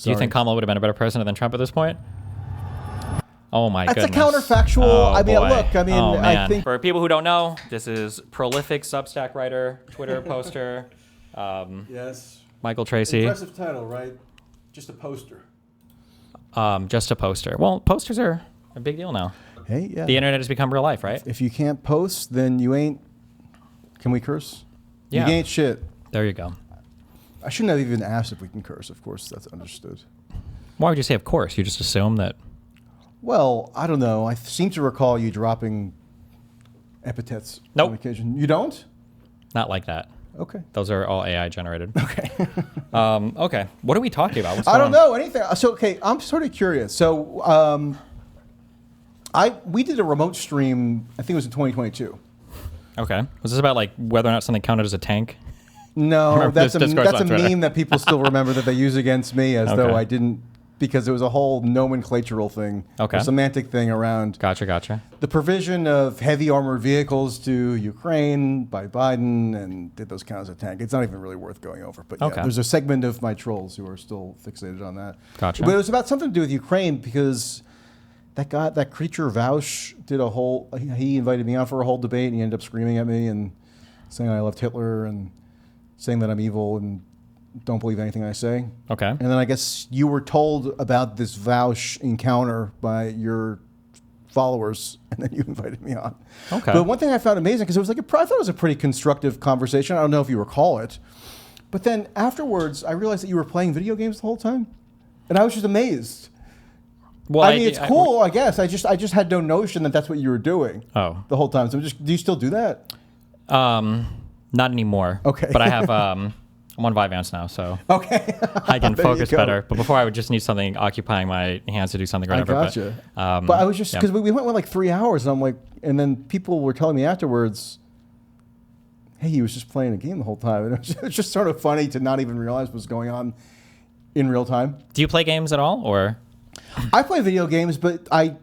Do you think Kamala would have been a better president than Trump at this point? Oh my goodness. That's a counterfactual. Oh, I mean, boy. look, I mean, Oh, man. I think... For people who don't know, this is prolific Substack writer, Twitter poster, yes. Michael Tracey. Impressive title, right? Just a poster. Just a poster. Well, posters are a big deal now. Hey, yeah. The internet has become real life, right? If you can't post, then you ain't... Can we curse? Yeah. You ain't shit. There you go. I shouldn't have even asked if we can curse. Of course, that's understood. Why would you say of course? You just assume that... Well, I don't know. I seem to recall you dropping epithets on occasion. You don't? Not like that. Okay. Those are all AI generated. Okay. Okay. What are we talking about? What's I going don't on? know anything. So, okay, I'm sort of curious. So, we did a remote stream, I think it was in 2022. Okay. Was this about like whether or not something counted as a tank? No, that's a on Twitter. meme that people still remember that they use against me as though I didn't, because it was a whole nomenclatural thing, a semantic thing around Gotcha. the provision of heavy armored vehicles to Ukraine by Biden, and did those count as a tank? It's not even really worth going over, but yeah, there's a segment of my trolls who are still fixated on that. Gotcha. But it was about something to do with Ukraine because that creature Vaush did a whole, he invited me on for a whole debate and he ended up screaming at me and saying I loved Hitler and saying that I'm evil and don't believe anything I say. Okay. And then I guess you were told about this Vaush encounter by your followers, and then you invited me on. Okay. But one thing I found amazing, because it was like I thought it was a pretty constructive conversation. I don't know if you recall it, but then afterwards I realized that you were playing video games the whole time, and I was just amazed. Well, I mean, it's cool, I guess. I just had no notion that that's what you were doing. Oh. The whole time. So do you still do that? Not anymore. Okay. But I have I'm on Vyvanse now, so I can There focus you go. better. But before I would just need something occupying my hands to do something or whatever. I gotcha. But I was just, because we went like 3 hours, and I'm like, and then people were telling me afterwards, hey, he was just playing a game the whole time. And it was just sort of funny to not even realize what was going on in real time. Do you play games at all, or? I play video games, but I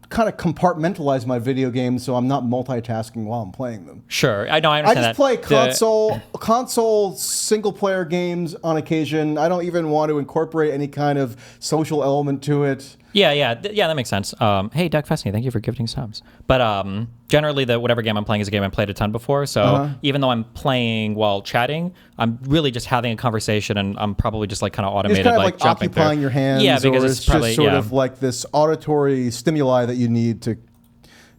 kind of compartmentalize my video games so I'm not multitasking while I'm playing them. Sure, I know. I I understand just that. play console single player games on occasion. I don't even want to incorporate any kind of social element to it. Yeah, that makes sense. Hey, Doug Festney, thank you for gifting subs. But generally, whatever game I'm playing is a game I've played a ton before. So even though I'm playing while chatting, I'm really just having a conversation, and I'm probably just like kind of automated, it's kind of like jumping occupying through. your hands. Yeah, because it's it's probably just sort of like this auditory stimuli that you need to.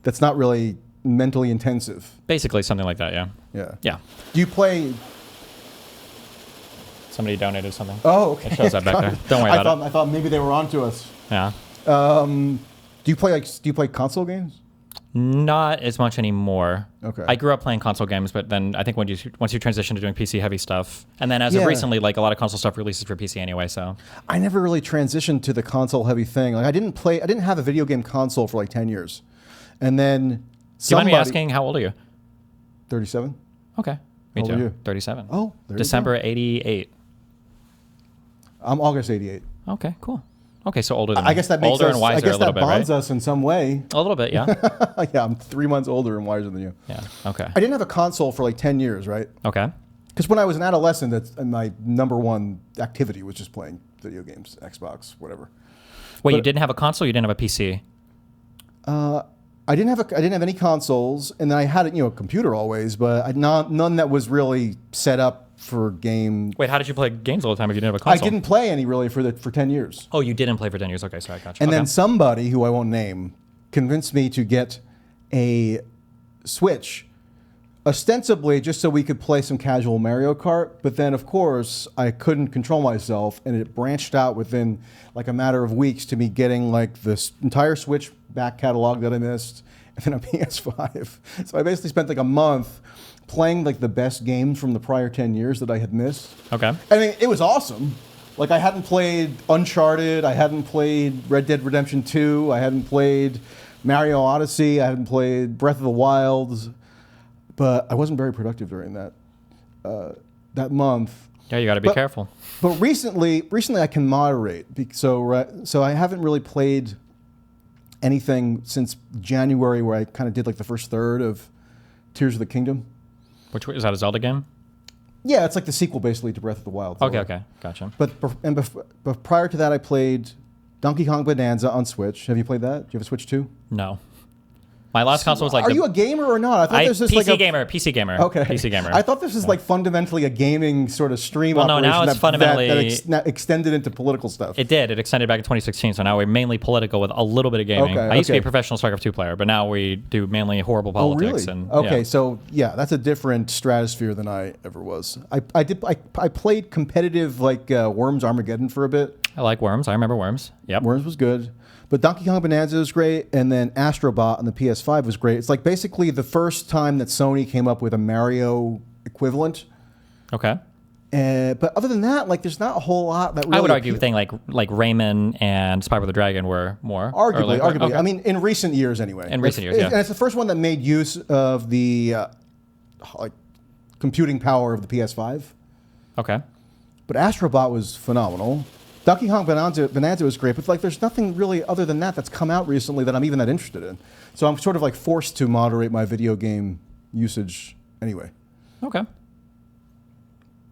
That's not really mentally intensive. Basically, something like that. Yeah. Do you play? Somebody donated something. Oh, okay. It shows that back there. Don't worry about I thought maybe they were onto us. Yeah. Do you play console games? Not as much anymore. Okay. I grew up playing console games, but then I think once you transition to doing PC heavy stuff, and then as of recently, like a lot of console stuff releases for PC anyway. So I never really transitioned to the console heavy thing. Like I didn't have a video game console for like 10 years, and then do you mind me asking how old are you? 37. Okay. Me How too. old are you? 37. Oh, there December you go. 88. I'm August 88. Okay, cool. Okay, so older than I guess that makes older us, and wiser I guess a little that bit, bonds right? us in some way. A little bit, yeah. Yeah, I'm 3 months older and wiser than you. Yeah. Okay. I didn't have a console for like 10 years, right? Okay. Because when I was an adolescent, that's my number one activity was just playing video games, Xbox, whatever. Wait, you didn't have a console? You didn't have a PC? I didn't have any consoles, and then I had a computer always, but none that was really set up for game. Wait, how did you play games all the time if you didn't have a console? I didn't play any really for 10 years. Oh, you didn't play for 10 years. Okay, sorry, gotcha. And then somebody who I won't name convinced me to get a Switch, ostensibly just so we could play some casual Mario Kart. But then, of course, I couldn't control myself, and it branched out within like a matter of weeks to me getting like this entire Switch back catalog that I missed, and then a PS5. So I basically spent like a month playing like the best games from the prior 10 years that I had missed. Okay. I mean, it was awesome. Like I hadn't played Uncharted, I hadn't played Red Dead Redemption 2, I hadn't played Mario Odyssey, I hadn't played Breath of the Wild, but I wasn't very productive during that month. Yeah, you got to be careful. But recently I can moderate. So I haven't really played anything since January, where I kind of did like the first third of Tears of the Kingdom. Which is that a Zelda game? Yeah, it's like the sequel basically to Breath of the Wild. Okay, gotcha. But prior to that, I played Donkey Kong Bonanza on Switch. Have you played that? Do you have a Switch too? No. My last console was like. Are you a gamer or not? I thought this was PC like a gamer. PC gamer. Okay. PC gamer. I thought this was like fundamentally a gaming sort of stream Well, no, operation now it's fundamentally that extended into political stuff. It did. It extended back in 2016. So now we're mainly political with a little bit of gaming. Okay, I used to be a okay. professional StarCraft 2 player, but now we do mainly horrible Oh, politics. really? And Okay, yeah. so yeah, that's a different stratosphere than I ever was. I played competitive like Worms Armageddon for a bit. I like Worms. I remember Worms. Yep. Worms was good. But Donkey Kong Bonanza was great, and then Astrobot on the PS5 was great. It's like basically the first time that Sony came up with a Mario equivalent. Okay. But other than that, like, there's not a whole lot that really I would argue thing like Rayman and Spyro the Dragon were more Arguably. Okay. I mean, in recent years anyway. In recent years, yeah. And it's the first one that made use of the like computing power of the PS5. Okay. But Astrobot was phenomenal. Donkey Kong Bonanza was great, but like there's nothing really other than that that's come out recently that I'm even that interested in. So I'm sort of like forced to moderate my video game usage anyway. Okay.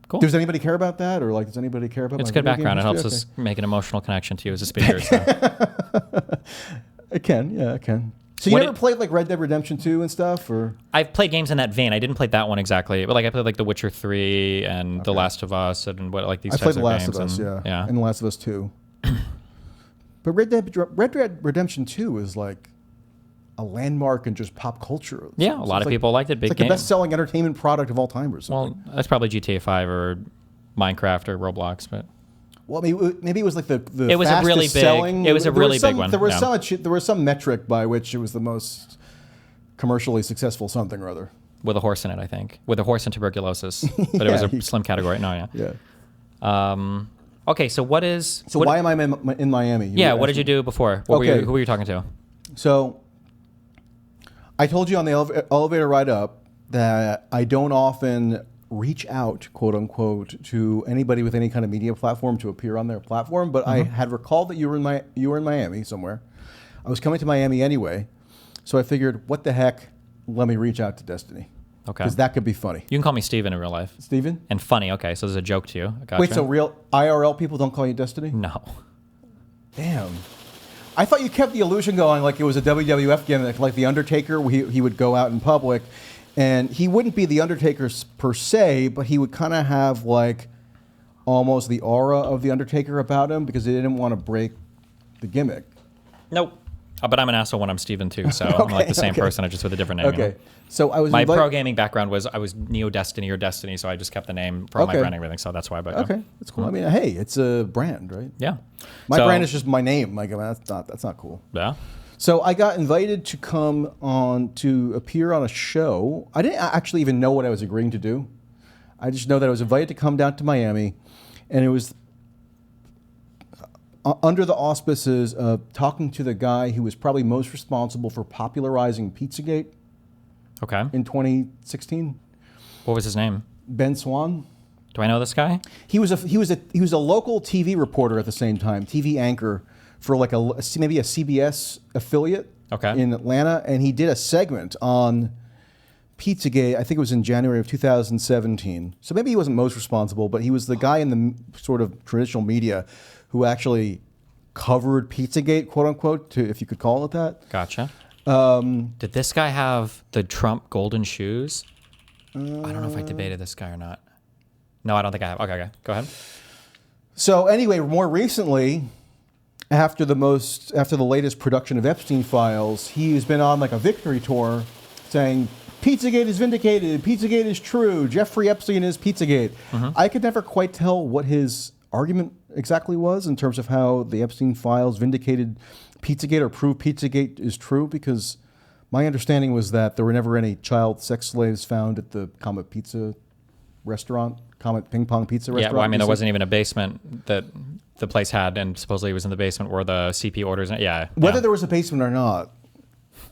Cool. Does anybody care about that, or like does anybody care about? It's my good video game background. It helps history? us make an emotional connection to you as a speaker. So. It can, yeah, it can. So you ever played like Red Dead Redemption 2 and stuff, or? I've played games in that vein. I didn't play that one exactly, but like I played like The Witcher 3 and The Last of Us and what like these I types played of The Last games. of Us, and, yeah, and The Last of Us 2. But Red Dead Redemption 2 is like a landmark in just pop culture. Yeah, a lot of people liked it. Big It's like game. the best-selling entertainment product of all time or something. Well, that's probably GTA 5 or Minecraft or Roblox, but. Well, maybe it was like the It was a really fastest big. selling. It was a really big one. There was some metric by which it was the most commercially successful something or other. With a horse in it, I think. With a horse and tuberculosis, but it was a slim category. No, yeah. Yeah. Okay, so what is? So why am I in Miami? Yeah, what did you do before? Who were you talking to? So I told you on the elevator ride up that I don't often reach out, quote unquote, to anybody with any kind of media platform to appear on their platform. But I had recalled that you were in Miami somewhere. I was coming to Miami anyway, so I figured, what the heck? Let me reach out to Destiny. Okay. Because that could be funny. You can call me Steven in real life. Steven? And funny. Okay, so there's a joke to you. Gotcha. Wait, so real IRL people don't call you Destiny? No. Damn. I thought you kept the illusion going like it was a WWF gimmick, like The Undertaker, he would go out in public, and he wouldn't be The Undertaker per se, but he would kind of have like almost the aura of The Undertaker about him because he didn't want to break the gimmick. Nope. But I'm an asshole when I'm Steven too, so I'm like the same person, just with a different name. Okay. You know? So I was my pro gaming background was I was Neo Destiny or Destiny, so I just kept the name for all my brand and everything. So that's why. But okay, that's cool. I mean, hey, it's a brand, right? Yeah. My brand is just my name. Like, that's not cool. Yeah. So I got invited to come on to appear on a show. I didn't actually even know what I was agreeing to do. I just know that I was invited to come down to Miami, and it was under the auspices of talking to the guy who was probably most responsible for popularizing Pizzagate. Okay. In 2016. What was his name? Ben Swan. Do I know this guy? He was a local TV reporter at the same time, TV anchor for like maybe a CBS affiliate in Atlanta, and he did a segment on Pizzagate. I think it was in January of 2017. So maybe he wasn't most responsible, but he was the guy in the sort of traditional media who actually covered Pizzagate, quote unquote, if you could call it that. Gotcha. Did this guy have the Trump golden shoes? I don't know if I debated this guy or not. No, I don't think I have. Okay, go ahead. So anyway, more recently, after the latest production of Epstein files, he's been on like a victory tour saying, Pizzagate is vindicated, Pizzagate is true, Jeffrey Epstein is Pizzagate. I could never quite tell what his argument exactly was in terms of how the Epstein files vindicated Pizzagate or proved Pizzagate is true, because my understanding was that there were never any child sex slaves found at the Comet Pizza restaurant, Comet Ping Pong Pizza restaurant. Yeah, well, I mean, there wasn't even a basement that the place had, and supposedly it was in the basement where the CP orders. Whether there was a basement or not,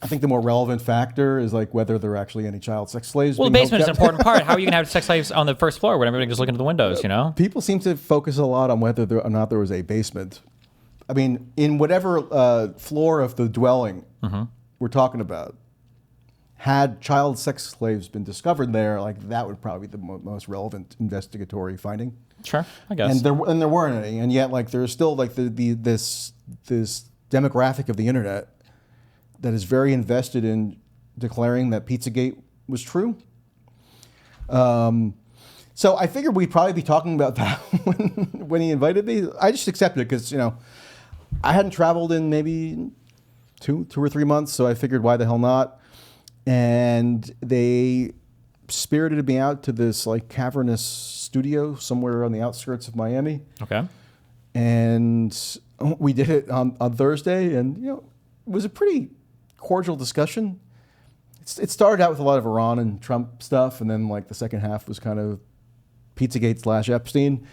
I think the more relevant factor is like whether there are actually any child sex slaves. Well, the basement is an important part. How are you going to have sex slaves on the first floor when everybody just looking into the windows, you know? People seem to focus a lot on whether or not there was a basement. I mean, in whatever floor of the dwelling we're talking about, had child sex slaves been discovered there, like that would probably be the most relevant investigatory finding. Sure, I guess. And there weren't any, and yet like there's still like this demographic of the internet that is very invested in declaring that Pizzagate was true. So I figured we'd probably be talking about that when he invited me. I just accepted it because, I hadn't traveled in maybe two or 3 months, so I figured why the hell not? And they spirited me out to this like cavernous studio somewhere on the outskirts of Miami. Okay. And we did it on Thursday, and it was a pretty cordial discussion. It started out with a lot of Iran and Trump stuff, and then like the second half was kind of Pizzagate / Epstein,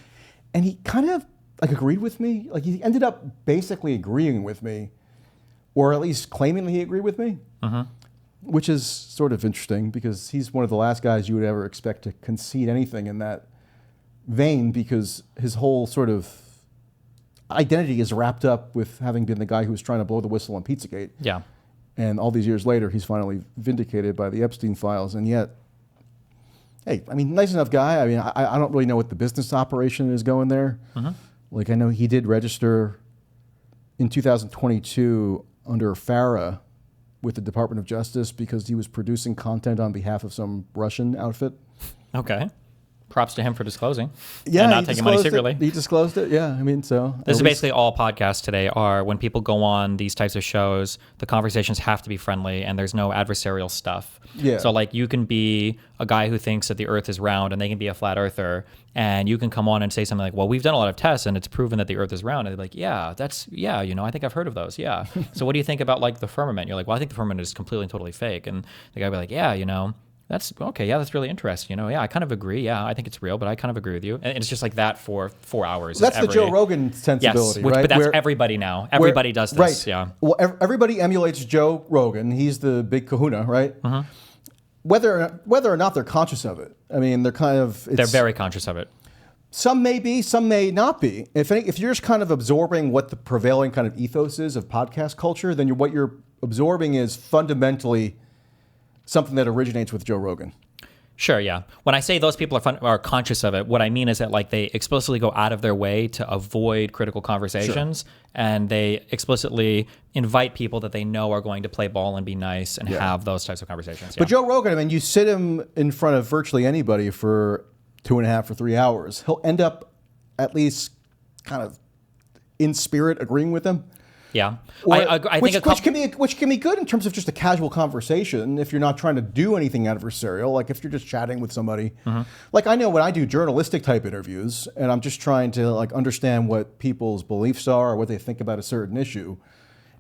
and he kind of like agreed with me. Like he ended up basically agreeing with me, or at least claiming that he agreed with me, which is sort of interesting because he's one of the last guys you would ever expect to concede anything in that vein, because his whole sort of identity is wrapped up with having been the guy who was trying to blow the whistle on Pizzagate. Yeah. And all these years later, he's finally vindicated by the Epstein files, and yet, hey, I mean, nice enough guy. I mean, I don't really know what the business operation is going there. Like, I know he did register in 2022 under FARA with the Department of Justice because he was producing content on behalf of some Russian outfit. Okay. Props to him for disclosing. Yeah, and not taking money secretly. He disclosed it. Yeah, I mean, so this is basically all podcasts today are when people go on these types of shows, the conversations have to be friendly and there's no adversarial stuff. Yeah. So like you can be a guy who thinks that the earth is round and they can be a flat earther, and you can come on and say something like, well, we've done a lot of tests and it's proven that the earth is round. And they're like, yeah, I think I've heard of those. Yeah. So what do you think about like the firmament? You're like, well, I think the firmament is completely and totally fake. And the guy will be like, yeah, that's okay. Yeah, that's really interesting. Yeah, I kind of agree. Yeah, I think it's real, but I kind of agree with you. And it's just like that for 4 hours. That's the Joe Rogan sensibility, yes, right? But that's everybody now. Everybody does this. Right. Yeah. Well, everybody emulates Joe Rogan. He's the big kahuna, right? Whether or not they're conscious of it. I mean, they're very conscious of it. Some may be, some may not be. If you're just kind of absorbing what the prevailing kind of ethos is of podcast culture, then what you're absorbing is fundamentally something that originates with Joe Rogan. Sure, yeah. When I say those people are conscious of it, what I mean is that like they explicitly go out of their way to avoid critical conversations, and they explicitly invite people that they know are going to play ball and be nice and have those types of conversations. But Joe Rogan, I mean, you sit him in front of virtually anybody for 2.5 or 3 hours, he'll end up at least kind of in spirit agreeing with them. Yeah, which can be good in terms of just a casual conversation if you're not trying to do anything adversarial. Like if you're just chatting with somebody. Like I know when I do journalistic type interviews and I'm just trying to like understand what people's beliefs are or what they think about a certain issue,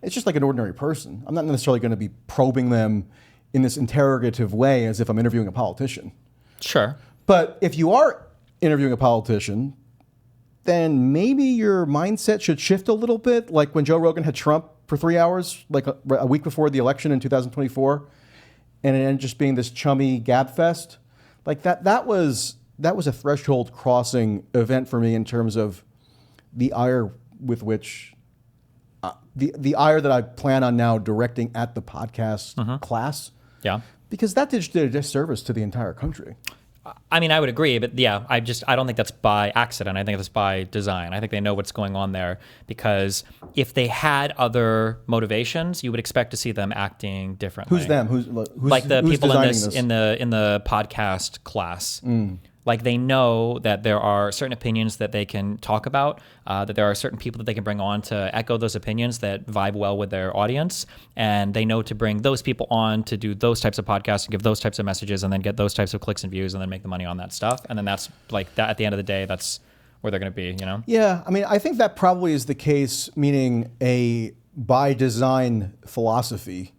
it's just like an ordinary person. I'm not necessarily going to be probing them in this interrogative way as if I'm interviewing a politician. Sure. But if you are interviewing a politician, then maybe your mindset should shift a little bit. Like when Joe Rogan had Trump for 3 hours, like a week before the election in 2024, and it ended just being this chummy gab fest. Like that was a threshold crossing event for me in terms of the ire with which the ire that I plan on now directing at the podcast class. Yeah. Because that did a disservice to the entire country. I mean, I would agree, but yeah, I don't think that's by accident. I think that's by design. I think they know what's going on there, because if they had other motivations, you would expect to see them acting differently. Who's them? Who's like the people in this? in the podcast class? Like they know that there are certain opinions that they can talk about, that there are certain people that they can bring on to echo those opinions that vibe well with their audience. And they know to bring those people on to do those types of podcasts and give those types of messages and then get those types of clicks and views and then make the money on that stuff. And then that's like that at the end of the day, that's where they're going to be, Yeah. I mean, I think that probably is the case, meaning a by design philosophy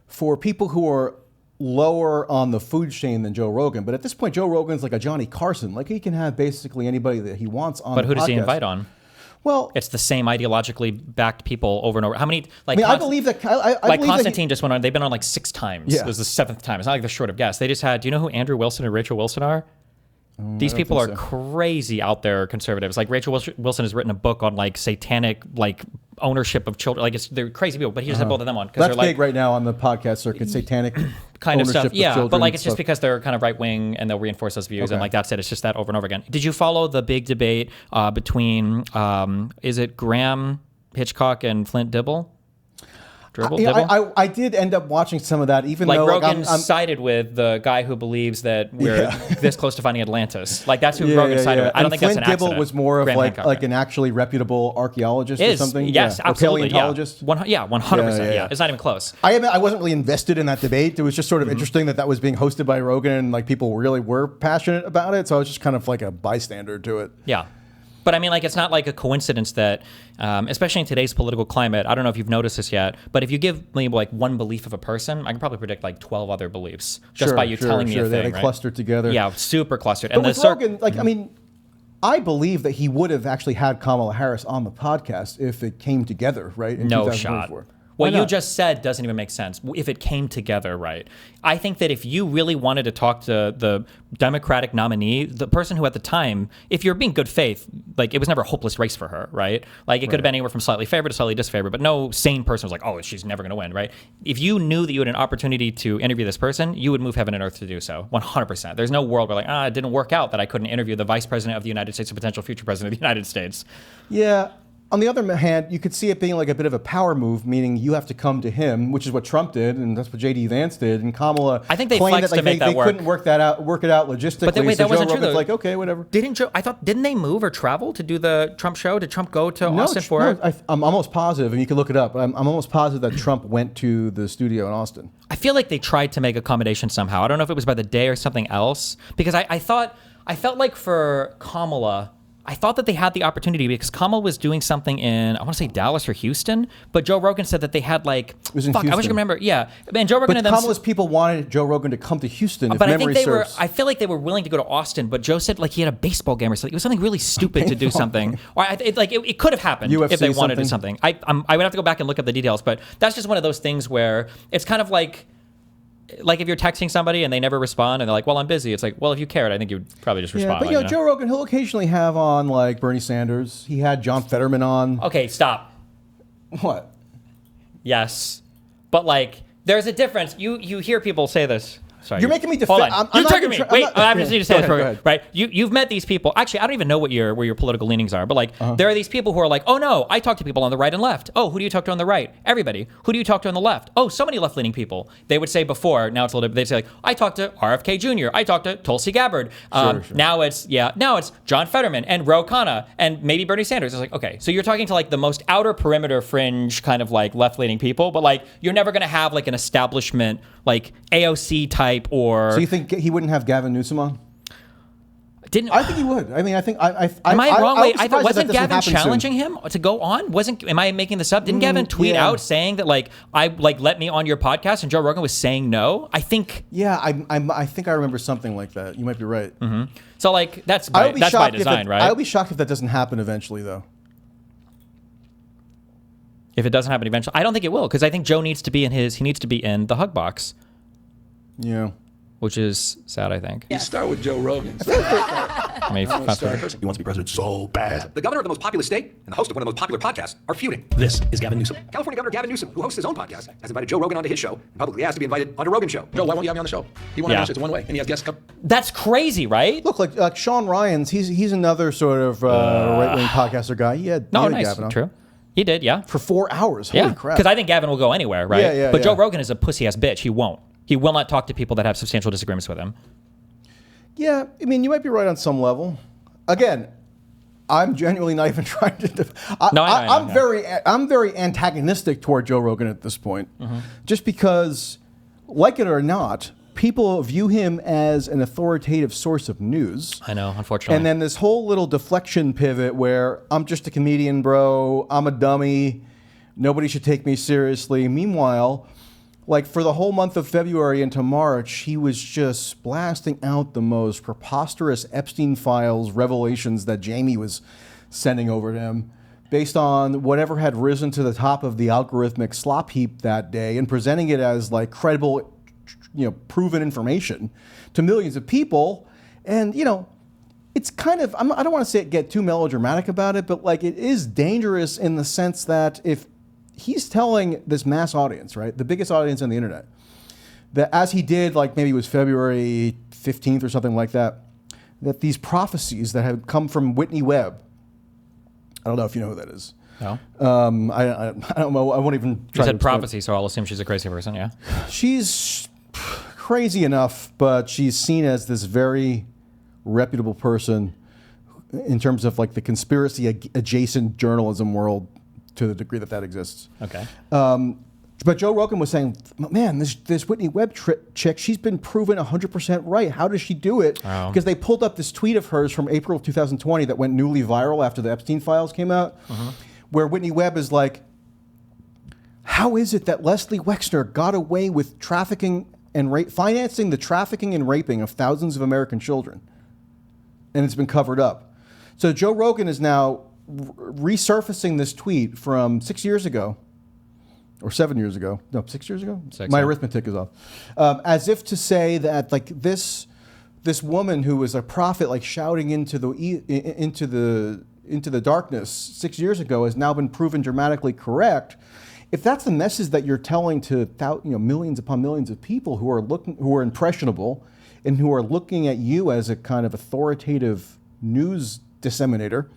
for people who are lower on the food chain than Joe Rogan. But at this point, Joe Rogan's like a Johnny Carson. Like he can have basically anybody that he wants on the podcast. But who does he invite on? Well, it's the same ideologically backed people over and over. How many? Like, I believe that. Constantine just went on. They've been on like 6 times. Yeah. It was the 7th time. It's not like they're short of guests. They just had. Do you know who Andrew Wilson and Rachel Wilson are? These people are crazy out there conservatives. Like Rachel Wilson has written a book on like satanic like ownership of children. Like they're crazy people, but he just had both of them on. That's they're like, big right now on the podcast circuit, satanic kind of ownership stuff. Yeah, children but like and it's just stuff. because they're kind of right wing and they'll reinforce those views, and Okay. like that's it. It's just that over and over again. Did you follow the big debate between is it Graham Hitchcock and Flint Dibble? I did end up watching some of that, even Like though Rogan I'm sided with the guy who believes that we're this close to finding Atlantis. Like that's who yeah, Rogan yeah, sided yeah. with. I don't And think Flint that's an Dibble accident. was more of Graham like Hancock, an actually reputable archaeologist or is something. yes, Or absolutely, paleontologist. Yeah, 100%. Yeah, it's not even close. I wasn't really invested in that debate. It was just sort of interesting that was being hosted by Rogan and like people really were passionate about it. So I was just kind of like a bystander to it. Yeah. But I mean, like, it's not like a coincidence that, especially in today's political climate, I don't know if you've noticed this yet, but if you give me like one belief of a person, I can probably predict like 12 other beliefs just by you telling me a thing. They right? clustered together. Yeah, super clustered. But And with Rogan, like, I mean, I believe that he would have actually had Kamala Harris on the podcast if it came together, right? In no shot. 2024. What Why you not? just said doesn't even make sense if it came together right. I think that if you really wanted to talk to the Democratic nominee, the person who at the time, if you're being good faith, like it was never a hopeless race for her, right? Like it could have been anywhere from slightly favored to slightly disfavored, but no sane person was like, oh, she's never going to win, right? If you knew that you had an opportunity to interview this person, you would move heaven and earth to do so, 100%. There's no world where like, it didn't work out that I couldn't interview the vice president of the United States or potential future president of the United States. Yeah. On the other hand, you could see it being like a bit of a power move, meaning you have to come to him, which is what Trump did, and that's what J.D. Vance did, and Kamala. I think they claimed flexed that, like, to make that they work. couldn't work it out logistically. But wait, so that wasn't Joe true, Rogan's though. like, okay, whatever. Didn't they move or travel to do the Trump show? Did Trump go to Austin for it? I'm almost positive, and you can look it up. I'm almost positive that Trump went to the studio in Austin. I feel like they tried to make accommodation somehow. I don't know if it was by the day or something else, because I felt like for Kamala, I thought that they had the opportunity because Kamala was doing something in, I want to say Dallas or Houston, but Joe Rogan said that they had like, It was in I wish I Houston. could remember. Yeah. And Joe Rogan But and them. Kamala's people wanted Joe Rogan to come to Houston, if But I memory think serves. I feel like they were willing to go to Austin, but Joe said like he had a baseball game or something. It was something really stupid to do something. Or it could have happened UFC if they wanted to do something. something. I would have to go back and look up the details, but that's just one of those things where it's kind of like if you're texting somebody and they never respond and they're like, well, I'm busy. It's like, well, if you cared, I think you'd probably just respond. But Joe Rogan, he'll occasionally have on like Bernie Sanders. He had John Fetterman on. Okay, stop. What? Yes. But like, there's a difference. You hear people say this. Sorry. You're making me Hold defend. on. You're triggering me. Wait, I just need to say Go this ahead, real go quick, right? You've met these people. Actually, I don't even know where your political leanings are, but like there are these people who are like, oh no, I talk to people on the right and left. Oh, who do you talk to on the right? Everybody. Who do you talk to on the left? Oh, so many left-leaning people. They would say before, now it's a little bit, they'd say like, I talked to RFK Jr., I talked to Tulsi Gabbard. Sure. Now it's John Fetterman and Ro Khanna and maybe Bernie Sanders. It's like, okay, so you're talking to like the most outer perimeter fringe kind of like left-leaning people, but like you're never going to have like an establishment like AOC type or... So you think he wouldn't have Gavin Newsom on? I think he would. I mean, I think Am I wrong? Wait, I thought wasn't Gavin happen challenging him to go on? Am I making this up? Didn't Gavin tweet out saying that like let me on your podcast, and Joe Rogan was saying no? I think. Yeah, I think I remember something like that. You might be right. Mm-hmm. So like that's by design, right? I'll be shocked if that doesn't happen eventually, though. If it doesn't happen eventually, I don't think it will, because I think Joe needs to be in the hug box. Yeah. Which is sad, I think. You start with Joe Rogan. He wants He wants to be president so bad. The governor of the most populous state and the host of one of the most popular podcasts are feuding. This is Gavin Newsom. California Governor Gavin Newsom, who hosts his own podcast, has invited Joe Rogan onto his show and publicly asked to be invited onto Rogan's show. Joe, why won't you have me on the show? He won't answer. It's a one-way, and he has guests come. That's crazy, right? Look, like Sean Ryan's, he's another sort of right-wing podcaster guy. He had nice, Gavin on. true. He did, yeah. For 4 hours. Holy crap. Because I think Gavin will go anywhere, right? Yeah, but Joe Rogan is a pussy-ass bitch. He won't. He will not talk to people that have substantial disagreements with him. Yeah, I mean, you might be right on some level. Again, I'm genuinely not even trying to. I'm very antagonistic toward Joe Rogan at this point, just because, like it or not, people view him as an authoritative source of news. I know, unfortunately. And then this whole little deflection pivot where I'm just a comedian, bro. I'm a dummy. Nobody should take me seriously. Meanwhile, like for the whole month of February into March, he was just blasting out the most preposterous Epstein files revelations that Jamie was sending over to him based on whatever had risen to the top of the algorithmic slop heap that day and presenting it as like credible, proven information to millions of people. And, it it's kind of, I don't want to say get too melodramatic about it, but like it is dangerous in the sense that if he's telling this mass audience, right, the biggest audience on the internet, that as he did, like maybe it was February 15th or something like that, that these prophecies that have come from Whitney Webb, I don't know if you know who that is. No. I don't know. I won't even try You to said explain. prophecy, so I'll assume she's a crazy person, yeah? She's crazy enough, but she's seen as this very reputable person in terms of like the conspiracy adjacent journalism world to the degree that exists. Okay. But Joe Rogan was saying, man, this Whitney Webb chick, she's been proven 100% right. How does she do it? Oh. Because they pulled up this tweet of hers from April of 2020 that went newly viral after the Epstein files came out, where Whitney Webb is like, how is it that Leslie Wexner got away with trafficking and financing the trafficking and raping of thousands of American children? And it's been covered up. So Joe Rogan is now resurfacing this tweet from 6 years ago, or 7 years ago. No, 6 years ago? My arithmetic is off. As if to say that like this woman who was a prophet, like shouting into the darkness 6 years ago, has now been proven dramatically correct. If that's the message that you're telling to millions upon millions of people who are impressionable and who are looking at you as a kind of authoritative news disseminator,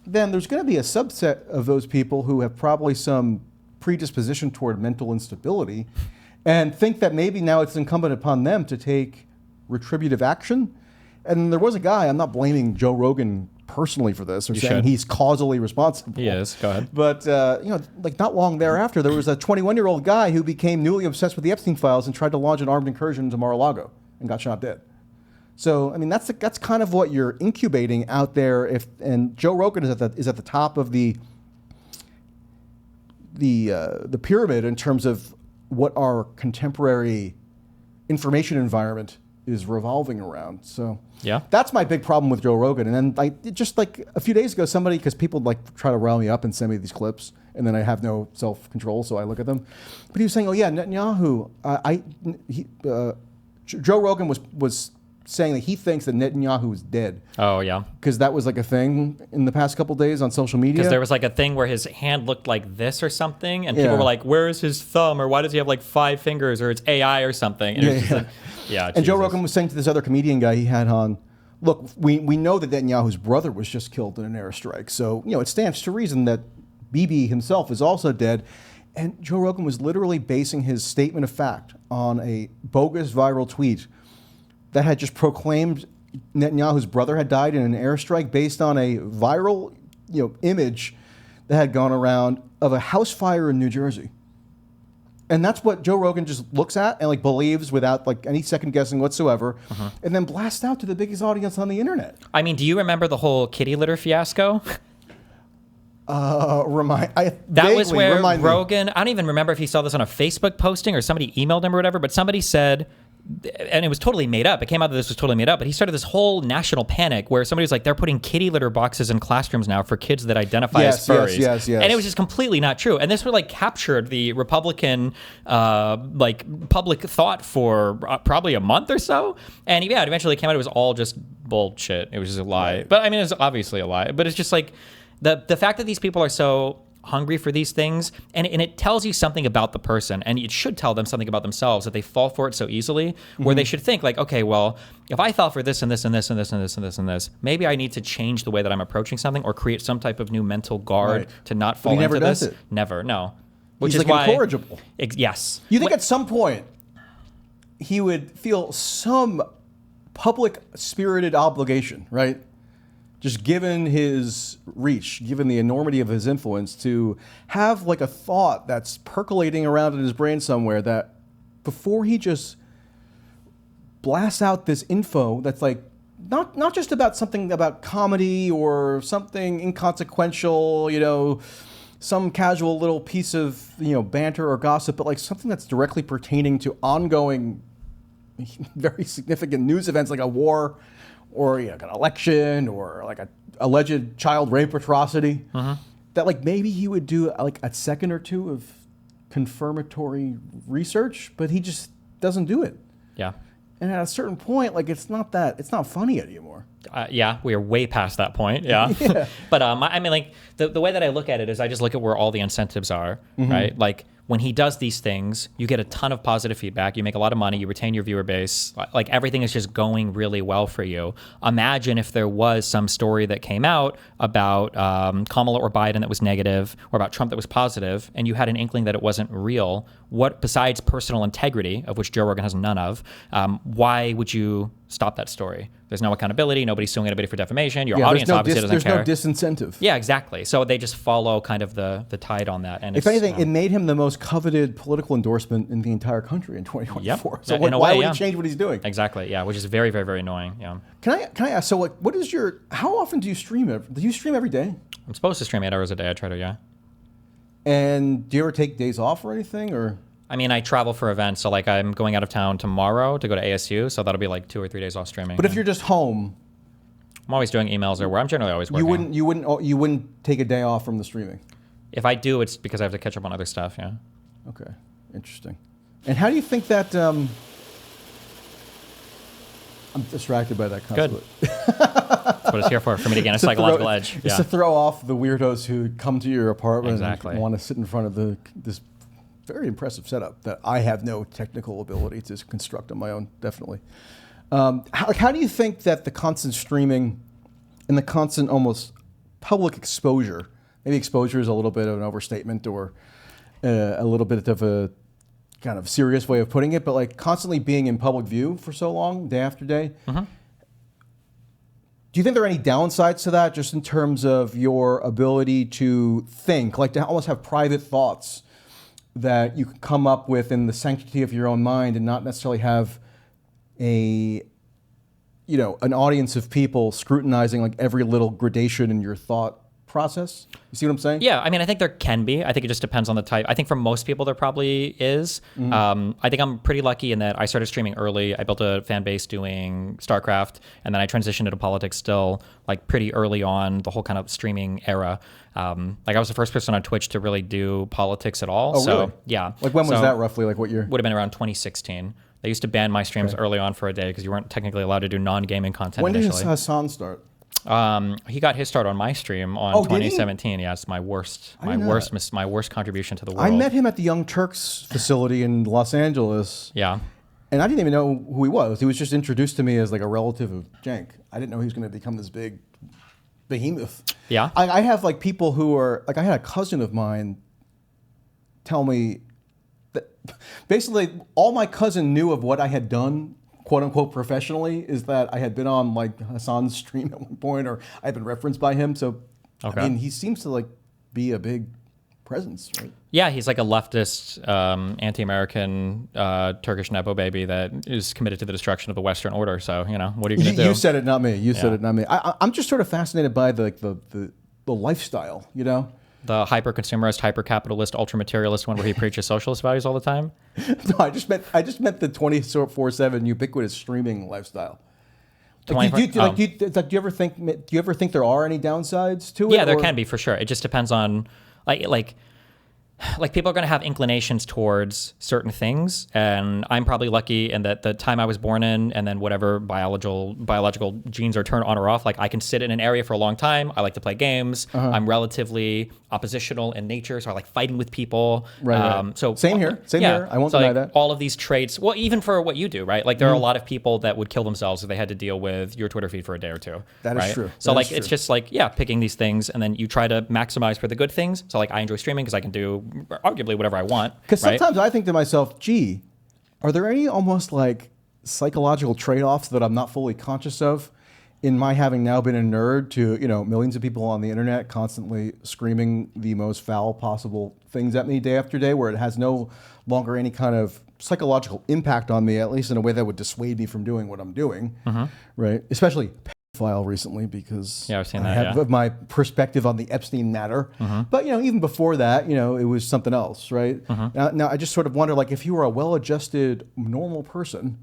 then there's going to be a subset of those people who have probably some predisposition toward mental instability and think that maybe now it's incumbent upon them to take retributive action. And there was a guy, I'm not blaming Joe Rogan personally for this or saying he's causally responsible. He is. Go ahead. But, like not long thereafter, there was a 21-year-old guy who became newly obsessed with the Epstein files and tried to launch an armed incursion into Mar-a-Lago and got shot dead. So, I mean, that's kind of what you're incubating out there. And Joe Rogan is at the top of the pyramid in terms of what our contemporary information environment is revolving around. So yeah, that's my big problem with Joe Rogan. And then just like a few days ago, somebody, because people like try to rile me up and send me these clips, and then I have no self-control, so I look at them. But he was saying, oh yeah, Netanyahu, Joe Rogan was saying that he thinks that Netanyahu is dead. Oh, yeah. Because that was like a thing in the past couple days on social media. Because there was like a thing where his hand looked like this or something, and people were like, where is his thumb? Or why does he have like 5 fingers? Or it's AI or something. And it was just like, and Joe Rogan was saying to this other comedian guy he had on, look, we know that Netanyahu's brother was just killed in an airstrike. So, it stands to reason that Bibi himself is also dead. And Joe Rogan was literally basing his statement of fact on a bogus viral tweet that had just proclaimed Netanyahu's brother had died in an airstrike based on a viral, image that had gone around of a house fire in New Jersey. And that's what Joe Rogan just looks at and like believes without like any second guessing whatsoever, and then blasts out to the biggest audience on the internet. I mean, do you remember the whole kitty litter fiasco? That was where Rogan, I don't even remember if he saw this on a Facebook posting or somebody emailed him or whatever, but somebody said, and it was totally made up. It came out that this was totally made up, but he started this whole national panic where somebody was like, they're putting kitty litter boxes in classrooms now for kids that identify as furries. Yes. And it was just completely not true. And this would like captured the Republican public thought for probably a month or so. And it eventually came out it was all just bullshit. It was just a lie. Right. But I mean, it's obviously a lie. But it's just like the fact that these people are so hungry for these things, and it tells you something about the person, and it should tell them something about themselves that they fall for it so easily, where they should think like, okay, well, if I fell for this and this and this and this and this and this and this, maybe I need to change the way that I'm approaching something or create some type of new mental guard to not fall into this. Does it. Never, no. Which He's is like why incorrigible. Yes. You think at some point he would feel some public spirited obligation, right? Just given his reach, given the enormity of his influence, to have like a thought that's percolating around in his brain somewhere that before he just blasts out this info that's like not just about something about comedy or something inconsequential, some casual little piece of banter or gossip, but like something that's directly pertaining to ongoing, very significant news events like a war, or an election, or like a alleged child rape atrocity, that like maybe he would do like a second or two of confirmatory research, but he just doesn't do it. Yeah. And at a certain point, like it's not funny anymore. Yeah, we are way past that point. Yeah. But I mean, like the way that I look at it is I just look at where all the incentives are, right? Like when he does these things, you get a ton of positive feedback. You make a lot of money. You retain your viewer base. Like everything is just going really well for you. Imagine if there was some story that came out about Kamala or Biden that was negative, or about Trump that was positive, and you had an inkling that it wasn't real. What, besides personal integrity, of which Joe Rogan has none of, why would you stop that story? There's no accountability. Nobody's suing anybody for defamation. Your audience obviously doesn't care. There's no disincentive. Yeah, exactly. So they just follow kind of the tide on that. And if anything, it made him the most coveted political endorsement in the entire country in 2024. Yep. So why would he change what he's doing? Exactly. Yeah, which is very, very, very annoying. Yeah. Can I ask? So what is your? How often do you stream? Do you stream every day? I'm supposed to stream 8 hours a day. I try to. Yeah. And do you ever take days off or anything, or? I mean, I travel for events, so like I'm going out of town tomorrow to go to ASU, so that'll be like 2 or 3 days off streaming. But if you're just home, I'm always doing emails or work. I'm generally always working. You wouldn't take a day off from the streaming. If I do, it's because I have to catch up on other stuff. Yeah. Okay, interesting. And how do you think that? I'm distracted by that constantly. Good. That's what it's here for me to gain a psychological edge. It's to throw off the weirdos who come to your apartment and want to sit in front of this very impressive setup that I have no technical ability to construct on my own, definitely. How do you think that the constant streaming and the constant almost public exposure, maybe exposure is a little bit of an overstatement or a little bit of a kind of serious way of putting it, but like constantly being in public view for so long, day after day, do you think there are any downsides to that, just in terms of your ability to think, like to almost have private thoughts that you can come up with in the sanctity of your own mind and not necessarily have an audience of people scrutinizing like every little gradation in your thought process? You see what I'm saying? Yeah, I mean, I think there can be. I think it just depends on the type. I think for most people there probably is. I think I'm pretty lucky in that I started streaming early. I built a fan base doing StarCraft, and then I transitioned into politics still like pretty early on, the whole kind of streaming era. Like I was the first person on Twitch to really do politics at all. Oh, really? Yeah. Like when was that roughly? Like what year? Would have been around 2016. They used to ban my streams early on for a day because you weren't technically allowed to do non-gaming content When initially. did Hasaan start? He got his start on my stream on 2017. Yeah, it's my worst contribution to the world. I met him at the Young Turks facility in Los Angeles. Yeah. And I didn't even know who he was. He was just introduced to me as like a relative of Cenk. I didn't know he was going to become this big behemoth. Yeah. I have like people who are, like I had a cousin of mine tell me that basically all my cousin knew of what I had done, quote unquote, professionally, is that I had been on like Hasaan's stream at one point, or I had been referenced by him. So, I mean, he seems to like be a big presence, right? Yeah, he's like a leftist, anti-American Turkish Nepo baby that is committed to the destruction of the Western order. So, what are you going to do? You said it, not me. You said it, not me. I'm just sort of fascinated by the lifestyle, The hyper-consumerist, hyper-capitalist, ultra-materialist one where he preaches socialist values all the time? No, I just meant the 24/7 ubiquitous streaming lifestyle. Do you ever think there are any downsides to it? Yeah, there can be for sure. It just depends on like people are going to have inclinations towards certain things, and I'm probably lucky in that the time I was born in, and then whatever biological genes are turned on or off, like I can sit in an area for a long time. I like to play games. I'm relatively oppositional in nature, so I like fighting with people. Right. So same here. I won't deny that. All of these traits, well, even for what you do, right? Like there are a lot of people that would kill themselves if they had to deal with your Twitter feed for a day or two. That is true. So it's just like, picking these things, and then you try to maximize for the good things. So like I enjoy streaming because I can do arguably whatever I want. Because sometimes I think to myself, gee, are there any almost like psychological trade-offs that I'm not fully conscious of in my having now been a nerd to, millions of people on the internet constantly screaming the most foul possible things at me day after day, where it has no longer any kind of psychological impact on me, at least in a way that would dissuade me from doing what I'm doing, right? Especially file recently, because I've seen I that, have my perspective on the Epstein matter. But even before that, it was something else, right? Now I just sort of wonder, like, if you were a well-adjusted, normal person,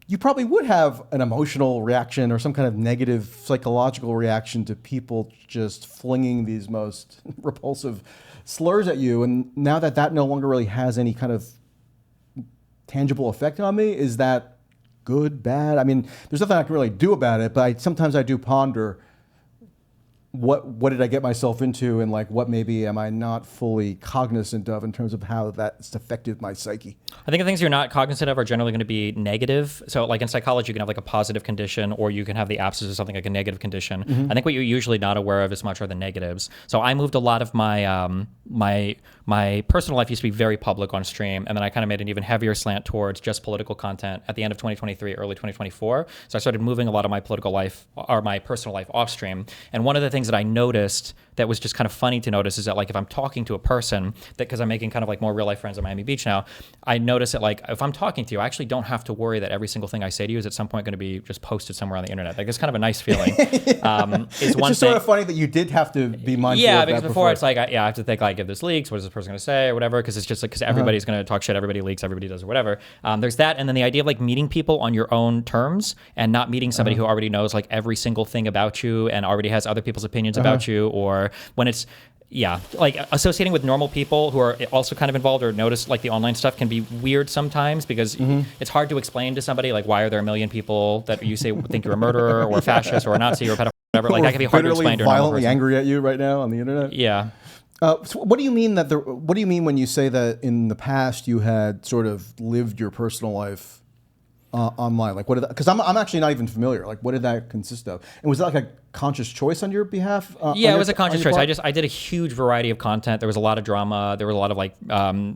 you probably would have an emotional reaction or some kind of negative psychological reaction to people just flinging these most repulsive slurs at you. And now that no longer really has any kind of tangible effect on me. Is that good, bad? I mean, there's nothing I can really do about it, but sometimes I do ponder what did I get myself into, and like what maybe am I not fully cognizant of in terms of how that's affected my psyche. I think the things you're not cognizant of are generally going to be negative. So like in psychology, you can have like a positive condition, or you can have the absence of something like a negative condition. I think what you're usually not aware of as much are the negatives. So I moved a lot of my my personal life used to be very public on stream, and then I kind of made an even heavier slant towards just political content at the end of 2023, early 2024. So I started moving a lot of my political life or my personal life off stream. And one of the things that I noticed that was just kind of funny to notice is that like if I'm talking to a person, that because I'm making kind of like more real life friends at Miami Beach now, I notice that like if I'm talking to you, I actually don't have to worry that every single thing I say to you is at some point going to be just posted somewhere on the internet. Like it's kind of a nice feeling. It's just sort of funny that you did have to be mindful of that because before it's like I have to think like if this leaks, what is this person going to say or whatever, because it's just like because everybody's going to talk shit, everybody leaks, everybody does or whatever. There's that, and then the idea of like meeting people on your own terms and not meeting somebody who already knows like every single thing about you and already has other people's opinions about you, or when it's like associating with normal people who are also kind of involved or notice like the online stuff can be weird sometimes because it's hard to explain to somebody like why are there a million people that you say think you're a murderer or a fascist or a Nazi or a pedophile, whatever. Like that can be hard to explain to a normal person. Violently angry at you right now on the internet. Yeah. So what do you mean what do you mean when you say that in the past you had sort of lived your personal life online? Like what? Because I'm actually not even familiar. Like what did that consist of? And was that like a conscious choice on your behalf? Yeah, it was a conscious choice. I did a huge variety of content. There was a lot of drama. There was a lot of like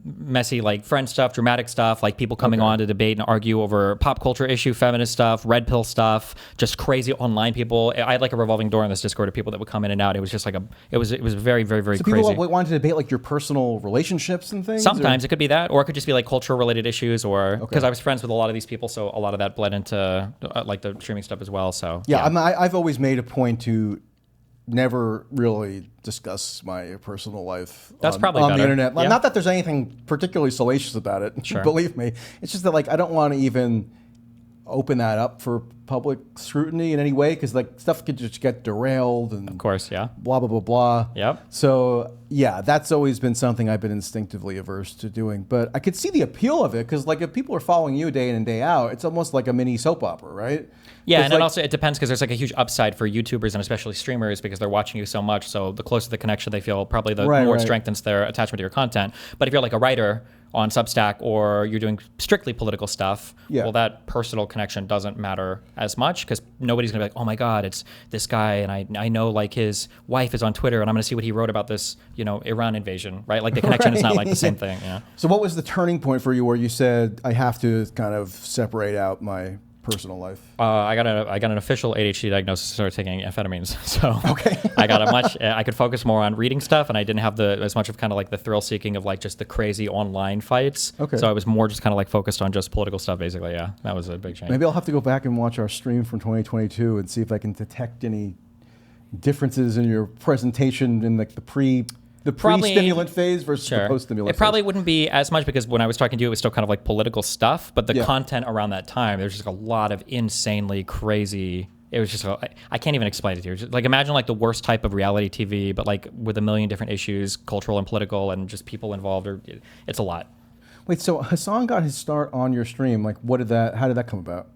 messy like friend stuff, dramatic stuff, like people coming on to debate and argue over pop culture issue, feminist stuff, red pill stuff, just crazy online people. I had like a revolving door in this Discord of people that would come in and out. It was just like it was very, very, very crazy. People wanted to debate like your personal relationships and things? Sometimes it could be that, or it could just be like cultural related issues, or because I was friends with a lot of these people, so a lot of that bled into like the streaming stuff as well. So yeah. I've always made a point to never really discuss my personal life on the internet. Not that there's anything particularly salacious about it. Sure. Believe me. It's just that like I don't want to even open that up for public scrutiny in any way, because like stuff could just get derailed and of course, yeah, blah blah blah blah. Yep. So yeah, that's always been something I've been instinctively averse to doing. But I could see the appeal of it, because like if people are following you day in and day out, it's almost like a mini soap opera, right? Yeah, and also it depends, because there's like a huge upside for YouTubers and especially streamers, because they're watching you so much. So the closer the connection they feel, probably the more it strengthens their attachment to your content. But if you're like a writer on Substack or you're doing strictly political stuff, well, that personal connection doesn't matter as much, because nobody's gonna be like, oh my God, it's this guy, and I know like his wife is on Twitter, and I'm gonna see what he wrote about this, Iran invasion, right? Like the connection is not like the same thing. Yeah. So what was the turning point for you where you said, I have to kind of separate out my personal life? I got an official ADHD diagnosis and started taking amphetamines. So okay. I could focus more on reading stuff, and I didn't have as much of kind of like the thrill seeking of like just the crazy online fights. Okay. So I was more just kind of like focused on just political stuff, basically. Yeah, that was a big change. Maybe I'll have to go back and watch our stream from 2022 and see if I can detect any differences in your presentation in like the pre-stimulant phase versus the post-stimulant phase. It probably wouldn't be as much, because when I was talking to you, it was still kind of like political stuff, but the content around that time, there's just a lot of insanely crazy. It was just, I can't even explain it to you. Just, like imagine like the worst type of reality TV, but like with a million different issues, cultural and political, and just people involved. It's a lot. Wait, so Hasaan got his start on your stream. Like how did that come about?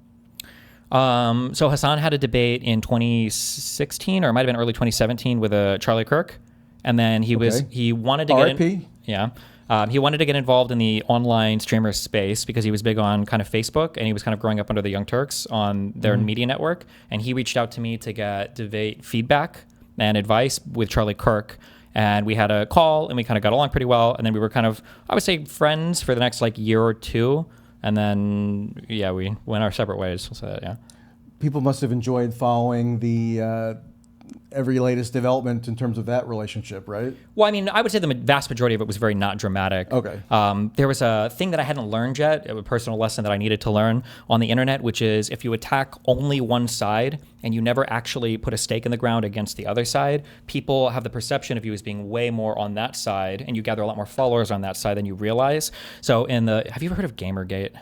So Hasaan had a debate in 2016, or it might have been early 2017 with Charlie Kirk. And then he wanted to he wanted to get involved in the online streamer space because he was big on kind of Facebook, and he was kind of growing up under the Young Turks on their media network. And he reached out to me to get debate feedback and advice with Charlie Kirk. And we had a call, and we kind of got along pretty well. And then we were kind of, I would say, friends for the next like year or two. And then, we went our separate ways. We'll say that, yeah. People must have enjoyed following the every latest development in terms of that relationship, right? Well, I mean, I would say the vast majority of it was very not dramatic. Okay. There was a thing that I hadn't learned yet, a personal lesson that I needed to learn on the internet, which is if you attack only one side and you never actually put a stake in the ground against the other side, people have the perception of you as being way more on that side, and you gather a lot more followers on that side than you realize. So have you ever heard of Gamergate?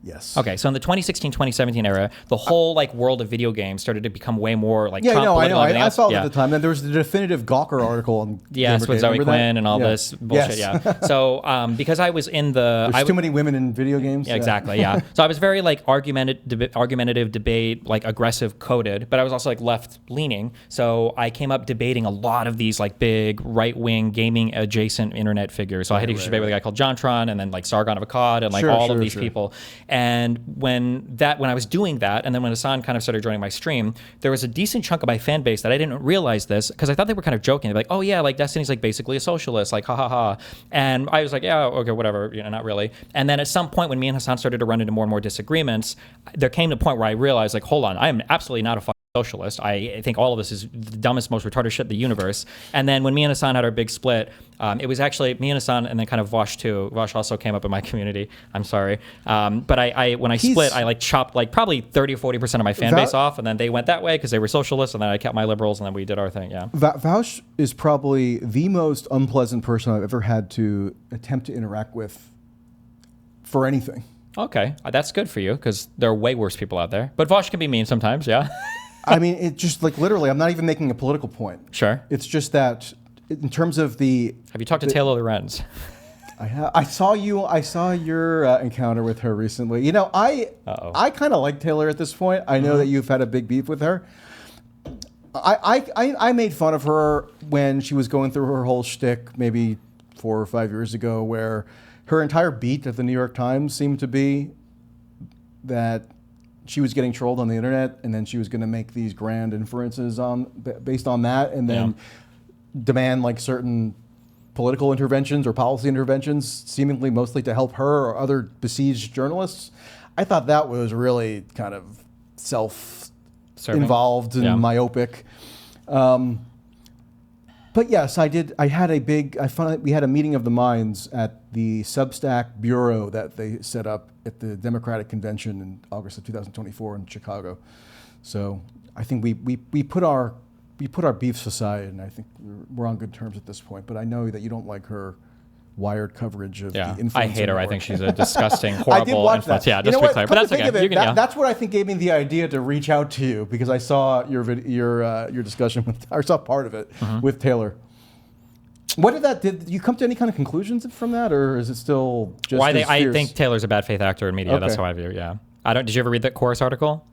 Yes. Okay, so in the 2016, 2017 era, the whole like world of video games started to become way more like Yeah, Trump, I know. political, everything I else. saw it Yeah. at the time. Then there was the definitive Gawker article on Yes, Gamergate. with Zoe Remember that? Quinn and all Yeah. this bullshit. Yes. Yeah. So because I was in the, There's too many women in video games. yeah, exactly. Yeah. So I was very like argumentative debate, like aggressive coded, but I was also like left leaning. So I came up debating a lot of these like big right wing gaming adjacent internet figures. So I had a huge debate with a guy called Jontron and then like Sargon of Akkad and like all of these people. And when I was doing that, and then when Hasaan kind of started joining my stream, there was a decent chunk of my fan base that I didn't realize this because I thought they were kind of joking. They're like, oh yeah, like Destiny's like basically a socialist, like ha ha ha. And I was like, yeah, okay, whatever, you know, not really. And then at some point when me and Hasaan started to run into more and more disagreements, there came to a point where I realized like, hold on, I am absolutely not a fucking socialist. I think all of this is the dumbest, most retarded shit in the universe. And then when me and Hasaan had our big split, it was actually me and Hasaan and then kind of Vosh too. Vosh also came up in my community. I'm sorry. But when I split, I like chopped like probably 30 or 40% of my fan base off. And then they went that way because they were socialists. And then I kept my liberals and then we did our thing. Yeah. Vaush is probably the most unpleasant person I've ever had to attempt to interact with for anything. Okay. That's good for you because there are way worse people out there. But Vosh can be mean sometimes. Yeah. I mean, it just like literally, I'm not even making a political point. Sure. It's just that in terms of the. Have you talked to Taylor Lorenz? I saw your encounter with her recently. You know, I kind of like Taylor at this point. I know that you've had a big beef with her. I made fun of her when she was going through her whole shtick maybe 4 or 5 years ago, where her entire beat at the New York Times seemed to be that she was getting trolled on the internet, and then she was going to make these grand inferences based on that, and then demand like certain political interventions or policy interventions, seemingly mostly to help her or other besieged journalists. I thought that was really kind of self-involved and myopic. But yes, I did. I had we had a meeting of the minds at the Substack bureau that they set up at the Democratic Convention in August of 2024 in Chicago. So I think we put our beefs aside, and I think we're on good terms at this point. But I know that you don't like her Wired coverage of the influence. I hate her. network. I think she's a disgusting, horrible I did watch influence. that. Yeah, You just know to be what? clear. Come But to that's think okay. of it, that's what I think gave me the idea to reach out to you, because I saw your your discussion with, or saw part of it with Taylor. What did you come to any kind of conclusions from that, or is it still just Why as I fierce? think Taylor's a bad faith actor in media. Okay. That's how I view it. Yeah. Did you ever read that Chorus article?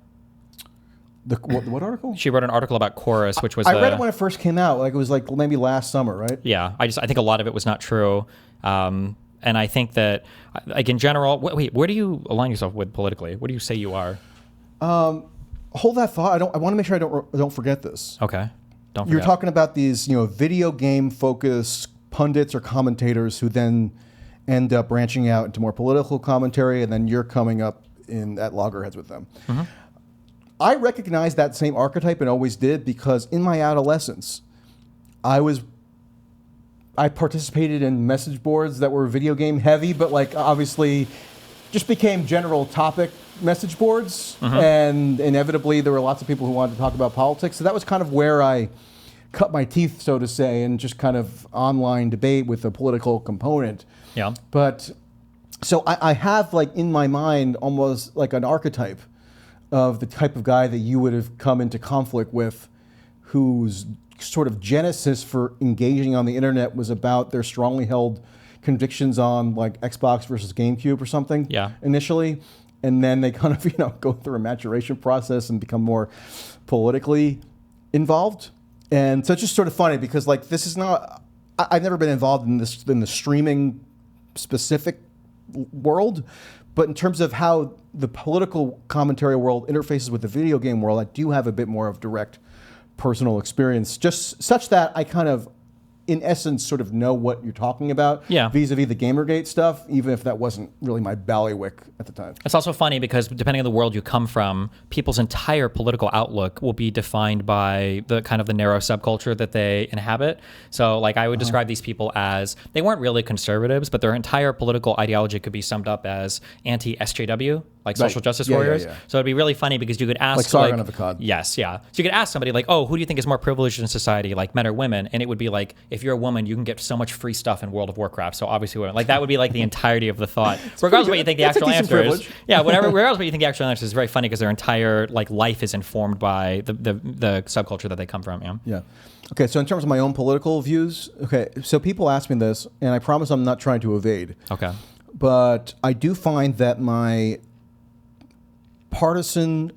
What article? She wrote an article about Chorus, which was I read it when it first came out. Like it was like maybe last summer, right? Yeah. I think a lot of it was not true. And I think that, like in general, wait, where do you align yourself with politically? What do you say you are? Hold that thought. I want to make sure I don't forget this. Okay. Don't forget. You're talking about these, video game focused pundits or commentators who then end up branching out into more political commentary, and then you're coming up at loggerheads with them. Mm-hmm. I recognize that same archetype and always did, because in my adolescence, I participated in message boards that were video game heavy, but like obviously just became general topic message boards. And inevitably there were lots of people who wanted to talk about politics. So that was kind of where I cut my teeth, so to say, and just kind of online debate with a political component. Yeah. But so I have like in my mind almost like an archetype of the type of guy that you would have come into conflict with, whose sort of genesis for engaging on the internet was about their strongly held convictions on like Xbox versus GameCube or something. Yeah. Initially, and then they kind of go through a maturation process and become more politically involved. And so it's just sort of funny because like this is not. I've never been involved in the streaming specific world, but in terms of how the political commentary world interfaces with the video game world, I do have a bit more of direct personal experience, just such that I kind of, in essence, sort of know what you're talking about vis-a-vis the Gamergate stuff, even if that wasn't really my bailiwick at the time. It's also funny because depending on the world you come from, people's entire political outlook will be defined by the kind of the narrow subculture that they inhabit. So like I would describe these people as, they weren't really conservatives, but their entire political ideology could be summed up as anti-SJW. like social justice Yeah, yeah, warriors. yeah. So it'd be really funny because you could ask Like Sargon of Akkad. Yes, yeah. So you could ask somebody like, oh, who do you think is more privileged in society, like men or women? And it would be like, if you're a woman, you can get so much free stuff in World of Warcraft. So obviously, women. Like that would be like the entirety of the thought, regardless of what you think the That's a actual decent answer is. privilege. Yeah, whatever. Regardless of what you think the actual answer is, very funny because their entire like life is informed by the subculture that they come from. Yeah. Yeah. Okay, so in terms of my own political views, okay, so people ask me this, and I promise I'm not trying to evade. Okay. But I do find that my partisan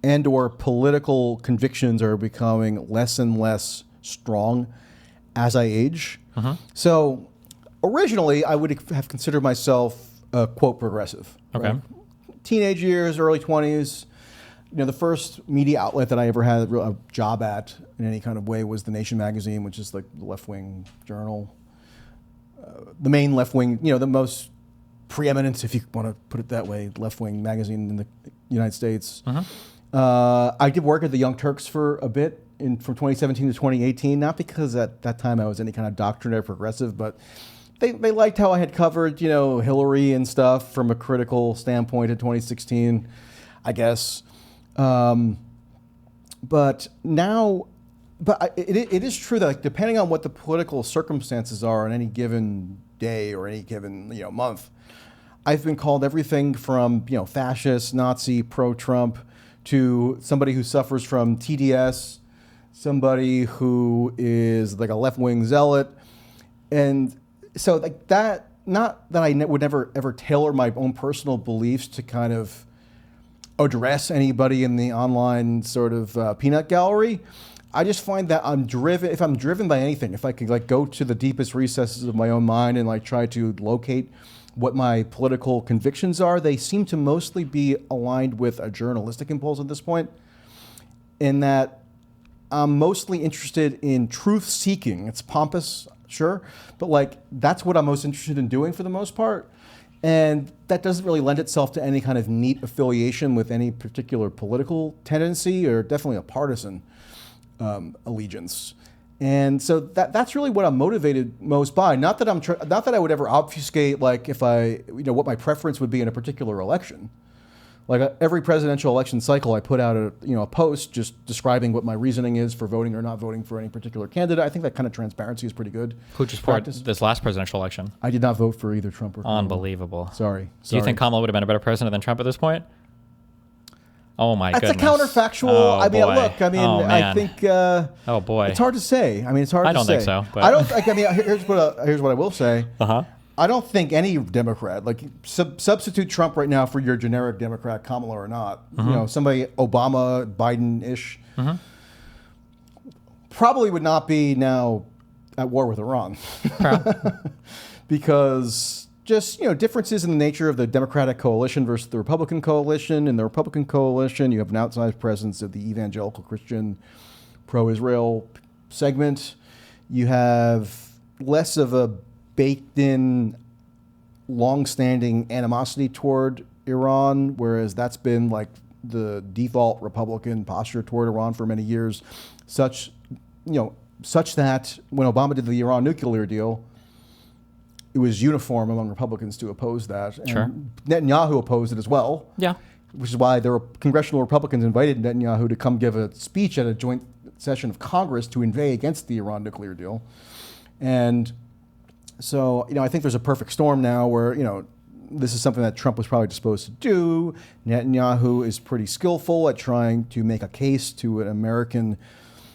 and or political convictions are becoming less and less strong as I age. So originally, I would have considered myself a quote progressive. Okay. Right? Teenage years, early 20s. You know, the first media outlet that I ever had a job at in any kind of way was The Nation magazine, which is like the left-wing journal. The main left-wing, you know, the most preeminent, if you want to put it that way, left-wing magazine in the United States. I did work at the Young Turks for a bit from 2017 to 2018, not because at that time I was any kind of doctrinaire progressive, but they liked how I had covered, you know, Hillary and stuff from a critical standpoint in 2016, I guess. But now, it is true that like, depending on what the political circumstances are on any given day or any given, you know, month, I've been called everything from, you know, fascist, Nazi, pro-Trump, to somebody who suffers from TDS, somebody who is like a left-wing zealot. And so like that, not that I would never ever tailor my own personal beliefs to kind of address anybody in the online sort of peanut gallery. I just find that if I'm driven by anything, if I could like go to the deepest recesses of my own mind and like try to locate what my political convictions are, they seem to mostly be aligned with a journalistic impulse at this point, in that I'm mostly interested in truth seeking. It's pompous, sure, but like that's what I'm most interested in doing for the most part. And that doesn't really lend itself to any kind of neat affiliation with any particular political tendency or definitely a partisan allegiance. And so that's really what I'm motivated most by. Not that not that I would ever obfuscate like if what my preference would be in a particular election. Like every presidential election cycle, I put out a post just describing what my reasoning is for voting or not voting for any particular candidate. I think that kind of transparency is pretty good. Who just fought this last presidential election? I did not vote for either Trump or Kamala. Unbelievable. Sorry. Do you think Kamala would have been a better president than Trump at this point? Oh my goodness. That's a counterfactual. Oh, I mean, boy. look. I mean, Oh, man. I think. Oh boy. It's hard to say. I mean, it's hard to say. I don't think so, but- I don't. Like, I mean, here's what I will say. Uh-huh. I don't think any Democrat, like substitute Trump right now for your generic Democrat, Kamala or not, somebody Obama, Biden-ish, probably would not be now at war with Iran. Because just, differences in the nature of the Democratic coalition versus the Republican coalition. In the Republican coalition, you have an outsized presence of the evangelical Christian pro-Israel segment. You have less of a baked-in, long-standing animosity toward Iran, whereas that's been like the default Republican posture toward Iran for many years, such that when Obama did the Iran nuclear deal, it was uniform among Republicans to oppose that. And Sure. Netanyahu opposed it as well. Yeah. Which is why there were congressional Republicans invited Netanyahu to come give a speech at a joint session of Congress to inveigh against the Iran nuclear deal. And so, I think there's a perfect storm now where, this is something that Trump was probably disposed to do. Netanyahu is pretty skillful at trying to make a case to an American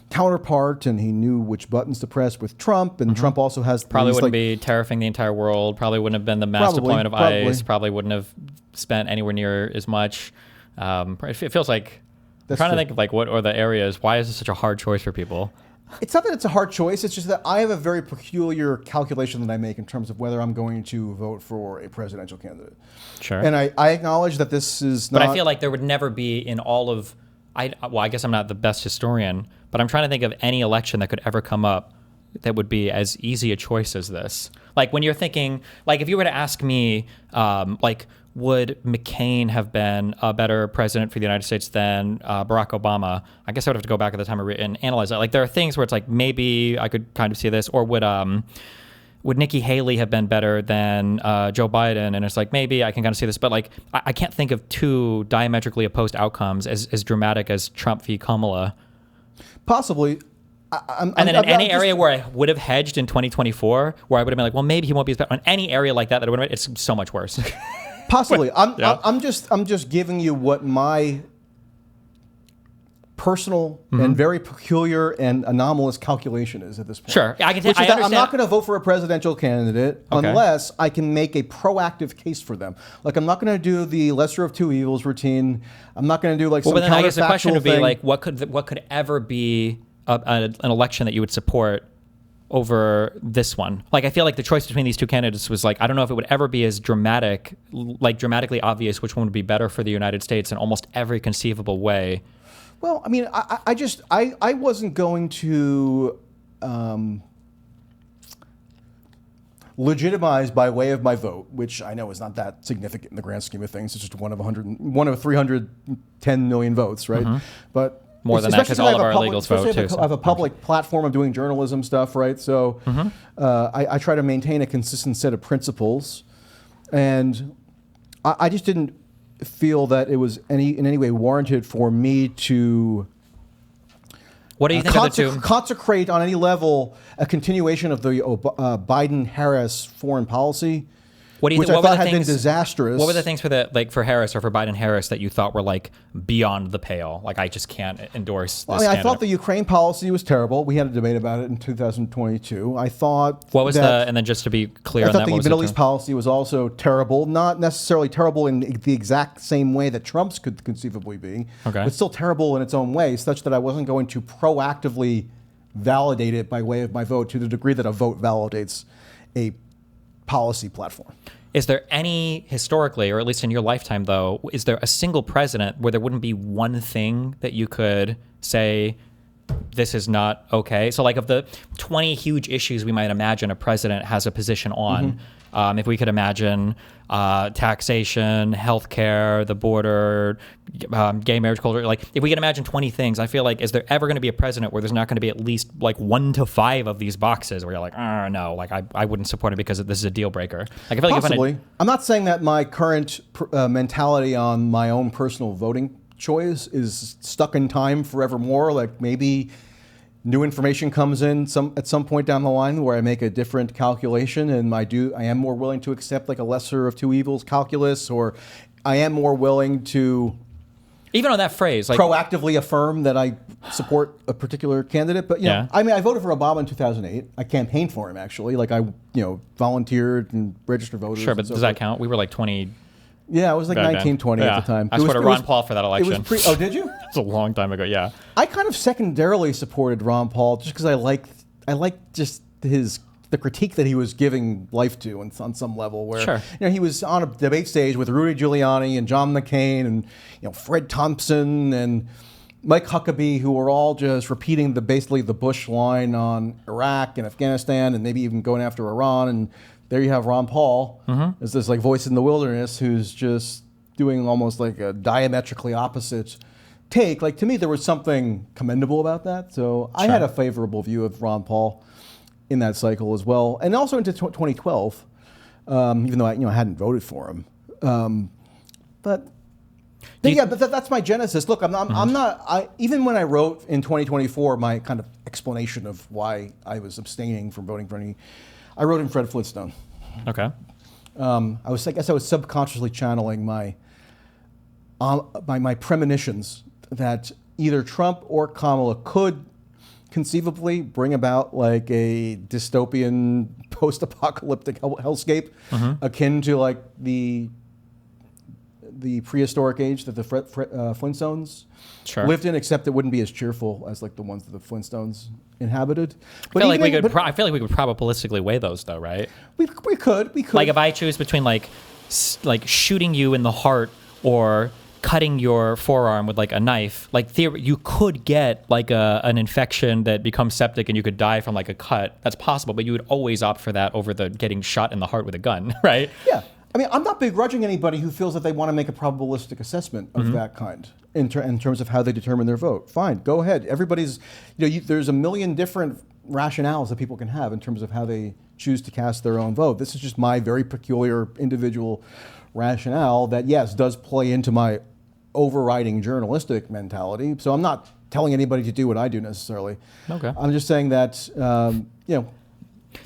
counterpart, and he knew which buttons to press with Trump. And Trump also has Probably these, wouldn't be tariffing the entire world. Probably wouldn't have been the mass deployment of ICE. Probably wouldn't have spent anywhere near as much. It feels like I'm trying to think of like what are the areas. Why is this such a hard choice for people? It's not that it's a hard choice. It's just that I have a very peculiar calculation that I make in terms of whether I'm going to vote for a presidential candidate. Sure. And I acknowledge that this is not... But I feel like there would never be in all of... I guess I'm not the best historian, but I'm trying to think of any election that could ever come up that would be as easy a choice as this. Like when you're thinking... Like if you were to ask me, would McCain have been a better president for the United States than Barack Obama? I guess I would have to go back at the time and analyze that. Like there are things where it's like maybe I could kind of see this, or would would Nikki Haley have been better than Joe Biden? And it's like, maybe I can kind of see this, but like, I can't think of two diametrically opposed outcomes as dramatic as Trump v. Kamala. Possibly. And then in any area where I would have hedged in 2024, where I would have been like, well, maybe he won't be as bad. On any area like that, would have been, it's so much worse. Possibly. I'm just giving you what my personal and very peculiar and anomalous calculation is at this point. Sure, I can. Which is I that understand. I'm not going to vote for a presidential candidate unless I can make a proactive case for them. Like, I'm not going to do the lesser of two evils routine. I'm not going to do like some counterfactual thing. But then I guess the question would be like, what could ever be an election that you would support over this one? Like, I feel like the choice between these two candidates was like, I don't know if it would ever be as dramatically obvious which one would be better for the United States in almost every conceivable way. Well, I mean, I wasn't going to legitimize by way of my vote, which I know is not that significant in the grand scheme of things. It's just one of 310 million votes, right? But more than that, because all of our illegals vote too. I have a public platform of doing journalism stuff, right? So I try to maintain a consistent set of principles, and I just didn't feel that it was in any way warranted for me to what do you think of the two? Consecrate on any level a continuation of the Biden-Harris foreign policy, what do you which think, I thought had been disastrous. What were the things for Harris or for Biden-Harris that you thought were like beyond the pale? Like, I just can't endorse this I thought the Ukraine policy was terrible. We had a debate about it in 2022. I thought and then just to be clear I on thought that, the Middle East policy was also terrible, not necessarily terrible in the exact same way that Trump's could conceivably be, but still terrible in its own way, such that I wasn't going to proactively validate it by way of my vote to the degree that a vote validates a policy platform. Is there any, historically, or at least in your lifetime though, is there a single president where there wouldn't be one thing that you could say, this is not okay? So like, of the 20 huge issues we might imagine a president has a position on, if we could imagine taxation, healthcare, the border, gay marriage culture, like if we can imagine 20 things, I feel like, is there ever going to be a president where there's not going to be at least like 1 to 5 of these boxes where you're like, oh no, like I wouldn't support it because this is a deal breaker? Like, I feel like possibly. I'm not saying that my current mentality on my own personal voting choice is stuck in time forevermore. Like, maybe new information comes in at some point down the line where I make a different calculation, and I am more willing to accept like a lesser of two evils calculus, or I am more willing to even on that phrase, like proactively affirm that I support a particular candidate. But you know, I mean, I voted for Obama in 2008. I campaigned for him, actually. Like, I volunteered and registered voters. Sure, but does that count? We were like 20. Yeah, I was like 19, 20 at the time. I supported Ron Paul for that election. Oh, did you? It's a long time ago, yeah. I kind of secondarily supported Ron Paul just because I liked just the critique that he was giving life to on some level, where he was on a debate stage with Rudy Giuliani and John McCain and Fred Thompson and Mike Huckabee, who were all just repeating basically the Bush line on Iraq and Afghanistan, and maybe even going after Iran. And there you have Ron Paul as this like voice in the wilderness who's just doing almost like a diametrically opposite take. Like, to me, there was something commendable about that. So I had a favorable view of Ron Paul in that cycle as well, and also into 2012, even though I hadn't voted for him. But that's my genesis. Look, I'm not. Even when I wrote in 2024 my kind of explanation of why I was abstaining from voting for any, I wrote in Fred Flintstone. Okay. I guess I was subconsciously channeling my premonitions that either Trump or Kamala could conceivably bring about like a dystopian post-apocalyptic hellscape akin to like the prehistoric age that the Flintstones lived in, except it wouldn't be as cheerful as like the ones that the Flintstones inhabited. But I feel like we could probabilistically weigh those, though, right? We could. Like, if I choose between like shooting you in the heart or cutting your forearm with like a knife, like you could get like an infection that becomes septic and you could die from like a cut. That's possible, but you would always opt for that over the getting shot in the heart with a gun, right? Yeah. I mean, I'm not begrudging anybody who feels that they want to make a probabilistic assessment of that kind in terms of how they determine their vote. Fine, go ahead. Everybody's, there's a million different rationales that people can have in terms of how they choose to cast their own vote. This is just my very peculiar individual rationale that, yes, does play into my overriding journalistic mentality. So I'm not telling anybody to do what I do necessarily. Okay. I'm just saying that,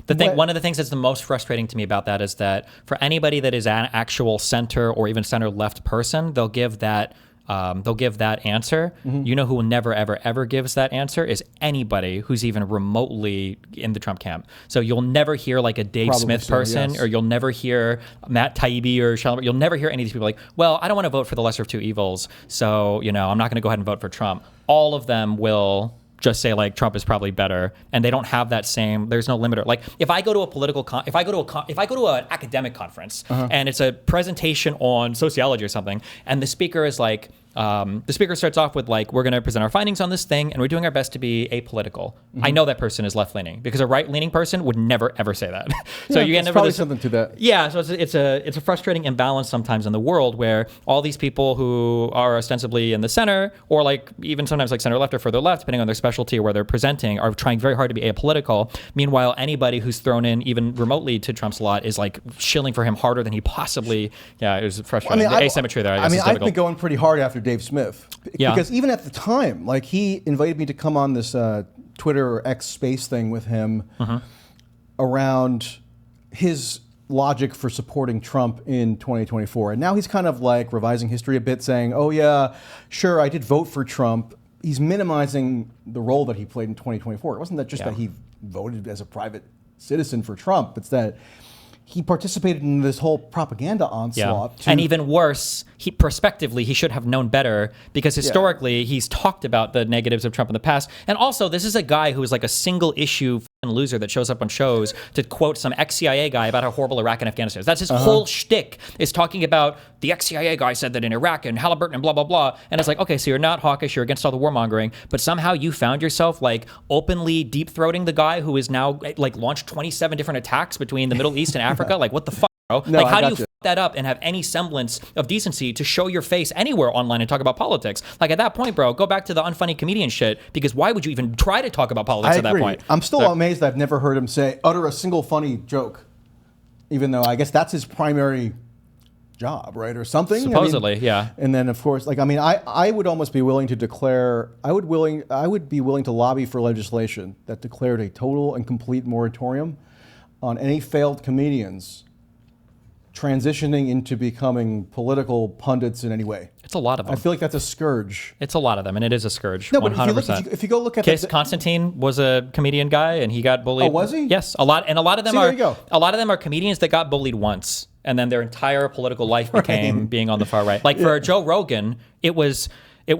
One of the things that's the most frustrating to me about that is that for anybody that is an actual center or even center left person, they'll give that answer. Mm-hmm. You know who never, ever, ever gives that answer is anybody who's even remotely in the Trump camp. So you'll never hear like a Dave Probably Smith so, person, yes. or you'll never hear Matt Taibbi or Shalom. You'll never hear any of these people like, well, I don't want to vote for the lesser of two evils, so I'm not going to go ahead and vote for Trump. All of them will just say like Trump is probably better, and they don't have that same. There's no limiter. Like if I go to a political, if I go to an academic conference and it's a presentation on sociology or something, and the speaker is like, the speaker starts off with like, we're going to present our findings on this thing, and we're doing our best to be apolitical. I know that person is left leaning because a right leaning person would never ever say that. So you end up probably with something to that. Yeah, so it's a frustrating imbalance sometimes in the world where all these people who are ostensibly in the center, or like even sometimes like center left or further left, depending on their specialty or where they're presenting, are trying very hard to be apolitical. Meanwhile, anybody who's thrown in even remotely to Trump's lot is like shilling for him harder than he possibly. Yeah, it was frustrating. The asymmetry there. I guess, is I've difficult. been going pretty hard after Dave Smith. Yeah. Because even at the time, like he invited me to come on this Twitter or X space thing with him around his logic for supporting Trump in 2024. And now he's kind of like revising history a bit, saying, oh yeah, sure, I did vote for Trump. He's minimizing the role that he played in 2024. It wasn't that just that he voted as a private citizen for Trump. It's that he participated in this whole propaganda onslaught. And even worse, prospectively, he should have known better because historically he's talked about the negatives of Trump in the past. And also, this is a guy who is like a single issue loser that shows up on shows to quote some ex-CIA guy about how horrible Iraq and Afghanistan is. That's his whole shtick, is talking about the ex-CIA guy said that in Iraq and Halliburton and blah, blah, blah. And it's like, okay, so you're not hawkish, you're against all the warmongering, but somehow you found yourself like openly deep-throating the guy who is now like launched 27 different attacks between the Middle East and Africa. Like, what the fuck, bro? No, like, how do you gotcha. that up and have any semblance of decency to show your face anywhere online and talk about politics? Like, at that point, bro, go back to the unfunny comedian shit, because why would you even try to talk about politics at that point? I'm still amazed I've never heard him utter a single funny joke, even though I guess that's his primary job, right? Or something? Supposedly, yeah. And then, of course, like, I would almost be willing to declare, I would be willing to lobby for legislation that declared a total and complete moratorium on any failed comedians transitioning into becoming political pundits in any way. It's a lot of them. I feel like that's a scourge. It's a lot of them, and it is a scourge. No, but 100%. if you go look at Kiss Constantine was a comedian guy, and he got bullied. Oh, was he? Yes, a lot of them there you go. a lot of them are comedians that got bullied once, and then their entire political life became being on the far right. Like for Joe Rogan, it was I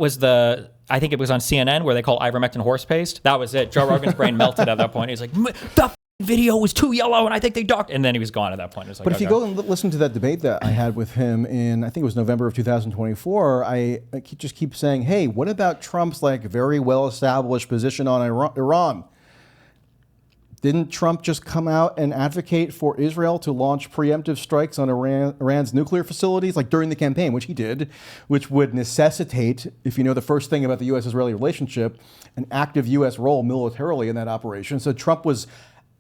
think it was on CNN where they call ivermectin horse paste. That was it. Joe Rogan's brain melted at that point. He's like, the video was too yellow, and I think they docked. And then he was gone at that point. It was like, but if you go and listen to that debate that I had with him in, I think it was November of 2024, I just keep saying, hey, what about Trump's like very well-established position on Iran? Didn't Trump just come out and advocate for Israel to launch preemptive strikes on Iran's nuclear facilities, like during the campaign, which he did, which would necessitate, if you know the first thing about the U.S.-Israeli relationship, an active U.S. role militarily in that operation. So Trump was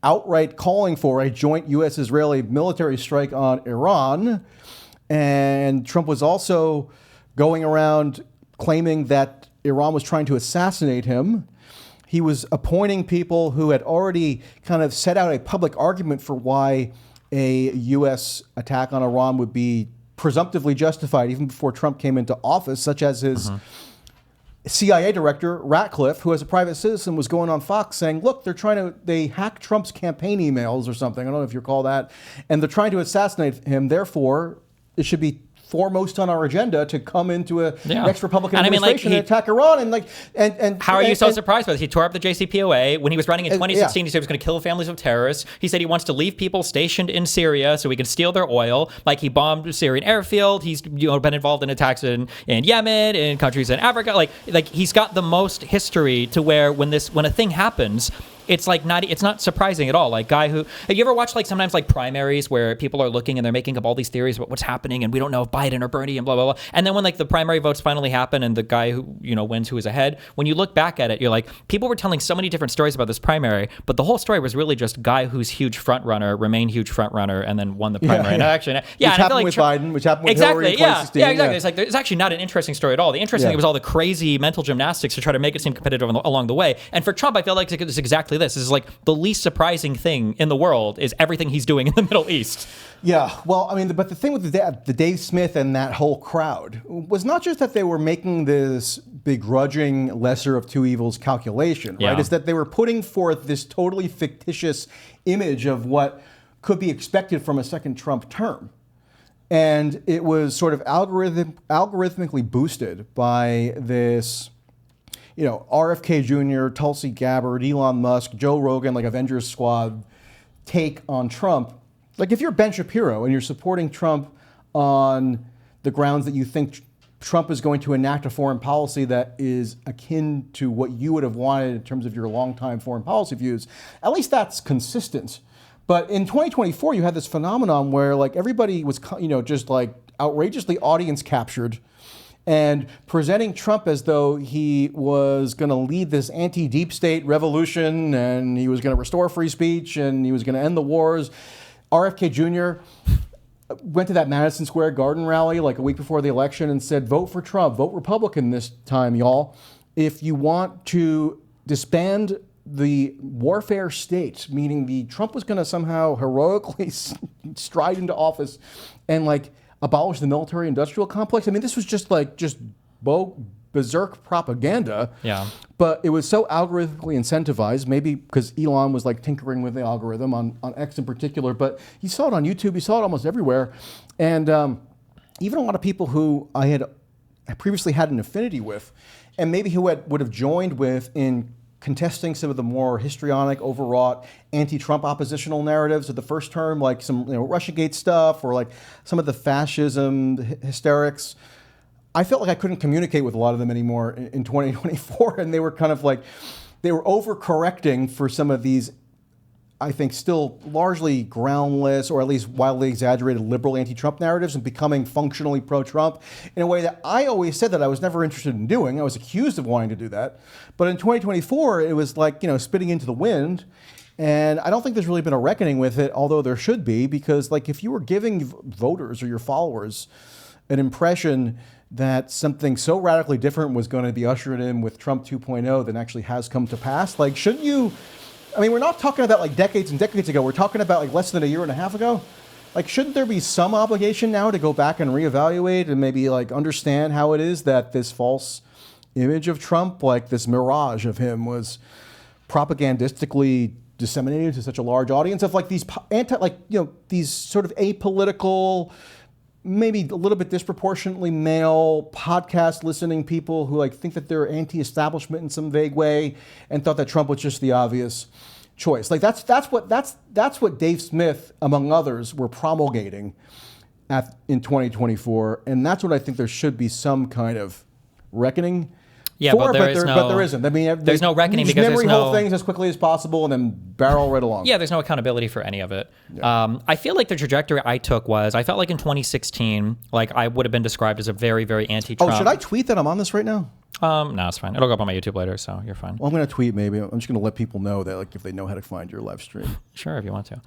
outright calling for a joint U.S.-Israeli military strike on Iran. And Trump was also going around claiming that Iran was trying to assassinate him. He was appointing people who had already kind of set out a public argument for why a U.S. attack on Iran would be presumptively justified even before Trump came into office, such as his CIA director, Ratcliffe, who as a private citizen was going on Fox saying, look, they hacked Trump's campaign emails or something. I don't know if you recall that. And they're trying to assassinate him. Therefore, it should be foremost on our agenda to come into a next Republican administration and attack Iran. And how are you so surprised by this? He tore up the JCPOA. When he was running in 2016, he said he was going to kill families of terrorists. He said he wants to leave people stationed in Syria so we can steal their oil. Like, he bombed a Syrian airfield. He's been involved in attacks in Yemen, in countries in Africa. Like he's got the most history to where when a thing happens, it's like it's not surprising at all. Like guy who, have you ever watched like sometimes like primaries where people are looking and they're making up all these theories about what's happening and we don't know if Biden or Bernie and blah, blah, blah. And then when like the primary votes finally happen and the guy who, wins who is ahead, when you look back at it, you're like, people were telling so many different stories about this primary, but the whole story was really just guy who's huge front runner, remained huge front runner, and then won the primary. Yeah. Actually, which happened with Biden, which happened with Hillary in 2016. Yeah, exactly. It's like, it's actually not an interesting story at all. The interesting thing was all the crazy mental gymnastics to try to make it seem competitive along the way. And for Trump, I feel like it's exactly this. This is like the least surprising thing in the world is everything he's doing in the Middle East. Yeah, well, I mean, but the thing with the Dave Smith and that whole crowd was not just that they were making this begrudging lesser of two evils calculation, right? It's that they were putting forth this totally fictitious image of what could be expected from a second Trump term. And it was sort of algorithmically boosted by this, RFK Jr., Tulsi Gabbard, Elon Musk, Joe Rogan, like Avengers Squad take on Trump. Like if you're Ben Shapiro and you're supporting Trump on the grounds that you think Trump is going to enact a foreign policy that is akin to what you would have wanted in terms of your longtime foreign policy views, at least that's consistent. But in 2024, you had this phenomenon where like everybody was, just like outrageously audience captured and presenting Trump as though he was going to lead this anti-deep state revolution and he was going to restore free speech and he was going to end the wars. RFK Jr. went to that Madison Square Garden rally like a week before the election and said, vote for Trump, vote Republican this time, y'all. If you want to disband the warfare state, meaning Trump was going to somehow heroically stride into office and like abolish the military industrial complex. I mean, this was just berserk propaganda. Yeah. But it was so algorithmically incentivized, maybe because Elon was like tinkering with the algorithm on X in particular, but you saw it on YouTube, you saw it almost everywhere. And even a lot of people who I had previously had an affinity with, and maybe who would have joined with in contesting some of the more histrionic, overwrought, anti-Trump oppositional narratives of the first term, like some Russiagate stuff or like some of the fascism hysterics. I felt like I couldn't communicate with a lot of them anymore in 2024, and they were kind of like, they were overcorrecting for some of these, I think, still largely groundless or at least wildly exaggerated liberal anti-Trump narratives and becoming functionally pro-Trump in a way that I always said that I was never interested in doing. I was accused of wanting to do that. But in 2024, it was like, spitting into the wind. And I don't think there's really been a reckoning with it, although there should be, because like if you were giving voters or your followers an impression that something so radically different was going to be ushered in with Trump 2.0 than actually has come to pass, like shouldn't you, I mean, we're not talking about like decades and decades ago, we're talking about like less than a year and a half ago. Like, shouldn't there be some obligation now to go back and reevaluate and maybe like understand how it is that this false image of Trump, like this mirage of him, was propagandistically disseminated to such a large audience of like these these sort of apolitical, maybe a little bit disproportionately male podcast listening people who like think that they're anti-establishment in some vague way and thought that Trump was just the obvious choice. Like that's what Dave Smith, among others, were promulgating in 2024, and that's what I think there should be some kind of reckoning. Yeah, but there isn't. I mean, there's no reckoning because memory hold things as quickly as possible and then barrel right along. Yeah, there's no accountability for any of it. Yeah. I feel like the trajectory I took was, I felt like in 2016, like I would have been described as a very, very anti-Trump. Oh, should I tweet that I'm on this right now? No, it's fine. It'll go up on my YouTube later, so you're fine. Well, I'm going to tweet maybe. I'm just going to let people know that like if they know how to find your live stream. Sure, if you want to.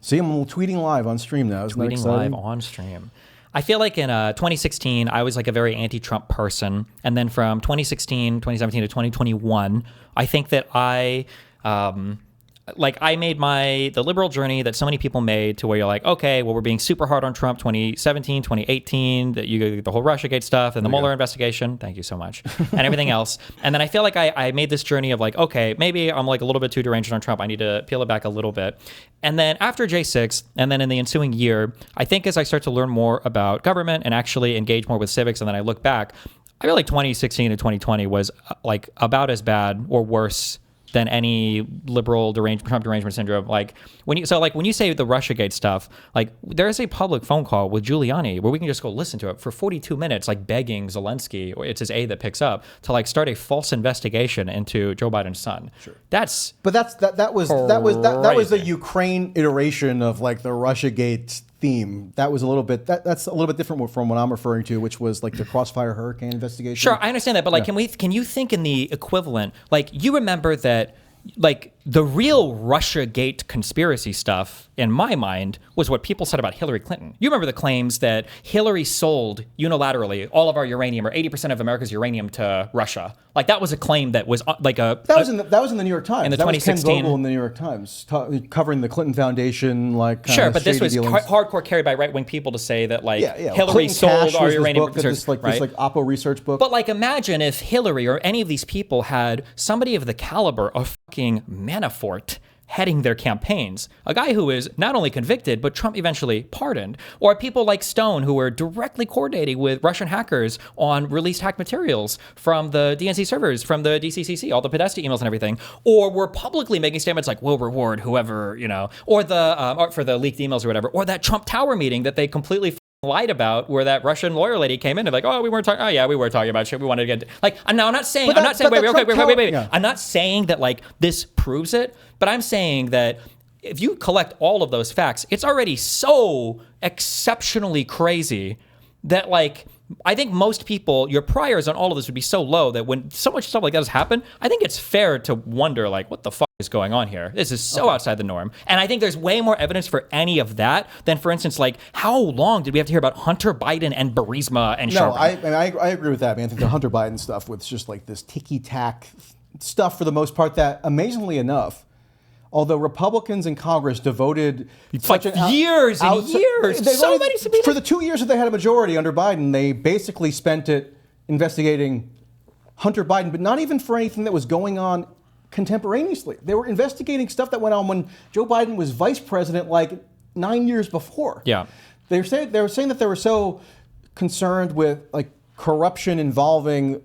See, I'm tweeting live on stream now. Isn't that exciting? Live on stream. I feel like in 2016, I was like a very anti-Trump person. And then from 2016, 2017 to 2021, I think that I made the liberal journey that so many people made to where you're like, okay, well, we're being super hard on Trump 2017, 2018, that you the whole Russiagate stuff and the Mueller investigation. Thank you so much. And everything else. And then I feel like I made this journey of like, okay, maybe I'm like a little bit too deranged on Trump. I need to peel it back a little bit. And then after J6, and then in the ensuing year, I think as I start to learn more about government and actually engage more with civics, and then I look back, I feel like 2016 to 2020 was like about as bad or worse than any liberal Trump derangement syndrome. Like when you say the Russiagate stuff, like there is a public phone call with Giuliani where we can just go listen to it for 42 minutes, like begging Zelensky, or it's his aide that picks up, to like start a false investigation into Joe Biden's son. Sure. That was the Ukraine iteration of like the Russiagate theme. That was a little bit that's a little bit different from what I'm referring to, which was like the Crossfire Hurricane investigation. Sure, I understand that, but like, can you think in the equivalent? Like, you remember that, like, the real Russiagate conspiracy stuff, in my mind, was what people said about Hillary Clinton. You remember the claims that Hillary sold unilaterally all of our uranium, or 80% of America's uranium, to Russia. Like, that was a claim that was like that was in the New York Times. In the that 2016 was Ken Vogel in the New York Times covering the Clinton Foundation, like sure, but this was dealings. hardcore carried by right wing people to say that like Hillary Hillary sold our uranium. This Oppo research book. But like, imagine if Hillary or any of these people had somebody of the caliber of fucking Manafort heading their campaigns, a guy who is not only convicted, but Trump eventually pardoned, or people like Stone who were directly coordinating with Russian hackers on released hacked materials from the DNC servers, from the DCCC, all the Podesta emails and everything, or were publicly making statements like, we'll reward whoever, or for the leaked emails or whatever, or that Trump Tower meeting that they completely lied about, where that Russian lawyer lady came in and like, we were talking about shit. We wanted to get like. I'm not saying. Wait. Yeah. I'm not saying that like this proves it, but I'm saying that if you collect all of those facts, it's already so exceptionally crazy that like, I think most people, your priors on all of this would be so low that when so much stuff like that has happened, I think it's fair to wonder like, what the fuck is going on here? This is so outside the norm. And I think there's way more evidence for any of that than, for instance, like, how long did we have to hear about Hunter Biden and Burisma and Chevron? No, I agree with that, man. I think the Hunter Biden stuff was just like this ticky-tack stuff for the most part that, amazingly enough, although Republicans in Congress devoted years and years, so many subpoenas. For the 2 years that they had a majority under Biden, they basically spent it investigating Hunter Biden, but not even for anything that was going on contemporaneously. They were investigating stuff that went on when Joe Biden was vice president, like 9 years before. Yeah, they were saying that they were so concerned with like corruption involving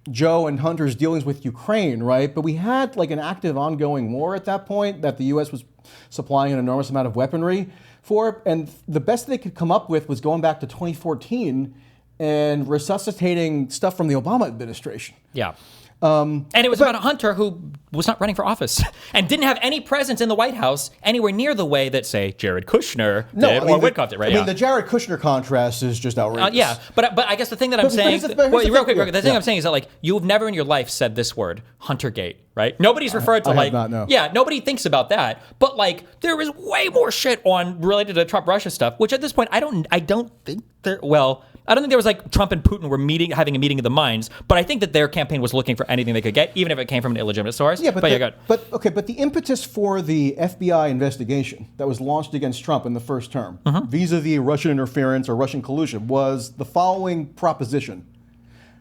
Joe and Hunter's dealings with Ukraine, right? But we had like an active ongoing war at that point that the U.S. was supplying an enormous amount of weaponry for. And the best they could come up with was going back to 2014 and resuscitating stuff from the Obama administration. Yeah. And it was about a Hunter who was not running for office and didn't have any presence in the White House anywhere near the way that, say, Jared Kushner did, or Witkoff did, right? I mean, the Jared Kushner contrast is just outrageous. Yeah, but I guess the thing that I'm saying, the thing I'm saying is that like, you've never in your life said this word, Huntergate, right? Nobody's referred to like, not, no. Yeah, nobody thinks about that. But like, there is way more shit related to Trump Russia stuff, which at this point I don't think there. Well, I don't think there was like Trump and Putin were having a meeting of the minds, but I think that their campaign was looking for anything they could get, even if it came from an illegitimate source. Yeah, but the impetus for the FBI investigation that was launched against Trump in the first term, vis-a-vis Russian interference or Russian collusion, was the following proposition: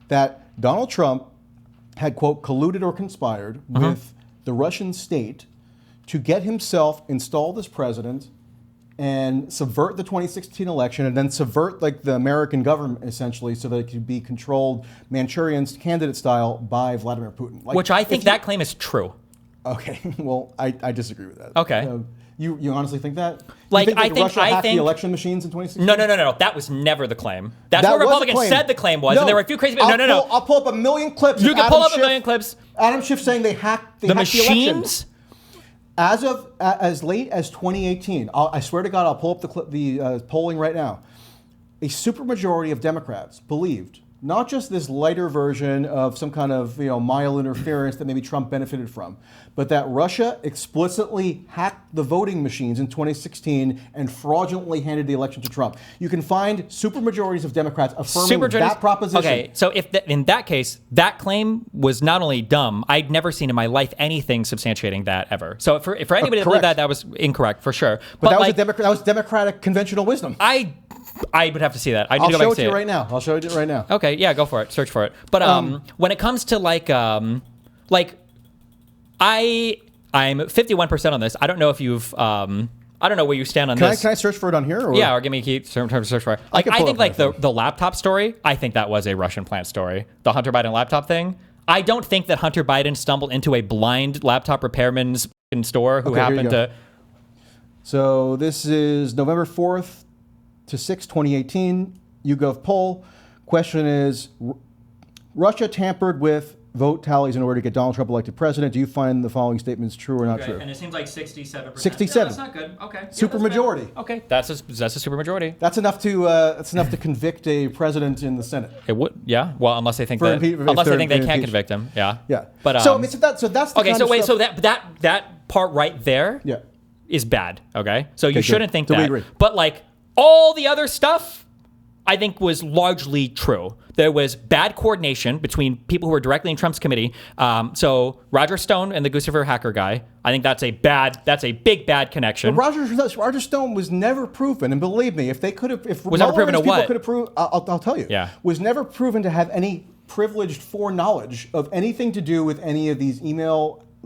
that Donald Trump had, quote, colluded or conspired with the Russian state to get himself installed as president and subvert the 2016 election, and then subvert like the American government essentially, so that it could be controlled Manchurian candidate style by Vladimir Putin. Like, which I think that claim is true. Okay, well, I disagree with that. Okay. You honestly think that? Like, you think Russia hacked the election machines in 2016? No. That was never the claim. That's what Republicans said the claim was, and there were a few crazy. No. I'll pull up a million clips. You can pull up a million clips. Adam Schiff saying they hacked the machines. As late as 2018, I swear to God, I'll pull up the polling right now. A supermajority of Democrats believed not just this lighter version of some kind of mild interference that maybe Trump benefited from, but that Russia explicitly hacked the voting machines in 2016 and fraudulently handed the election to Trump. You can find supermajorities of Democrats affirming that proposition. Okay, so in that case, that claim was not only dumb, I'd never seen in my life anything substantiating that ever. So for anybody to believe that was incorrect for sure. But that was Democratic conventional wisdom. I would have to see that. I'll show it to you right now. I'll show it right now. Okay, yeah, go for it. Search for it. But when it comes to I'm 51% on this. I don't know if you've I don't know where you stand on this. Can I search for it on here? Or? Yeah, or give me a key to search for it. Like, I think like the laptop story, I think that was a Russian plant story. The Hunter Biden laptop thing, I don't think that Hunter Biden stumbled into a blind laptop repairman's store who happened to. So this is November 4th to 6th, 2018, YouGov poll. Question is, Russia tampered with vote tallies in order to get Donald Trump elected president. Do you find the following statements true or not true? And it seems like 67%. 67. No, that's not good. Okay. Super majority. Okay. That's a super majority. That's enough to convict a president in the Senate. It would, yeah. Well, unless they think For that, impe- unless they think they for can't impeach. convict him, yeah. Yeah. But so that's the okay. kind So of wait. stuff- So that part right there is yeah. bad. Okay. So you good. shouldn't think So we that. agree. But like all the other stuff, I think was largely true. There was bad coordination between people who were directly in Trump's committee. So Roger Stone and the Guccifer hacker guy, I think that's a big bad connection. But Roger Stone was never proven, and believe me, if they could have, if Was never proven to what? could have proved, I'll tell you. Yeah. Was never proven to have any privileged foreknowledge of anything to do with any of these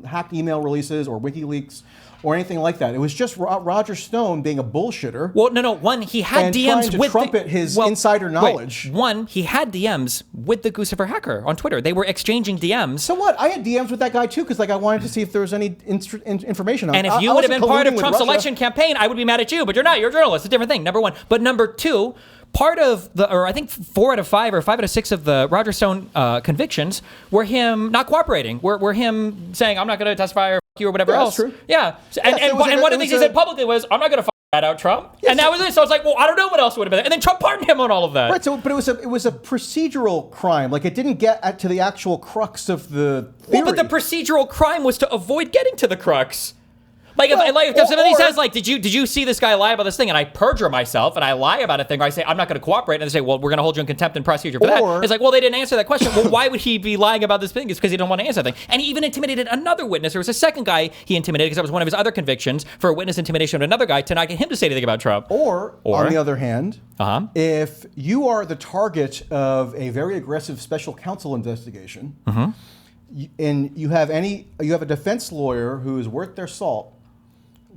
hacked email releases or WikiLeaks or anything like that. It was just Roger Stone being a bullshitter. Well, no. One, he had and DMs trying to with trumpet his insider knowledge. Wait, one, he had DMs with the Guccifer hacker on Twitter. They were exchanging DMs. So what? I had DMs with that guy too, because I wanted to see if there was any information on it. And if you would have been part of Trump's election campaign, I would be mad at you. But you're not. You're a journalist. It's a different thing. Number one. But number two, part of I think 4 out of 5 or 5 out of 6 of the Roger Stone convictions were him not cooperating. Were him saying, I'm not going to testify or fuck you or whatever else. That's true. Yeah. And one of the things he said publicly was, I'm not going to rat out Trump. Yes. And that was it. So I was like, well, I don't know what else would have been. And then Trump pardoned him on all of that. Right. So, but it was a procedural crime. Like it didn't get to the actual crux of the theory. Well, but the procedural crime was to avoid getting to the crux. Like if somebody says like, did you see this guy lie about this thing? And I perjure myself and I lie about a thing, or I say I'm not going to cooperate, and they say, well, we're going to hold you in contempt and prosecute you for that. It's like, well, they didn't answer that question. Well, why would he be lying about this thing? It's because he didn't want to answer that thing. And he even intimidated another witness. There was a second guy he intimidated because that was one of his other convictions for witness intimidation of another guy to not get him to say anything about Trump. Or on the other hand, if you are the target of a very aggressive special counsel investigation, and you have a defense lawyer who is worth their salt,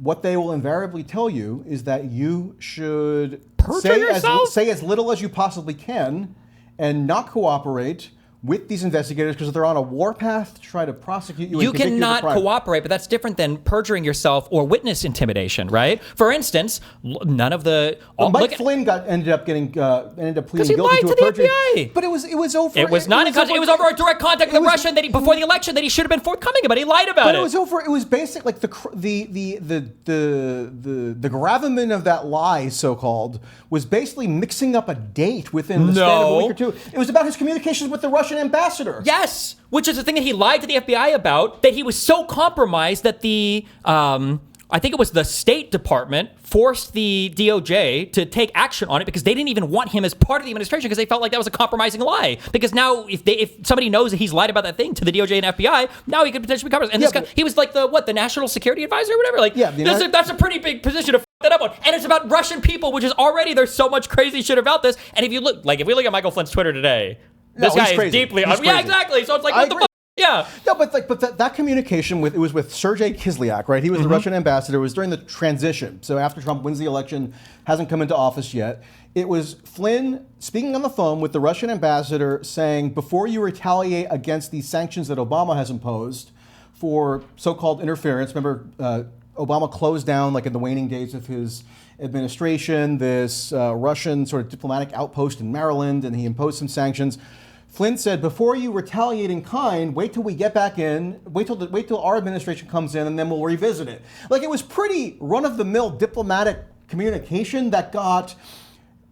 what they will invariably tell you is that you should say as little as you possibly can and not cooperate with these investigators because they're on a warpath to try to prosecute you. You cannot cooperate, but that's different than perjuring yourself or witness intimidation, right? For instance, none of the Mike Flynn ended up pleading guilty to perjury. FBI. But it was over. It was not. It was over a direct contact with the Russian before the election that he should have been forthcoming about. He lied about it. But it was over. It was basic. Like the gravamen of that lie, so called, was basically mixing up a date within the span of a week or two. It was about his communications with the Russian ambassador. Yes, which is the thing that he lied to the FBI about, that he was so compromised that the, I think it was the State Department forced the DOJ to take action on it because they didn't even want him as part of the administration because they felt like that was a compromising lie. Because now if somebody knows that he's lied about that thing to the DOJ and FBI, now he could potentially be compromised. And this guy, he was like the national security advisor or whatever. Like, that's a pretty big position to f that up on. And it's about Russian people, which is already, there's so much crazy shit about this. And if we look at Michael Flynn's Twitter today, this guy is deeply... Yeah, exactly. So it's like, what the fuck? Yeah. No, but that communication it was with Sergei Kislyak, right? He was the Russian ambassador. It was during the transition. So after Trump wins the election, hasn't come into office yet. It was Flynn speaking on the phone with the Russian ambassador saying, before you retaliate against these sanctions that Obama has imposed for so-called interference, remember Obama closed down, like in the waning days of his administration, this Russian sort of diplomatic outpost in Maryland, and he imposed some sanctions. Flynn said, before you retaliate in kind, wait till we get back in, wait till our administration comes in, and then we'll revisit it. Like, it was pretty run-of-the-mill diplomatic communication that got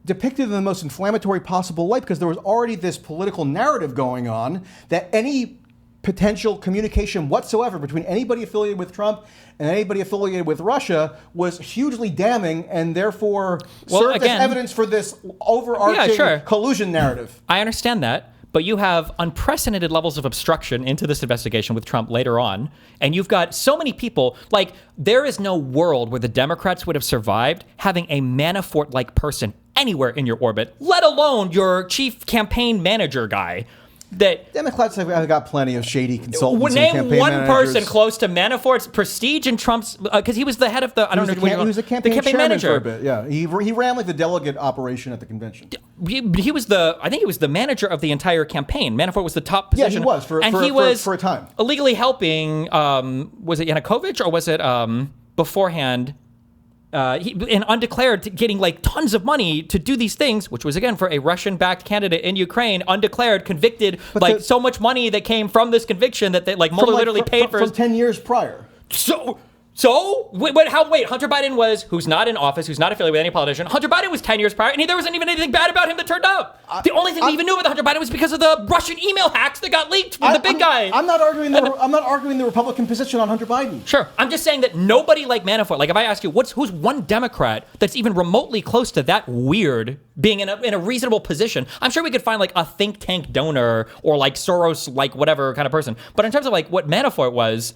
depicted in the most inflammatory possible light because there was already this political narrative going on that any potential communication whatsoever between anybody affiliated with Trump and anybody affiliated with Russia was hugely damning and therefore served as evidence for this overarching collusion narrative. I understand that. But you have unprecedented levels of obstruction into this investigation with Trump later on. And you've got so many people, like, there is no world where the Democrats would have survived having a Manafort-like person anywhere in your orbit, let alone your chief campaign manager guy. that Democrats have got plenty of shady consultants. name and campaign one managers. person close to Manafort's prestige and Trump's because he was the head of the He was a campaign chairman manager for a bit. Yeah, he ran like the delegate operation at the convention. He was I think he was the manager of the entire campaign. Manafort was the top position. Yeah, he was for a time. Illegally helping. Was it Yanukovych or was it beforehand? And undeclared, getting like tons of money to do these things, which was again for a Russian-backed candidate in Ukraine, undeclared, convicted, but so much money that came from this conviction that they Mueller literally paid for from 10 years prior. So, wait, Hunter Biden who's not in office, who's not affiliated with any politician. Hunter Biden was 10 years prior, and there wasn't even anything bad about him that turned up. The only thing we even knew about Hunter Biden was because of the Russian email hacks that got leaked from the big guy. I'm not arguing the Republican position on Hunter Biden. Sure. I'm just saying that nobody like Manafort, like if I ask you, who's one Democrat that's even remotely close to that weird being in a reasonable position, I'm sure we could find like a think tank donor or like Soros, like whatever kind of person. But in terms of like what Manafort was.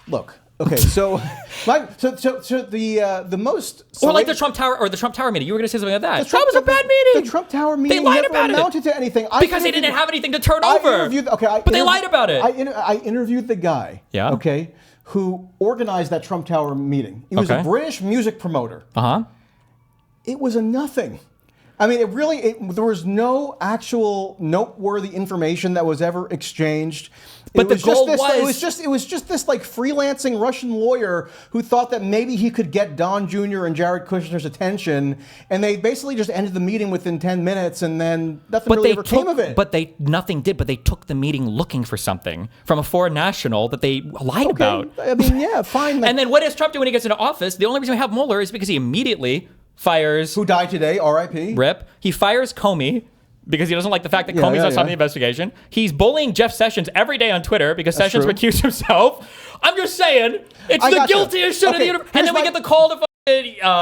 Look. Okay, so the most or like the Trump Tower meeting. You were going to say something like that. That was a bad meeting. The Trump Tower meeting. They lied about it. Amounted to anything because they didn't have anything to turn over. But they lied about it. I interviewed the guy. Yeah. Okay, who organized that Trump Tower meeting. He was a British music promoter. It was a nothing. I mean, there was no actual noteworthy information that was ever exchanged. But the goal it was just this like freelancing Russian lawyer who thought that maybe he could get Don Jr. and Jared Kushner's attention, and they basically just ended the meeting within 10 minutes, and then nothing really ever came of it. But they took the meeting looking for something from a foreign national that they lied about. I mean, yeah, fine. And then what does Trump do when he gets into office? The only reason we have Mueller is because he immediately fires... Who died today, R.I.P. RIP. He fires Comey because he doesn't like the fact that Comey's not stopping the investigation. He's bullying Jeff Sessions every day on Twitter because Sessions recused himself. I'm just saying, it's the guiltiest shit in the universe. And then we get the call to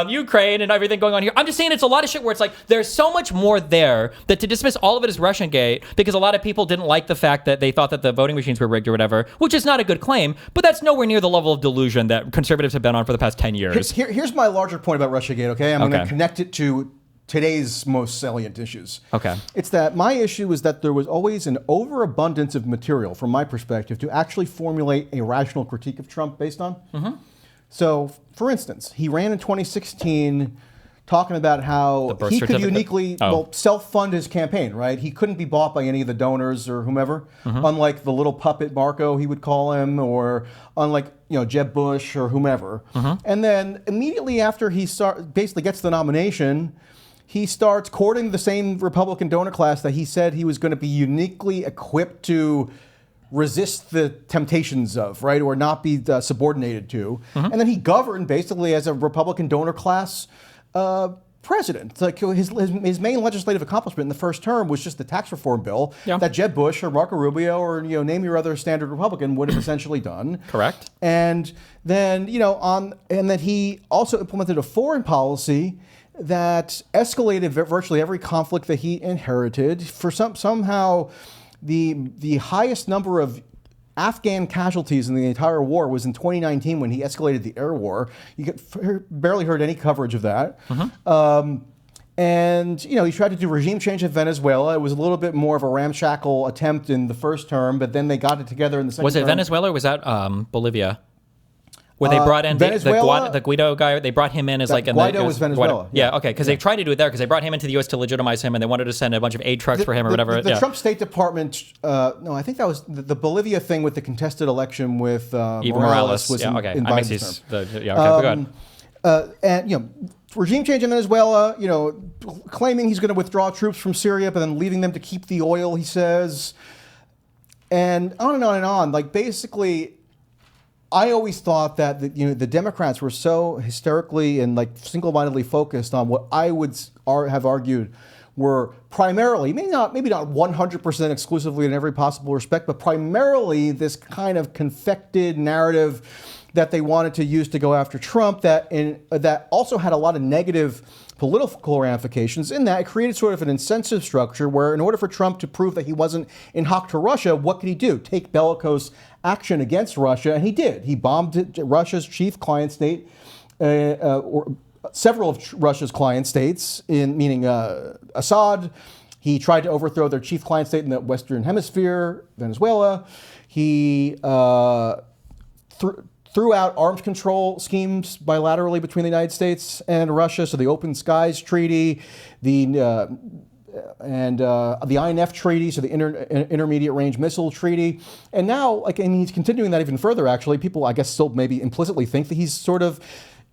Ukraine and everything going on here. I'm just saying it's a lot of shit where it's like there's so much more there that to dismiss all of it as Russiagate because a lot of people didn't like the fact that they thought that the voting machines were rigged or whatever, which is not a good claim, but that's nowhere near the level of delusion that conservatives have been on for the past 10 years. Here's my larger point about Russiagate, okay? I'm going to connect it to today's most salient issues. Okay. It's that my issue is that there was always an overabundance of material, from my perspective, to actually formulate a rational critique of Trump based on. So, for instance, he ran in 2016 talking about how he could uniquely self-fund his campaign, right? He couldn't be bought by any of the donors or whomever, unlike the little puppet Marco, he would call him, or unlike Jeb Bush or whomever. And then immediately after he basically gets the nomination, he starts courting the same Republican donor class that he said he was going to be uniquely equipped to resist the temptations of, right, or not be subordinated to. And then he governed basically as a Republican donor class president. Like his main legislative accomplishment in the first term was just the tax reform bill that Jeb Bush or Marco Rubio or name your other standard Republican would have essentially done. Correct. And then and then he also implemented a foreign policy that escalated virtually every conflict that he inherited. For somehow, the highest number of Afghan casualties in the entire war was in 2019 when he escalated the air war. You barely heard any coverage of that. And he tried to do regime change in Venezuela. It was a little bit more of a ramshackle attempt in the first term, but then they got it together in the second term. Was it Venezuela or was that Bolivia? Where they brought in the Guaido guy, they brought him in as like... Guaido was Venezuela. Yeah, okay, because they tried to do it there, because they brought him into the U.S. to legitimize him, and they wanted to send a bunch of aid trucks for him or whatever. The Trump State Department, no, I think that was the Bolivia thing with the contested election with Morales was in Biden's term. And, regime change in Venezuela, claiming he's going to withdraw troops from Syria, but then leaving them to keep the oil, he says. And on and on and on. Like, basically... I always thought that the Democrats were so hysterically and like single-mindedly focused on what I would have argued were primarily, maybe not 100% exclusively in every possible respect, but primarily this kind of confected narrative that they wanted to use to go after Trump that also had a lot of negative political ramifications in that it created sort of an incentive structure where in order for Trump to prove that he wasn't in hock to Russia, what could he do? Take bellicose action against Russia, and he did. He bombed Russia's chief client state, or several of Russia's client states, meaning Assad, He tried to overthrow their chief client state in the Western Hemisphere, Venezuela. He threw out arms control schemes bilaterally between the United States and Russia. So the Open Skies Treaty, the INF Treaty, so the Intermediate Range Missile Treaty. And now, he's continuing that even further, actually. People, I guess, still maybe implicitly think that he's sort of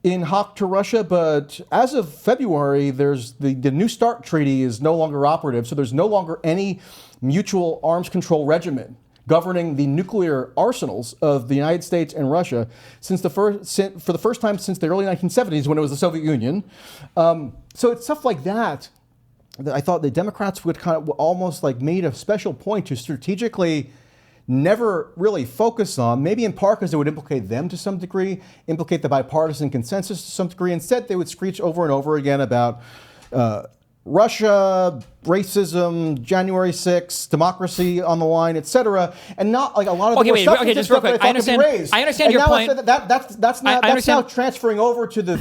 in hock to Russia, but as of February, there's the New START Treaty is no longer operative, so there's no longer any mutual arms control regimen governing the nuclear arsenals of the United States and Russia for the first time since the early 1970s, when it was the Soviet Union. So it's stuff like that I thought the Democrats would kind of almost made a special point to strategically never really focus on, maybe in part because it would implicate them to some degree, implicate the bipartisan consensus to some degree. Instead, they would screech over and over again about Russia, racism, January 6th, democracy on the line, etc., and not a lot of okay, just real quick. I understand your point. That's now transferring over to the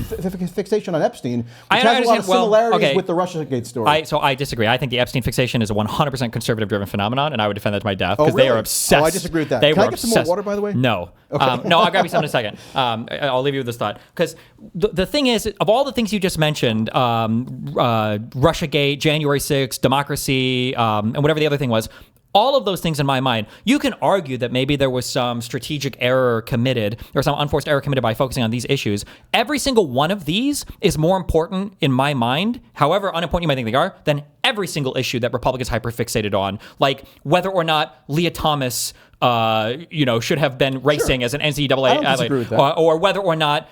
fixation on Epstein, which has a lot of similarities with the Russiagate story. So I disagree. I think the Epstein fixation is a 100% conservative-driven phenomenon, and I would defend that to my death because they are obsessed. Oh, I disagree with that. Can I get some more water, by the way? No. Okay. No, I'll grab you some in a second. I'll leave you with this thought. Because the thing is, of all the things you just mentioned, Russiagate, January 6th, democracy, and whatever the other thing was, all of those things in my mind, you can argue that maybe there was some strategic error committed or some unforced error committed by focusing on these issues. Every single one of these is more important in my mind, however unimportant you might think they are, than every single issue that Republicans hyperfixated on, like whether or not Leah Thomas should have been racing as an NCAA athlete, or whether or not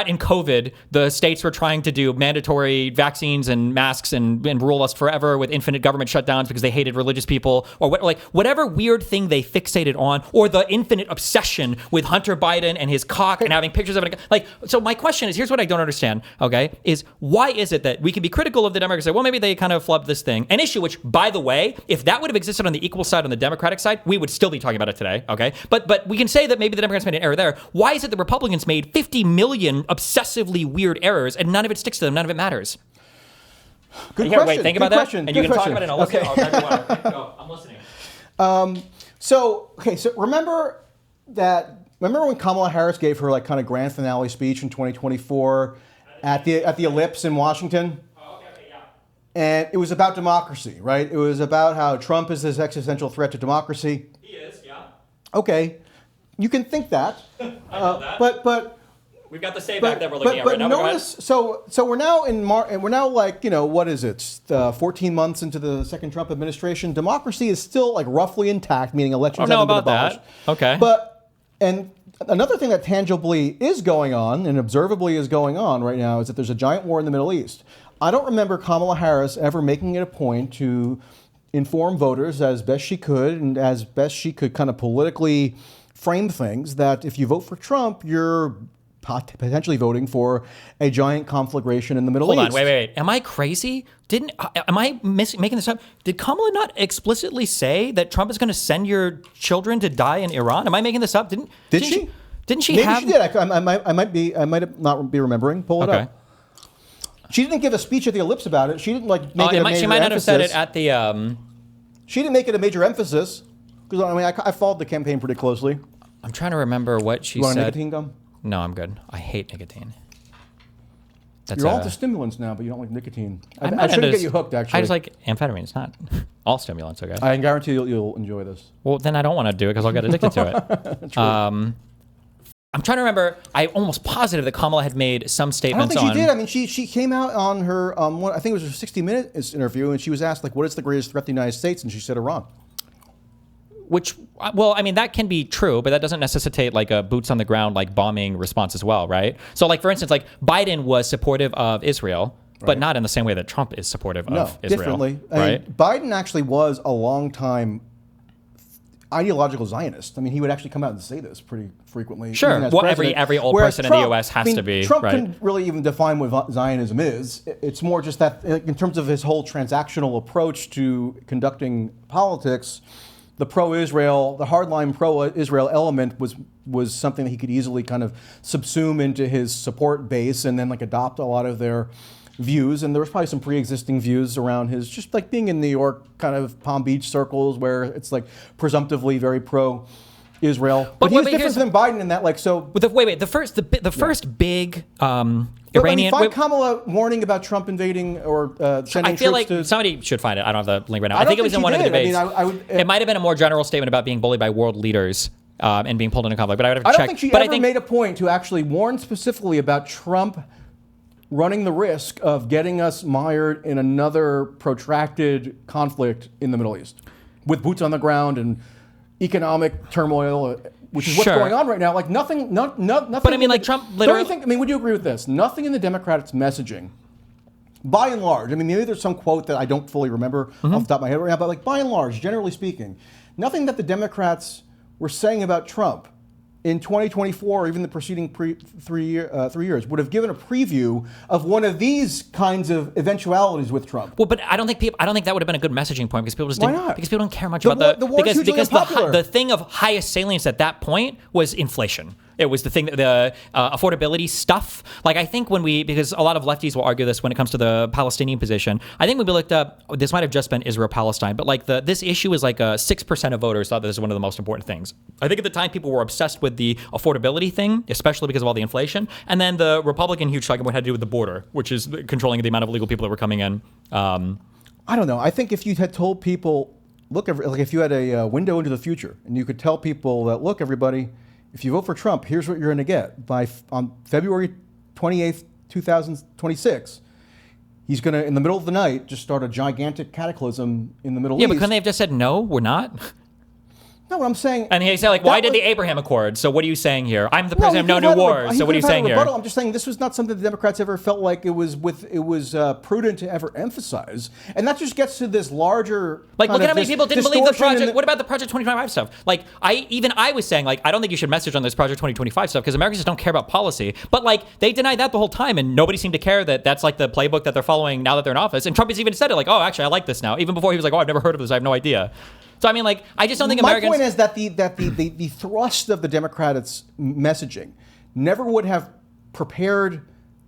in COVID, the states were trying to do mandatory vaccines and masks and rule us forever with infinite government shutdowns because they hated religious people, or whatever weird thing they fixated on, or the infinite obsession with Hunter Biden and his cock and having pictures of it. So my question is, here's what I don't understand, okay, is why is it that we can be critical of the Democrats and say, well, maybe they kind of flubbed this thing, an issue which, by the way, if that would have existed on the equal side, on the Democratic side, we would still be talking about it today, okay? But we can say that maybe the Democrats made an error there. Why is it the Republicans made 50 million obsessively weird errors and none of it sticks to them, none of it matters? Good question. Wait, think about that, and you can talk about it and I'll listen. Okay. Go, I'm listening. So remember when Kamala Harris gave her kind of grand finale speech in 2024 at the Ellipse in Washington? Yeah. And it was about democracy, right? It was about how Trump is this existential threat to democracy. He is, yeah. Okay, you can think that. I know that. But we've got the save back that we're looking at right now. Notice, so we're now in and we're now what is it? 14 months into the second Trump administration. Democracy is still roughly intact, meaning elections haven't been abolished. That. Okay. And another thing that tangibly is going on and observably is going on right now is that there's a giant war in the Middle East. I don't remember Kamala Harris ever making it a point to inform voters as best she could and as best she could kind of politically frame things that if you vote for Trump, you're potentially voting for a giant conflagration in the Middle East. Hold on, wait. Am I crazy? Am I making this up? Did Kamala not explicitly say that Trump is going to send your children to die in Iran? Am I making this up? Did she? Didn't she Maybe have? She did. I might not be remembering. Pull it up. She didn't give a speech at the Ellipse about it. She didn't make it a major emphasis. She might not have said it at the. She didn't make it a major emphasis because I followed the campaign pretty closely. I'm trying to remember what she said. You want said. nicotine gum? No, I'm good. I hate nicotine. You're all into stimulants now, but you don't like nicotine. I shouldn't get you hooked, actually. I just like amphetamine. It's not all stimulants, okay? I guarantee you'll enjoy this. Well, then I don't want to do it because I'll get addicted to it. True. I'm trying to remember. I'm almost positive that Kamala had made some statements on... I don't think she did. I mean, she came out on her, I think it was her 60 Minutes interview, and she was asked, what is the greatest threat to the United States? And she said Iran. Which, well, I mean, that can be true, but that doesn't necessitate a boots on the ground, bombing response as well, right? So, for instance, Biden was supportive of Israel, but not in the same way that Trump is supportive of Israel. Differently. Right? I mean, Biden actually was a long-time ideological Zionist. I mean, he would actually come out and say this pretty frequently. Sure. Well, every old person in the U.S. has to be. Trump couldn't really even define what Zionism is. It's more just that in terms of his whole transactional approach to conducting politics, the pro-Israel, the hardline pro-Israel element was something that he could easily kind of subsume into his support base and then adopt a lot of their views, and there was probably some pre-existing views around his just like being in New York, kind of Palm Beach circles where it's like presumptively very pro-Israel. But he was different than Biden in that, like, so. Wait. The first big Iranian. Find Kamala warning about Trump invading or sending I feel troops like to. somebody should find it. I don't have the link right now. I think it was in one of the debates. I mean, it might have been a more general statement about being bullied by world leaders and being pulled into conflict. But I would have to check. I don't think she ever made a point to actually warn specifically about Trump running the risk of getting us mired in another protracted conflict in the Middle East with boots on the ground and economic turmoil, which is what's going on right now. Like nothing. But I mean, like Trump literally. Don't you think? I mean, would you agree with this? Nothing in the Democrats' messaging, by and large. I mean, maybe there's some quote that I don't fully remember off the top of my head right now, but like by and large, generally speaking, nothing that the Democrats were saying about Trump in 2024, or even the preceding 3 years, would have given a preview of one of these kinds of eventualities with Trump. Well, but I don't think that would have been a good messaging point because people just Why didn't. not? Because people don't care much about the war is hugely unpopular. the thing of highest salience at that point was inflation. It was the thing that the affordability stuff. Like I think because a lot of lefties will argue this when it comes to the Palestinian position. I think when we looked up, this might have just been Israel-Palestine, but like this issue is like 6% of voters thought this was one of the most important things. I think at the time people were obsessed with the affordability thing, especially because of all the inflation, and then the Republican huge talking point had to do with the border, which is controlling the amount of illegal people that were coming in. I don't know. I think if you had told people, look, like if you had a window into the future, and you could tell people that, look, everybody, if you vote for Trump, here's what you're going to get. On February 28th, 2026, he's going to, in the middle of the night, just start a gigantic cataclysm in the Middle East. Yeah, but couldn't they have just said, no, we're not? No, what I'm saying... And he said, like, why did the Abraham Accord? So what are you saying here? I'm the president of no new wars. So what are you saying here? I'm just saying this was not something the Democrats ever felt like it was prudent to ever emphasize. And that just gets to this larger... Like, look at how many people didn't believe the project. What about the Project 2025 stuff? Like, I was saying, like, I don't think you should message on this Project 2025 stuff because Americans just don't care about policy. But, like, they denied that the whole time and nobody seemed to care that that's, like, the playbook that they're following now that they're in office. And Trump has even said it, like, oh, actually, I like this now. Even before he was like, oh, I've never heard of this. I have no idea. So I mean, like, I just don't think Americans... My point is that the thrust of the Democrats' messaging never would have prepared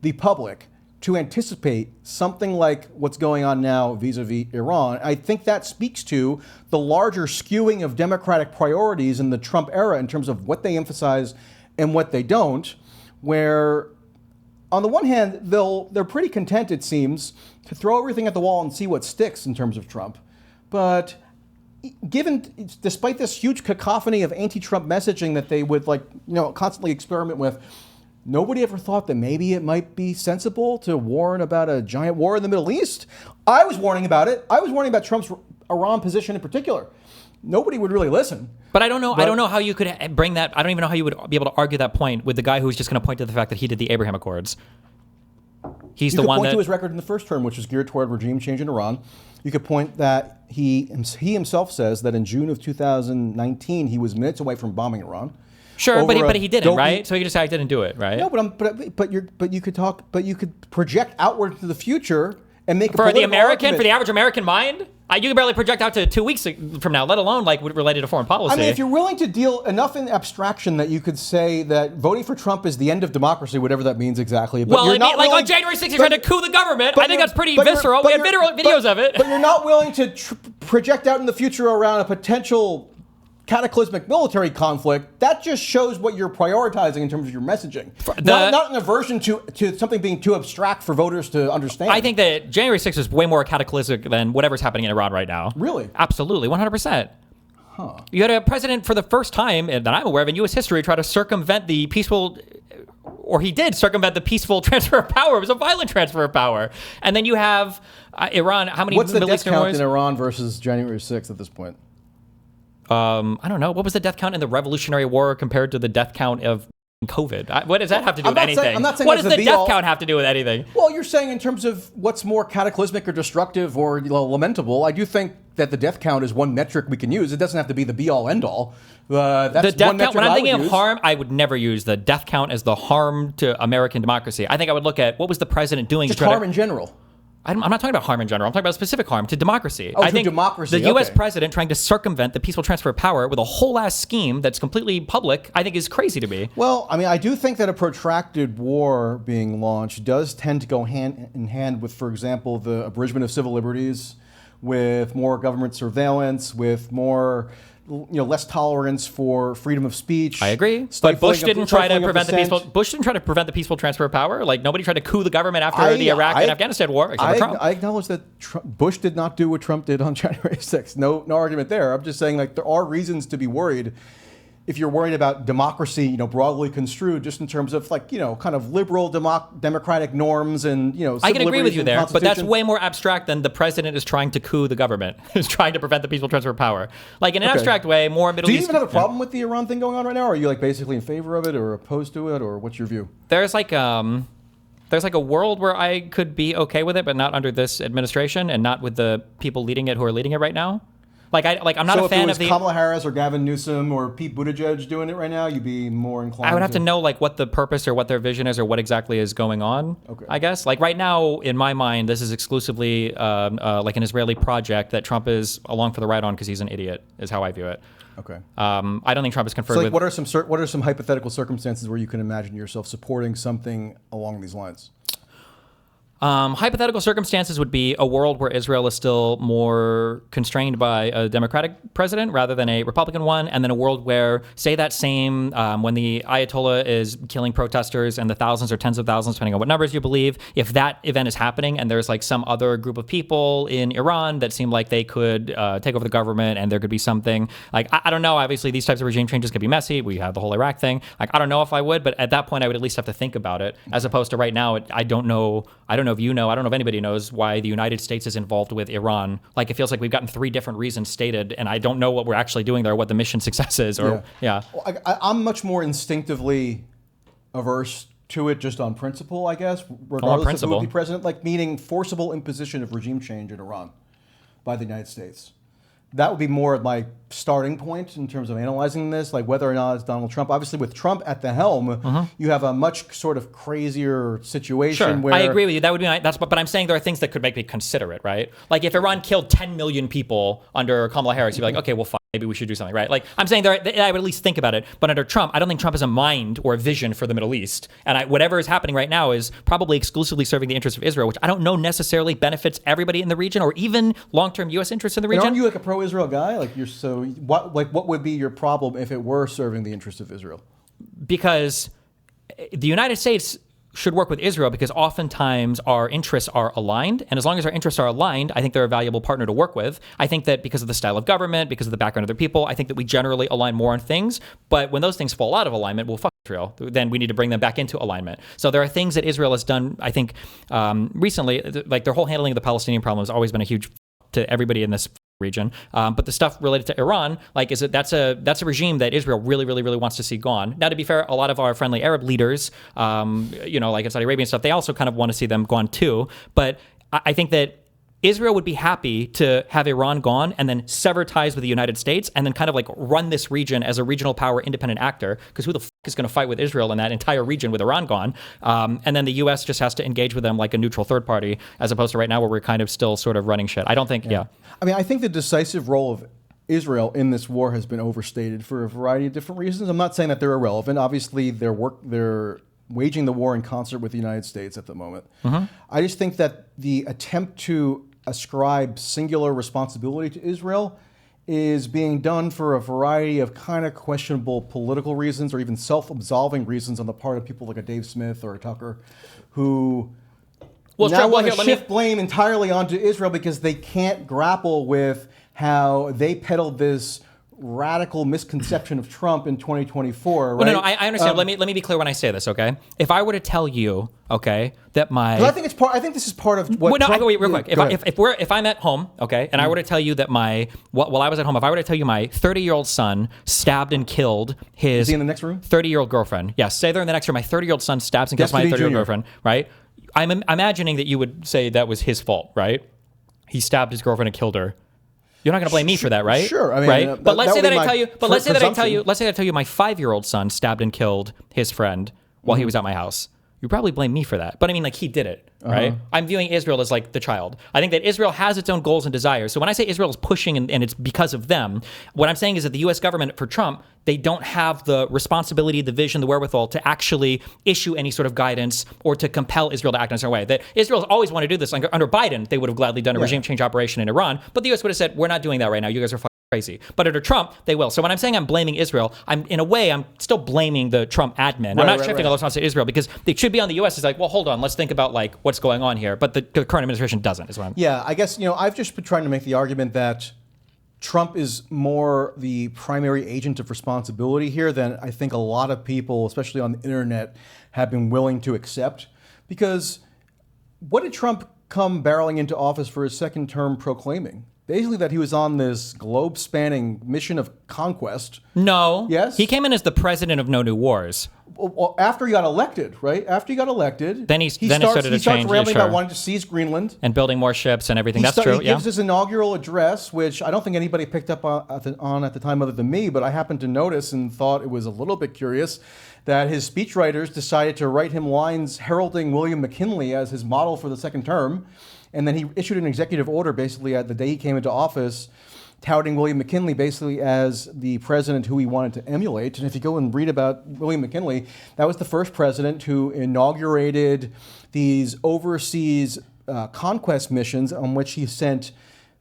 the public to anticipate something like what's going on now vis-a-vis Iran. I think that speaks to the larger skewing of Democratic priorities in the Trump era in terms of what they emphasize and what they don't, where on the one hand, they're pretty content, it seems, to throw everything at the wall and see what sticks in terms of Trump. But despite this huge cacophony of anti-Trump messaging that they would constantly experiment with, nobody ever thought that maybe it might be sensible to warn about a giant war in the Middle East. I was warning about it. I was warning about Trump's Iran position in particular. Nobody would really listen. But I don't know. I don't know how you could bring that. I don't even know how you would be able to argue that point with the guy who's just going to point to the fact that he did the Abraham Accords. He's the one that... You could point to his record in the first term, which was geared toward regime change in Iran. You could point that he himself says that in June of 2019 he was minutes away from bombing Iran. Sure, but he didn't, right? So you just say I didn't do it, right? No, but you could project outward to the future and make for the average American mind. You can barely project out to 2 weeks from now, let alone like related to foreign policy. I mean, if you're willing to deal enough in abstraction that you could say that voting for Trump is the end of democracy, whatever that means exactly. But well, like on January 6th, you're trying to coup the government. I think that's pretty visceral. We have videos of it. But you're not willing to project out in the future around a potential cataclysmic military conflict. That just shows what you're prioritizing in terms of your messaging. Not an aversion to something being too abstract for voters to understand. I think that January 6th is way more cataclysmic than whatever's happening in Iran right now. Really? Absolutely, 100%. Huh. You had a president for the first time that I'm aware of in U.S. history try to circumvent the peaceful, or he did circumvent the peaceful transfer of power. It was a violent transfer of power. And then you have Iran. How many? What's the death count in Iran versus January 6th at this point? I don't know. What was the death count in the Revolutionary War compared to the death count of COVID? What does that have to do with anything? I'm not saying what does the death count have to do with anything? Well, you're saying in terms of what's more cataclysmic or destructive or lamentable. I do think that the death count is one metric we can use. It doesn't have to be the be-all, end-all. That's the death one count, when I'm thinking of use. harm, I would never use the death count as the harm to American democracy. I think I would look at what was the president doing Just to try harm in general. I'm not talking about harm in general. I'm talking about specific harm to democracy. Oh, I to think democracy, the U.S. okay. president trying to circumvent the peaceful transfer of power with a whole ass scheme that's completely public, I think is crazy to me. Well, I mean, I do think that a protracted war being launched does tend to go hand in hand with, for example, the abridgment of civil liberties, with more government surveillance, with more, less tolerance for freedom of speech. I agree, but Bush didn't try to prevent the peaceful transfer of power. Like nobody tried to coup the government after the Iraq and Afghanistan war, except for Trump. I acknowledge that Bush did not do what Trump did on January 6th. No argument there. I'm just saying, like, there are reasons to be worried. If you're worried about democracy, broadly construed, just in terms of kind of liberal democratic norms and I can agree with you there, but that's way more abstract than the president is trying to coup the government, is trying to prevent the peaceful transfer of power. Like in an abstract way, more Middle East. Do you even have a problem with the Iran thing going on right now? Or are you basically in favor of it or opposed to it, or what's your view? There's like a world where I could be okay with it, but not under this administration and not with the people leading it who are leading it right now. I'm not a fan of the. So if it was Kamala Harris or Gavin Newsom or Pete Buttigieg doing it right now, you'd be more inclined. I would have to know what the purpose or what their vision is or what exactly is going on. Okay. I guess right now in my mind, this is exclusively like an Israeli project that Trump is along for the ride on because he's an idiot. Is how I view it. Okay. I don't think Trump is conferred with. What are some hypothetical circumstances where you can imagine yourself supporting something along these lines? Hypothetical circumstances would be a world where Israel is still more constrained by a Democratic president rather than a Republican one, and then a world where, say that same, when the Ayatollah is killing protesters and the thousands or tens of thousands, depending on what numbers you believe, if that event is happening and there's some other group of people in Iran that seem like they could take over the government and there could be something, I don't know, obviously these types of regime changes could be messy. We have the whole Iraq thing. I don't know if I would, but at that point I would at least have to think about it, as opposed to right now, I don't know if you know, I don't know if anybody knows why the United States is involved with Iran. It feels like we've gotten 3 different reasons stated, and I don't know what we're actually doing there, what the mission success is. Or Well, I'm much more instinctively averse to it just on principle, I guess, regardless of who would be president, meaning forcible imposition of regime change in Iran by the United States. That would be more of my starting point in terms of analyzing this, whether or not it's Donald Trump. Obviously, with Trump at the helm, you have a much sort of crazier situation. Sure, where I agree with you. That would be but I'm saying there are things that could make me consider it, right? If Iran killed 10 million people under Kamala Harris, you'd be like, okay, well, fine, maybe we should do something, right? I'm saying I would at least think about it. But under Trump, I don't think Trump has a mind or a vision for the Middle East. And whatever is happening right now is probably exclusively serving the interests of Israel, which I don't know necessarily benefits everybody in the region or even long-term U.S. interests in the region. And aren't you a pro-Israel guy? What would be your problem if it were serving the interests of Israel? Because the United States should work with Israel because oftentimes our interests are aligned. And as long as our interests are aligned, I think they're a valuable partner to work with. I think that because of the style of government, because of the background of their people, I think that we generally align more on things. But when those things fall out of alignment, well, fuck Israel. Then we need to bring them back into alignment. So there are things that Israel has done, I think, recently, their whole handling of the Palestinian problem has always been a huge to everybody in this region, but the stuff related to Iran, that's a regime that Israel really, really, really wants to see gone. Now, to be fair, a lot of our friendly Arab leaders, in Saudi Arabia and stuff, they also kind of want to see them gone too. But I think that Israel would be happy to have Iran gone and then sever ties with the United States and then kind of run this region as a regional power independent actor, because who the is going to fight with Israel in that entire region with Iran gone? And then the U.S. just has to engage with them like a neutral third party, as opposed to right now where we're kind of still sort of running shit. I don't think, I mean, I think the decisive role of Israel in this war has been overstated for a variety of different reasons. I'm not saying that they're irrelevant. Obviously, they're waging the war in concert with the United States at the moment. I just think that the attempt to ascribe singular responsibility to Israel is being done for a variety of kind of questionable political reasons or even self-absolving reasons on the part of people like a Dave Smith or a Tucker who now want to shift blame entirely onto Israel because they can't grapple with how they peddled this radical misconception of Trump in 2024, right? Well, no, I understand. Let me be clear when I say this, okay? If I were to tell you, okay, that my... I think this is part of what... Wait, real quick. If I'm at home, okay, and I were to tell you that while I was at home, if I were to tell you my 30-year-old son stabbed and killed his... Is he in the next room? 30-year-old girlfriend. Yes, say they're in the next room. My 30-year-old son stabs and kills my 30-year-old girlfriend, right? I'm imagining that you would say that was his fault, right? He stabbed his girlfriend and killed her. You're not going to blame me for that, right? Sure. I mean, right? But let's say that I tell you. But let's say that I tell you my 5-year-old son stabbed and killed his friend while he was at my house. you probably blame me for that. But I mean, like, he did it, right? I'm viewing Israel as like the child. I think that Israel has its own goals and desires. So when I say Israel is pushing and it's because of them, what I'm saying is that the U.S. government, for Trump, they don't have the responsibility, the vision, the wherewithal to actually issue any sort of guidance or to compel Israel to act in a certain way. That Israel's always wanted to do this. Under Biden, they would have gladly done a regime change operation in Iran, but the U.S. would have said, we're not doing that right now. You guys are crazy. But under Trump, they will. So when I'm saying I'm blaming Israel, I'm still blaming the Trump admin. I'm not shifting all those responsibilities to Israel because they should be on the U.S. It's like, well, hold on, let's think about like what's going on here. But the current administration doesn't. Is what I'm. Yeah, I guess I've just been trying to make the argument that Trump is more the primary agent of responsibility here than I think a lot of people, especially on the internet, have been willing to accept. Because what did Trump come barreling into office for his second term proclaiming? Basically that he was on this globe-spanning mission of conquest. No. Yes? He came in as the president of No New Wars. Well, after he got elected, right? After he got elected, Then he started to starts change, rambling sure. about wanting to seize Greenland. And building more ships and everything. That's true, He gives his inaugural address, which I don't think anybody picked up on at the time other than me, but I happened to notice and thought it was a little bit curious that his speechwriters decided to write him lines heralding William McKinley as his model for the second term. And then he issued an executive order basically at the day he came into office, touting William McKinley basically as the president who he wanted to emulate. And if you go and read about William McKinley, that was the first president who inaugurated these overseas conquest missions on which he sent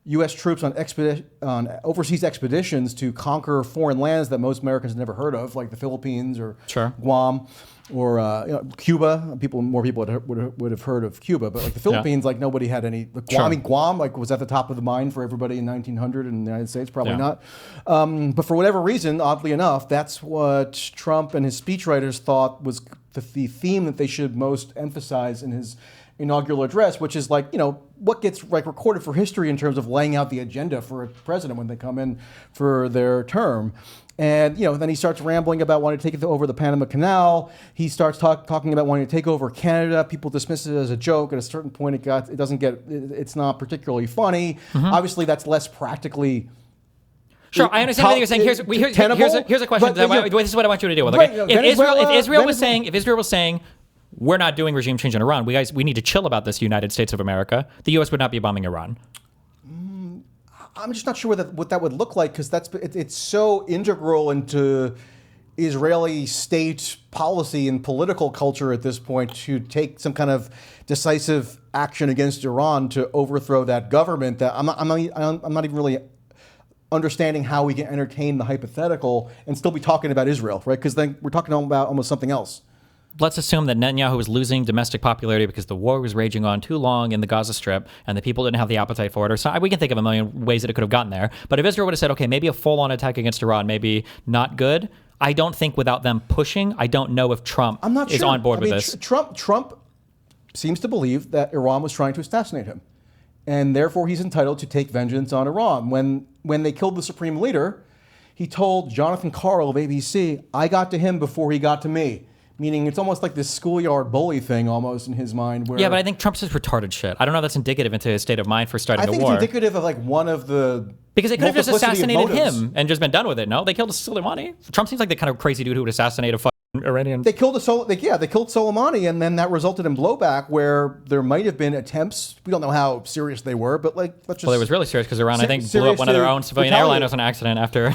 U.S. troops on overseas expeditions to conquer foreign lands that most Americans had never heard of, like the Philippines or Guam. Or Cuba, more people would have heard of Cuba, but like the Philippines, like nobody had any. Guam, like was at the top of the mind for everybody in 1900 in the United States, probably not. But for whatever reason, oddly enough, that's what Trump and his speechwriters thought was the theme that they should most emphasize in his inaugural address, which is like what gets like recorded for history in terms of laying out the agenda for a president when they come in for their term. And then he starts rambling about wanting to take over the Panama Canal. He starts talking about wanting to take over Canada. People dismiss it as a joke. At a certain point, it's not particularly funny. Obviously, that's less practically. Sure, I understand everything you're saying. Here's a question. This is what I want you to deal with. Okay? If Israel was saying, we're not doing regime change in Iran, we need to chill about this, United States of America, the U.S. would not be bombing Iran. I'm just not sure what that would look like because it's so integral into Israeli state policy and political culture at this point to take some kind of decisive action against Iran to overthrow that government that I'm not even really understanding how we can entertain the hypothetical and still be talking about Israel, right? Because then we're talking about almost something else. Let's assume that Netanyahu was losing domestic popularity because the war was raging on too long in the Gaza Strip and the people didn't have the appetite for it. Or so, we can think of a million ways that it could have gotten there. But if Israel would have said, okay, maybe a full-on attack against Iran, maybe not good, I don't think without them pushing, I don't know if Trump is on board with this. Trump seems to believe that Iran was trying to assassinate him. And therefore, he's entitled to take vengeance on Iran. When they killed the supreme leader, he told Jonathan Karl of ABC, I got to him before he got to me. Meaning it's almost like this schoolyard bully thing almost in his mind. Where yeah, but I think Trump says retarded shit. I don't know if that's indicative into his state of mind for starting a war. I think it's indicative of like one of the because they could have just assassinated him and just been done with it. No, they killed Soleimani. Trump seems like the kind of crazy dude who would assassinate a fucking Iranian. They killed Soleimani, and then that resulted in blowback where there might have been attempts. We don't know how serious they were, but like let's just. Well, it was really serious because Iran, I think, blew up one of their own civilian airliners on accident after.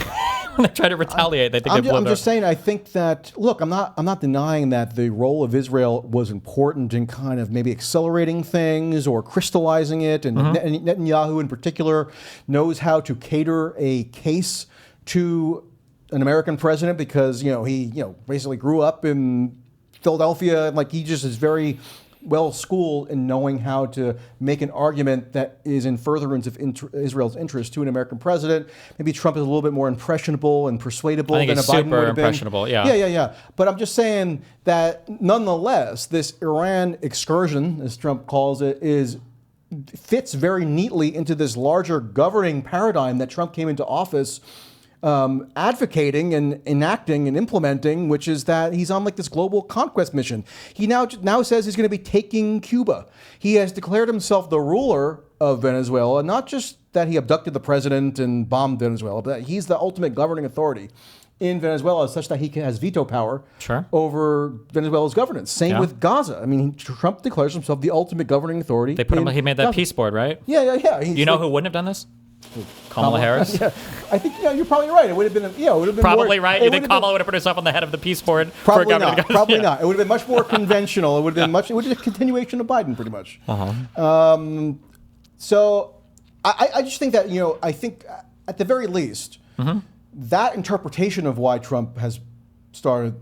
When they try to retaliate, they think I'm just saying. I think that I'm not denying that the role of Israel was important in kind of maybe accelerating things or crystallizing it, and Netanyahu in particular knows how to cater a case to an American president because he basically grew up in Philadelphia, and like he just is very well schooled in knowing how to make an argument that is in furtherance of Israel's interest to an American president. Maybe Trump is a little bit more impressionable and persuadable than a Biden would have been. Impressionable, yeah. Yeah. But I'm just saying that nonetheless, this Iran excursion, as Trump calls it, fits very neatly into this larger governing paradigm that Trump came into office advocating and enacting and implementing, which is that he's on like this global conquest mission. He now says he's going to be taking Cuba. He has declared himself the ruler of Venezuela, not just that he abducted the president and bombed Venezuela, but that he's the ultimate governing authority. in Venezuela such that he has veto power Sure. over Venezuela's governance. Same Yeah. with Gaza. I mean, Trump declares himself the ultimate governing authority. They put him. in He made that Gaza. peace board, right? Yeah. He's You know like- who wouldn't have done this? Kamala Harris. Yeah, I think you're probably right. It would have been, it would have been Probably more, right. it You would think have been- Kamala would have put herself on the head of the peace board for a Probably governor? not. Probably not. It would have been much more conventional. It would have been much. It would have been a continuation of Biden, pretty much. So I just think that I think at the very least that interpretation of why Trump has started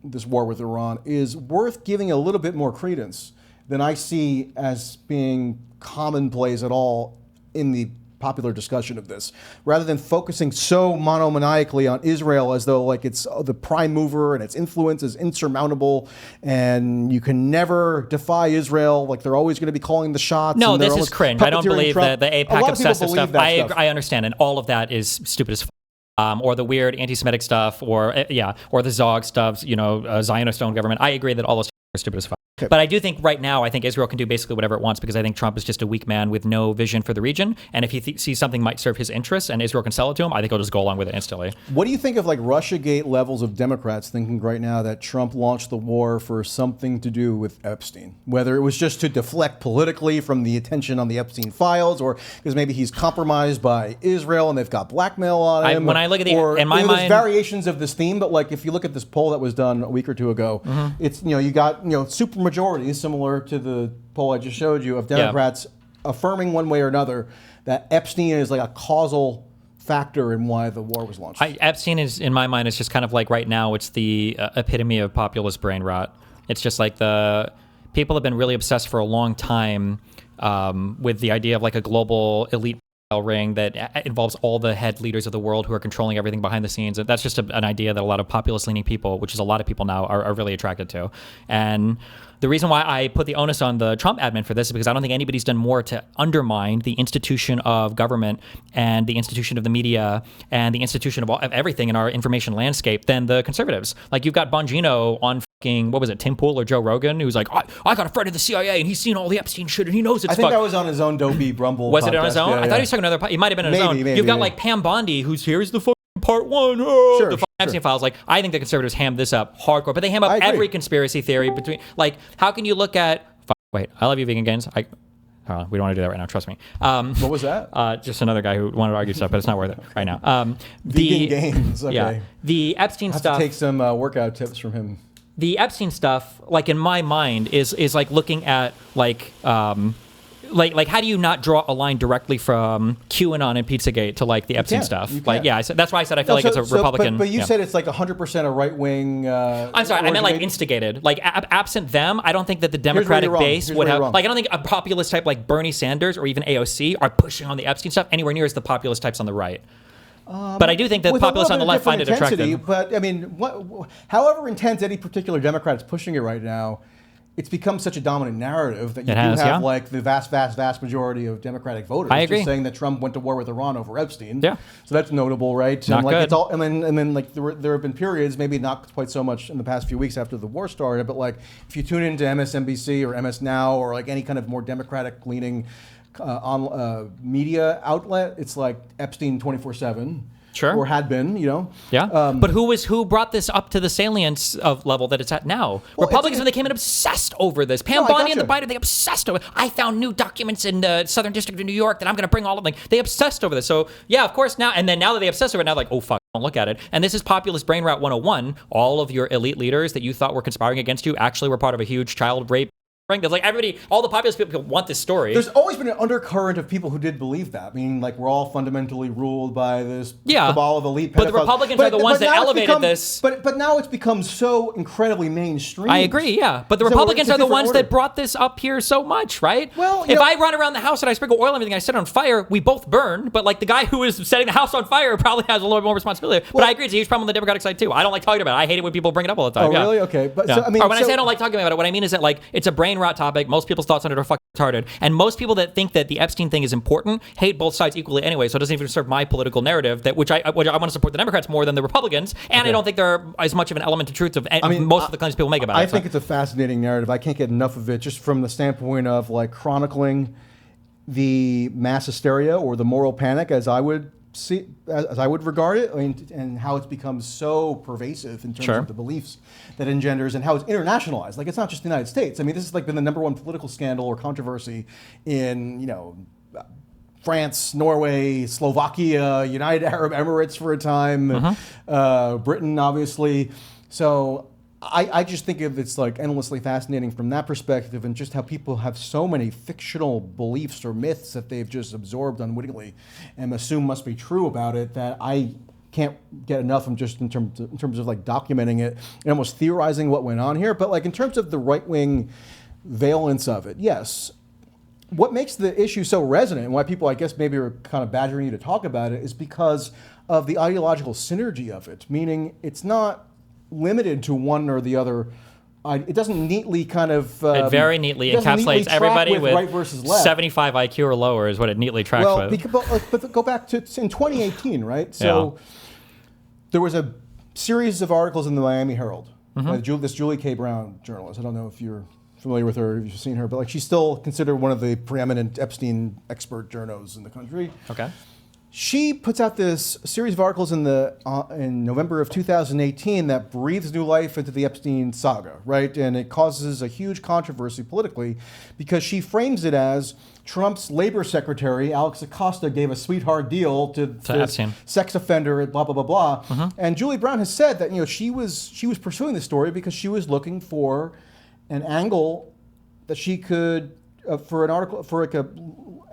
this war with Iran is worth giving a little bit more credence than I see as being commonplace at all in the popular discussion of this, rather than focusing so monomaniacally on Israel as though like it's the prime mover and its influence is insurmountable and you can never defy Israel. Like they're always going to be calling the shots. No, and they're this is always cringe. I don't puppeteering believe Trump. the A AIPAC lot of people obsessive believe stuff. that I understand, and all of that is stupid as or the weird anti-Semitic stuff, or the Zog stuff, Zionist-owned government. I agree that all those are stupid as fuck. Okay. But I do think right now, I think Israel can do basically whatever it wants because I think Trump is just a weak man with no vision for the region. And if he sees something might serve his interests and Israel can sell it to him, I think he'll just go along with it instantly. What do you think of like Russiagate levels of Democrats thinking right now that Trump launched the war for something to do with Epstein? Whether it was just to deflect politically from the attention on the Epstein files, or because maybe he's compromised by Israel and they've got blackmail on him. When I look at the- or, in my there's mind- variations of this theme, but like if you look at this poll that was done a week or two ago, it's you got super majorities similar to the poll I just showed you of Democrats affirming one way or another that Epstein is like a causal factor in why the war was launched. Epstein is, in my mind, is just kind of like right now, it's the epitome of populist brain rot. It's just like the people have been really obsessed for a long time with the idea of like a global elite ring that involves all the head leaders of the world who are controlling everything behind the scenes. And that's just an idea that a lot of populist-leaning people, which is a lot of people now, are really attracted to. And the reason why I put the onus on the Trump admin for this is because I don't think anybody's done more to undermine the institution of government and the institution of the media and the institution of everything in our information landscape than the conservatives. Like you've got Bongino on what was it, Tim Pool or Joe Rogan, who's like, I got a friend of the CIA and he's seen all the Epstein shit and he knows it's I think that was on his own Dopey Brumble Was podcast. it on his own? Yeah, I thought he was talking another. He might have been on his own. Maybe, You've got maybe. like Pam Bondi, who's here's the fucking part one. Sure, the Epstein files. Like I think the conservatives ham this up hardcore, but they ham up I agree. every conspiracy theory between. Like, how can you look at? Wait, I love you, vegan gains. We don't want to do that right now. Trust me. What was that? Just another guy who wanted to argue stuff, but it's not worth it right now. Vegan gains. Okay. Yeah, the Epstein I have stuff. to take some workout tips from him. The Epstein stuff, like in my mind, is like looking at like how do you not draw a line directly from QAnon and Pizzagate to like the Epstein can't. stuff? You can't. Like that's why I said I feel like it's a Republican. But you yeah. said it's like 100% a right wing. I'm sorry, I meant like instigated. Like absent them, I don't think that the Democratic wrong. base Here's would where have. you're wrong. Like I don't think a populist type like Bernie Sanders or even AOC are pushing on the Epstein stuff anywhere near as the populist types on the right. But I do think that the with a populists on little the bit left find it different intensity, attractive. But I mean, however intense any particular Democrat is pushing it right now, it's become such a dominant narrative that you It has, have yeah. like the vast majority of Democratic voters I agree. just saying that Trump went to war with Iran over Epstein. Yeah. So that's notable, right? Not and like good. it's all, and then like there have been periods, maybe not quite so much in the past few weeks after the war started, but like if you tune into MSNBC or MS Now or like any kind of more Democratic leaning media outlet, it's like Epstein 24/7. Sure. Or had been, Yeah, but who brought this up to the salience of level that it's at now? Well, Republicans, it's- when they came in, obsessed over this. Pam No, I Bondi and the gotcha. Biden, they obsessed over it. I found new documents in the Southern District of New York that I'm going to bring all of them. They obsessed over this. So yeah, of course now, and then now that they obsessed over it, now like, oh fuck, don't look at it. And this is populist brain rot 101. All of your elite leaders that you thought were conspiring against you actually were part of a huge child rape. Because like everybody, all the populist people want this story. There's always been an undercurrent of people who did believe that. I mean, like we're all fundamentally ruled by this cabal of elite pedophiles. But the Republicans are the ones that now it's elevated this. But now it's become so incredibly mainstream. I agree, yeah. But the So Republicans it's a are the different ones order. that brought this up here so much, right? Well, if I run around the house and I sprinkle oil on everything, I set it on fire, we both burn. But like the guy who is setting the house on fire probably has a little bit more responsibility. But I agree, it's a huge problem on the Democratic side too. I don't like talking about it. I hate it when people bring it up all the time. Oh, yeah. really? Okay. But Yeah. so, I mean, or when I say I don't like talking about it, what I mean is that like it's a brain rot topic. Most people's thoughts on it are fucking retarded. And most people that think that the Epstein thing is important hate both sides equally anyway. So it doesn't even serve my political narrative which I want to support the Democrats more than the Republicans. And I don't think there are as much of an element of truth of most of the claims people make about it. I think it's a fascinating narrative. I can't get enough of it just from the standpoint of like chronicling the mass hysteria or the moral panic, as I would see, as I would regard it, I mean, and how it's become so pervasive in terms of the beliefs that it engenders and how it's internationalized. Like, it's not just the United States. I mean, this has like been the number 1 political scandal or controversy in, you know, France, Norway, Slovakia, United Arab Emirates for a time, Britain, obviously. So I just think of it's like endlessly fascinating from that perspective, and just how people have so many fictional beliefs or myths that they've just absorbed unwittingly and assume must be true about it, that I can't get enough of, just in terms of like documenting it and almost theorizing what went on here. But like in terms of the right-wing valence of it, yes. What makes the issue so resonant, and why people, I guess, maybe are kind of badgering you to talk about it, is because of the ideological synergy of it, meaning it's not limited to one or the other. It doesn't neatly kind of... it very neatly encapsulates everybody with right versus left. 75 IQ or lower is what it neatly tracks with. But go back to in 2018, right? So there was a series of articles in the Miami Herald by this Julie K. Brown journalist. I don't know if you're familiar with her, if you've seen her, but like she's still considered one of the preeminent Epstein expert journos in the country. Okay. She puts out this series of articles in November of 2018 that breathes new life into the Epstein saga, right? And it causes a huge controversy politically because she frames it as Trump's labor secretary, Alex Acosta, gave a sweetheart deal to Epstein, sex offender, blah, blah, blah, blah. And Julie Brown has said that, you know, she was pursuing this story because she was looking for an angle that she could, for an article, for like a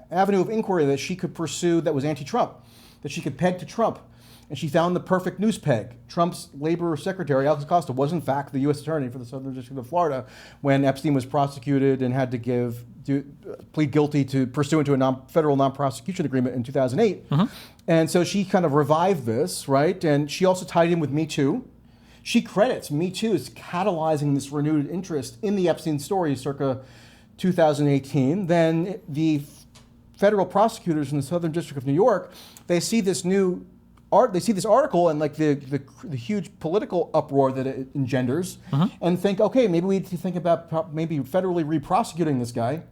avenue of inquiry that she could pursue that was anti-Trump, that she could peg to Trump. And she found the perfect news peg. Trump's labor secretary, Alex Acosta, was in fact the U.S. attorney for the Southern District of Florida when Epstein was prosecuted and had to plead guilty to pursuant to a federal non-prosecution agreement in 2008. And so she kind of revived this, right? And she also tied in with Me Too. She credits Me Too as catalyzing this renewed interest in the Epstein story circa 2018. Then the federal prosecutors in the Southern District of New York, they see this article and like the huge political uproar that it engenders, and think, okay, maybe we need to think about maybe federally re-prosecuting this guy.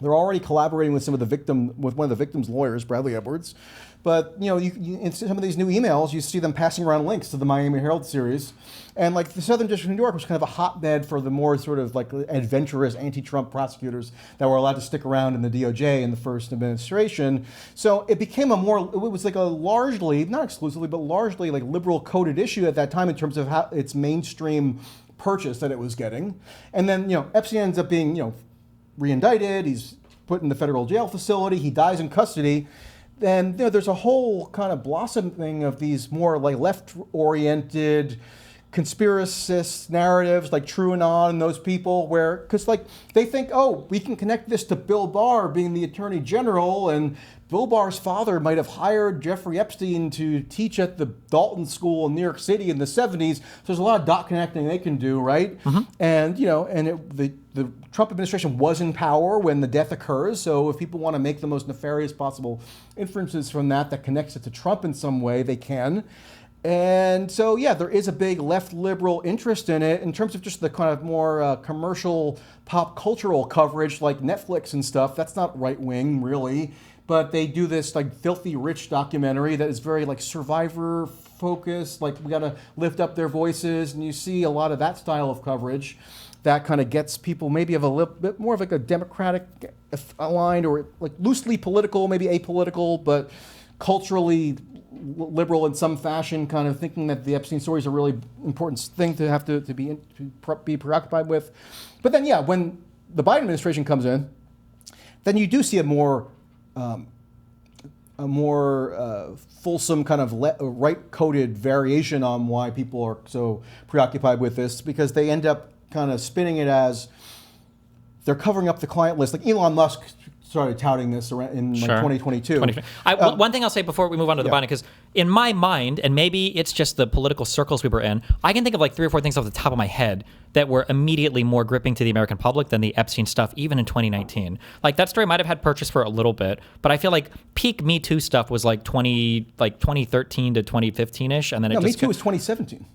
They're already collaborating with one of the victim's lawyers, Bradley Edwards. But you know, in some of these new emails, you see them passing around links to the Miami Herald series, and like the Southern District of New York was kind of a hotbed for the more sort of like adventurous anti-Trump prosecutors that were allowed to stick around in the DOJ in the first administration. So it became it was like a largely, not exclusively, but largely like liberal coded issue at that time in terms of how its mainstream purchase that it was getting. And then, you know, Epstein ends up being, you know, re-indicted. He's put in the federal jail facility. He dies in custody. Then, you know, there's a whole kind of blossoming of these more like left-oriented conspiracist narratives like TrueAnon and those people where, because like they think, oh, we can connect this to Bill Barr being the Attorney General, and Bill Barr's father might have hired Jeffrey Epstein to teach at the Dalton School in New York City in the 70s. So there's a lot of dot connecting they can do, right? And, you know, and the Trump administration was in power when the death occurs. So if people want to make the most nefarious possible inferences from that connects it to Trump in some way, they can. And so, yeah, there is a big left liberal interest in it in terms of just the kind of more commercial pop cultural coverage like Netflix and stuff. That's not right wing, really. But they do this like filthy rich documentary that is very like survivor focused. Like we got to lift up their voices. And you see a lot of that style of coverage that kind of gets people maybe of a little bit more of like a Democratic aligned or like loosely political, maybe apolitical, but culturally liberal in some fashion, kind of thinking that the Epstein story is a really important thing to have to be preoccupied with. But then, yeah, when the Biden administration comes in, then you do see a more fulsome kind of right-coded variation on why people are so preoccupied with this, because they end up kind of spinning it as they're covering up the client list. Like Elon Musk started touting this around in like 2022. One thing I'll say before we move on to the Biden, because in my mind, and maybe it's just the political circles we were in, I can think of like 3 or 4 things off the top of my head that were immediately more gripping to the American public than the Epstein stuff, even in 2019. Like that story might have had purchase for a little bit, but I feel like peak Me Too stuff was like 2013 to 2015-ish, and then Me Too was 2017.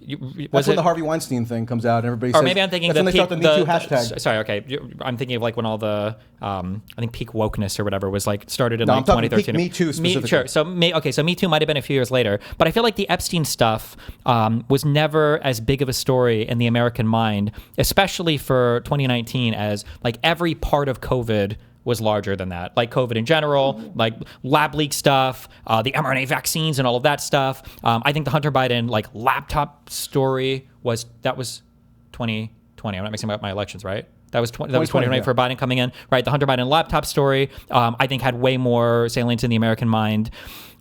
That's when the Harvey Weinstein thing comes out, and everybody says. Or maybe I'm thinking that's when they start the Me Too hashtag. Sorry, okay. I'm thinking of like when all the I think peak wokeness or whatever was like started in No, like I'm talking 2013. Me Too specifically. Sure. So Me Too might have been a few years later, but I feel like the Epstein stuff was never as big of a story in the American mind, especially for 2019, as like every part of COVID was larger than that. Like COVID in general, like lab leak stuff, the mRNA vaccines and all of that stuff. I think the Hunter Biden like laptop story was 2020. I'm not mixing up my elections, right? That was 2020 yeah. for Biden coming in, right? The Hunter Biden laptop story, I think had way more salience in the American mind.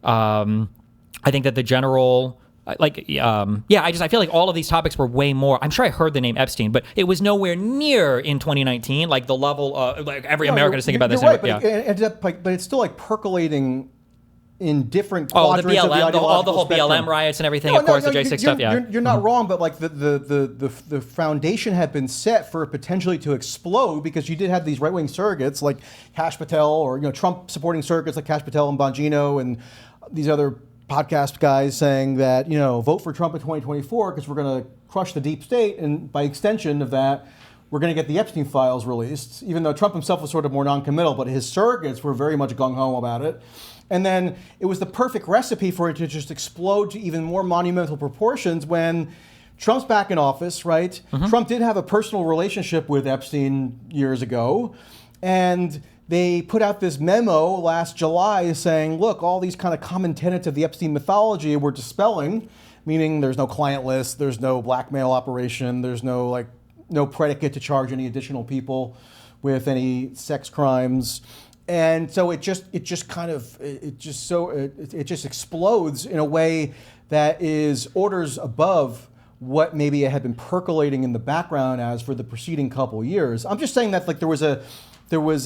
I think that the general, I feel like all of these topics were way more. I'm sure I heard the name Epstein, but it was nowhere near in 2019, like the level of like every American is thinking about this. You're right, but it ended up like, but it's still like percolating in different quadrants of the ideological all the whole spectrum. BLM riots and everything, of course, the J6 stuff, yeah. You're not wrong, but like the foundation had been set for it potentially to explode because you did have these right-wing surrogates like Kash Patel, or Trump supporting surrogates like Kash Patel and Bongino and these other podcast guys saying that vote for Trump in 2024 because we're going to crush the deep state, and by extension of that, we're going to get the Epstein files released. Even though Trump himself was sort of more non-committal, but his surrogates were very much gung-ho about it. And then it was the perfect recipe for it to just explode to even more monumental proportions when Trump's back in office, right? Mm-hmm. Trump did have a personal relationship with Epstein years ago, and they put out this memo last July saying, look, all these kind of common tenets of the Epstein mythology we're dispelling, meaning there's no client list, there's no blackmail operation, there's no predicate to charge any additional people with any sex crimes. And so it just explodes in a way that is orders above what maybe it had been percolating in the background as for the preceding couple years. I'm just saying that like there was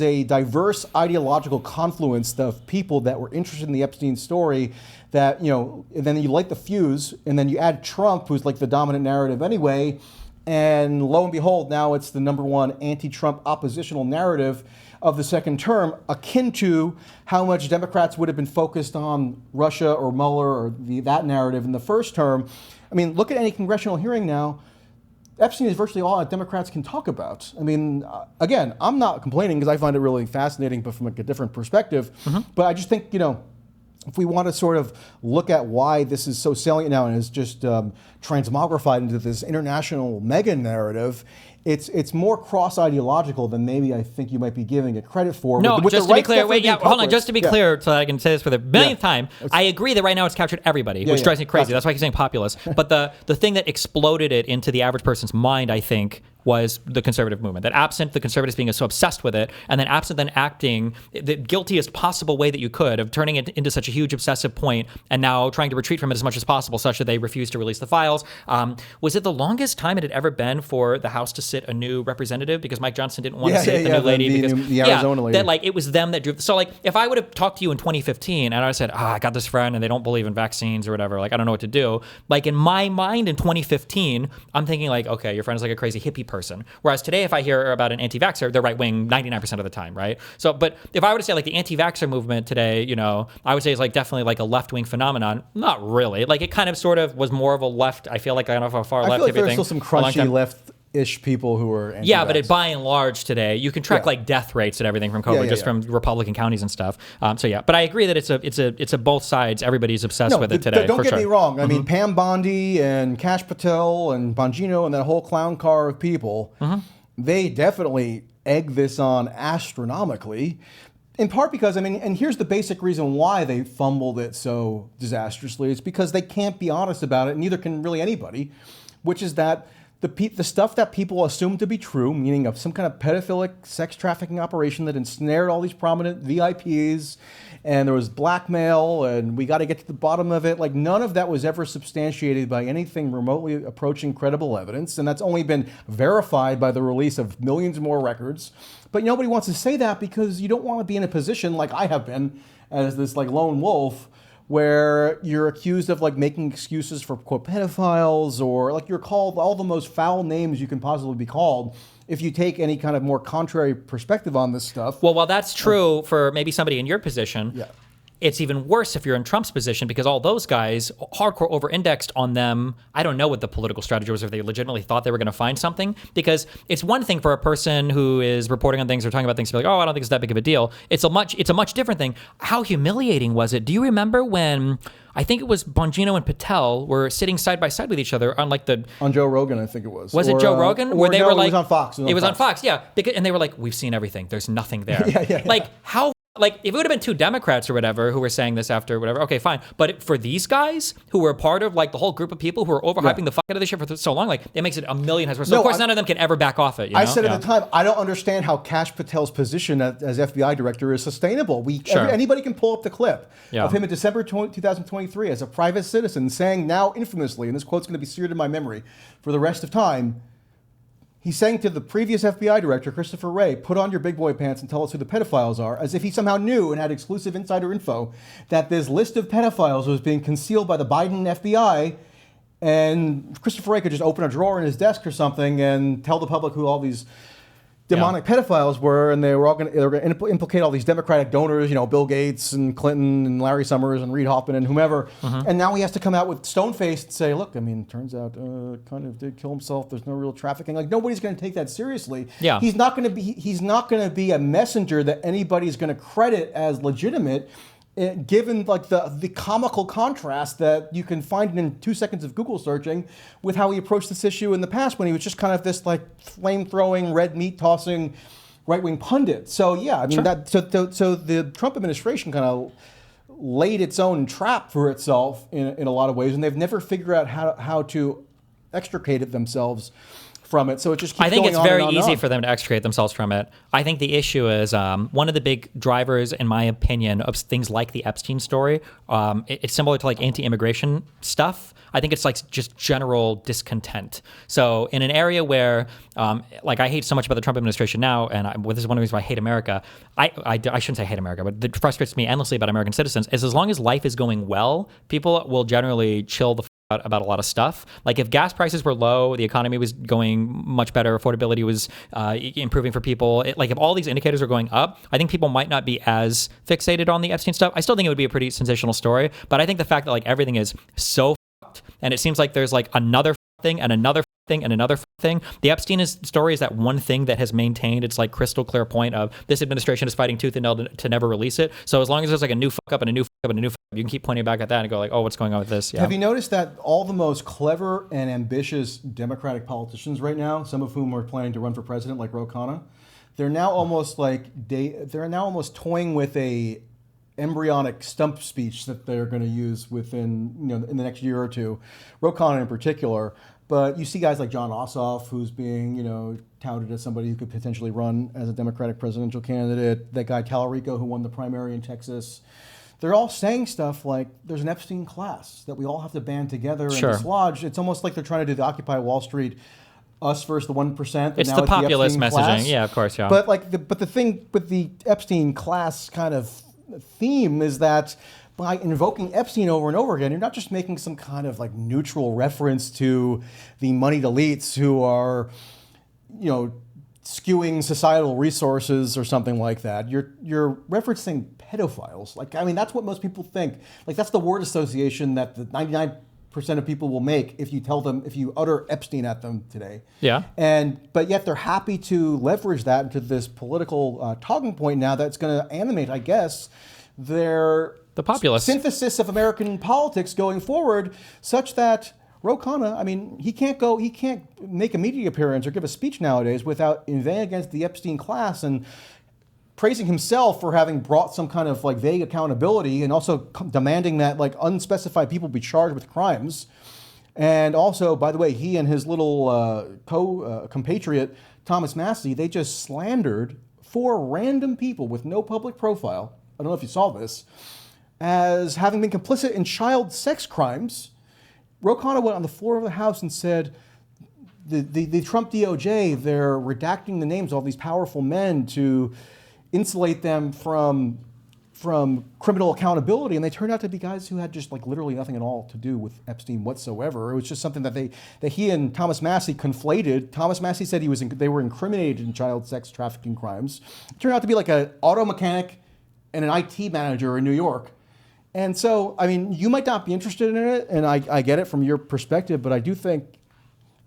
a diverse ideological confluence of people that were interested in the Epstein story that, and then you light the fuse and then you add Trump, who's like the dominant narrative anyway, and lo and behold, now it's the number one anti-Trump oppositional narrative of the second term, akin to how much Democrats would have been focused on Russia or Mueller or that narrative in the first term. I mean, look at any congressional hearing now. Epstein is virtually all that Democrats can talk about. I mean, again, I'm not complaining because I find it really fascinating, but from like a different perspective. Mm-hmm. But I just think, if we want to sort of look at why this is so salient now and is just transmogrified into this international mega narrative, it's more cross-ideological than maybe I think you might be giving it credit for. No, with just the to be clear, hold on, just to be clear, so that I can say this for the millionth time, I agree that right now it's captured everybody, which drives me crazy. Gotcha. That's why I keep saying populist. But the thing that exploded it into the average person's mind, I think, was the conservative movement. That absent the conservatives being so obsessed with it, and then absent then acting the guiltiest possible way that you could of turning it into such a huge obsessive point, and now trying to retreat from it as much as possible, such that they refused to release the files. Was it the longest time it had ever been for the House to sit a new representative because Mike Johnson didn't want to sit the new lady the Arizona lady. That like it was them that drew. So like if I would have talked to you in 2015 and I said, I got this friend and they don't believe in vaccines or whatever, like I don't know what to do. Like in my mind in 2015, I'm thinking like, okay, your friend is like a crazy hippie person. Whereas today, if I hear about an anti-vaxxer, they're right wing 99% of the time, right? So, but if I were to say like the anti-vaxxer movement today, I would say it's like definitely like a left wing phenomenon. Not really. Like it kind of sort of was more of a left. I feel like I don't know if a far left. I feel like there's still some crunchy left-ish people who are anti-vax. Yeah, but by and large today, you can track like death rates and everything from COVID, from Republican counties and stuff. But I agree that it's a both sides. Everybody's obsessed with it today. Don't get me wrong. I Mm-hmm. mean, Pam Bondi and Kash Patel and Bongino and that whole clown car of people, they definitely egg this on astronomically. In part because, and here's the basic reason why they fumbled it so disastrously. It's because they can't be honest about it, neither can really anybody, which is that the stuff that people assume to be true, meaning of some kind of pedophilic sex trafficking operation that ensnared all these prominent VIPs, and there was blackmail, and we got to get to the bottom of it. Like none of that was ever substantiated by anything remotely approaching credible evidence, and that's only been verified by the release of millions more records. But nobody wants to say that because you don't want to be in a position like I have been as this like lone wolf, where you're accused of like making excuses for quote pedophiles, or like you're called all the most foul names you can possibly be called if you take any kind of more contrary perspective on this stuff. Well, while that's true for maybe somebody in your position, it's even worse if you're in Trump's position because all those guys hardcore over-indexed on them. I don't know what the political strategy was, if they legitimately thought they were going to find something, because it's one thing for a person who is reporting on things or talking about things to be like, oh, I don't think it's that big of a deal. It's a much different thing. How humiliating was it? Do you remember when I think it was Bongino and Patel were sitting side by side with each other on Joe Rogan, I think it was. Was it Joe Rogan? Where they were like, it was on Fox. It was on Fox, yeah. And they were like, we've seen everything. There's nothing there. Yeah. Like, how? Like, if it would have been two Democrats or whatever who were saying this after whatever, okay, fine. But for these guys who were part of like the whole group of people who were overhyping the fuck out of this shit for so long, like it makes it a million times worse. So of course, none of them can ever back off it. You know? I said at the time, I don't understand how Kash Patel's position as FBI director is sustainable. Anybody can pull up the clip of him in December 2023 as a private citizen saying now infamously, and this quote's going to be seared in my memory for the rest of time. He's saying to the previous FBI director, Christopher Wray, put on your big boy pants and tell us who the pedophiles are, as if he somehow knew and had exclusive insider info that this list of pedophiles was being concealed by the Biden FBI, and Christopher Wray could just open a drawer in his desk or something and tell the public who all these demonic pedophiles were, and they were going to implicate all these Democratic donors, Bill Gates and Clinton and Larry Summers and Reid Hoffman and whomever. And now he has to come out with stone-faced and say, look, I mean, turns out kind of did kill himself. There's no real trafficking. Like, nobody's going to take that seriously. Yeah. He's not going to be a messenger that anybody's going to credit as legitimate, given like the comical contrast that you can find in 2 seconds of Google searching with how he approached this issue in the past when he was just kind of this like flame-throwing, red meat tossing right-wing pundit. So yeah, I mean so the Trump administration kind of laid its own trap for itself in a lot of ways, and they've never figured out how to extricate it themselves from it. So it just keeps I think going it's on very and on easy and on. for them to extricate themselves from it. I think the issue is one of the big drivers, in my opinion, of things like the Epstein story. It's similar to like anti-immigration stuff. I think it's like just general discontent. So in an area where, like I hate so much about the Trump administration now, and this is one of the reasons why I hate America. I shouldn't say I hate America, but it frustrates me endlessly about American citizens is as long as life is going well, people will generally chill the about a lot of stuff. Like if gas prices were low, the economy was going much better, affordability was improving for people. Like if all these indicators are going up, I think people might not be as fixated on the Epstein stuff. I still think it would be a pretty sensational story, but I think the fact that like everything is so fucked, and it seems like there's like another thing and another thing and another thing. The Epstein story is that one thing that has maintained its like crystal clear point of this administration is fighting tooth and nail to never release it. So as long as there's like a new fuck up and a new fuck up and a new fuck up, you can keep pointing back at that and go like, oh, what's going on with this? Yeah. Have you noticed that all the most clever and ambitious Democratic politicians right now, some of whom are planning to run for president, like Ro they're now almost toying with a embryonic stump speech that they're going to use within in the next year or two, Ro in particular. But you see guys like John Ossoff, who's being, touted as somebody who could potentially run as a Democratic presidential candidate. That guy Talarico, who won the primary in Texas. They're all saying stuff like there's an Epstein class that we all have to band together and dislodge. It's almost like they're trying to do the Occupy Wall Street, us versus the 1%. It's the populist messaging. Class. Yeah, of course, yeah. But the thing with the Epstein class kind of theme is that by invoking Epstein over and over again, you're not just making some kind of like neutral reference to the moneyed elites who are, skewing societal resources or something like that. You're referencing pedophiles. Like, I mean, that's what most people think. Like, that's the word association that the 99% of people will make if you utter Epstein at them today. Yeah. But yet they're happy to leverage that into this political talking point now that's going to animate, I guess, the populace synthesis of American politics going forward, such that Ro I mean, he can't make a media appearance or give a speech nowadays without inveighing against the Epstein class and praising himself for having brought some kind of like vague accountability, and also demanding that like unspecified people be charged with crimes. And also, by the way, he and his little compatriot Thomas Massie, they just slandered 4 random people with no public profile. I don't know if you saw this, as having been complicit in child sex crimes. Ro went on the floor of the House and said, the Trump DOJ, they're redacting the names of all these powerful men to insulate them from criminal accountability, and they turned out to be guys who had just like literally nothing at all to do with Epstein whatsoever. It was just something that he and Thomas Massie conflated. Thomas Massie said they were incriminated in child sex trafficking crimes. It turned out to be like an auto mechanic and an IT manager in New York. And so, I mean, you might not be interested in it, and I get it from your perspective, but I do think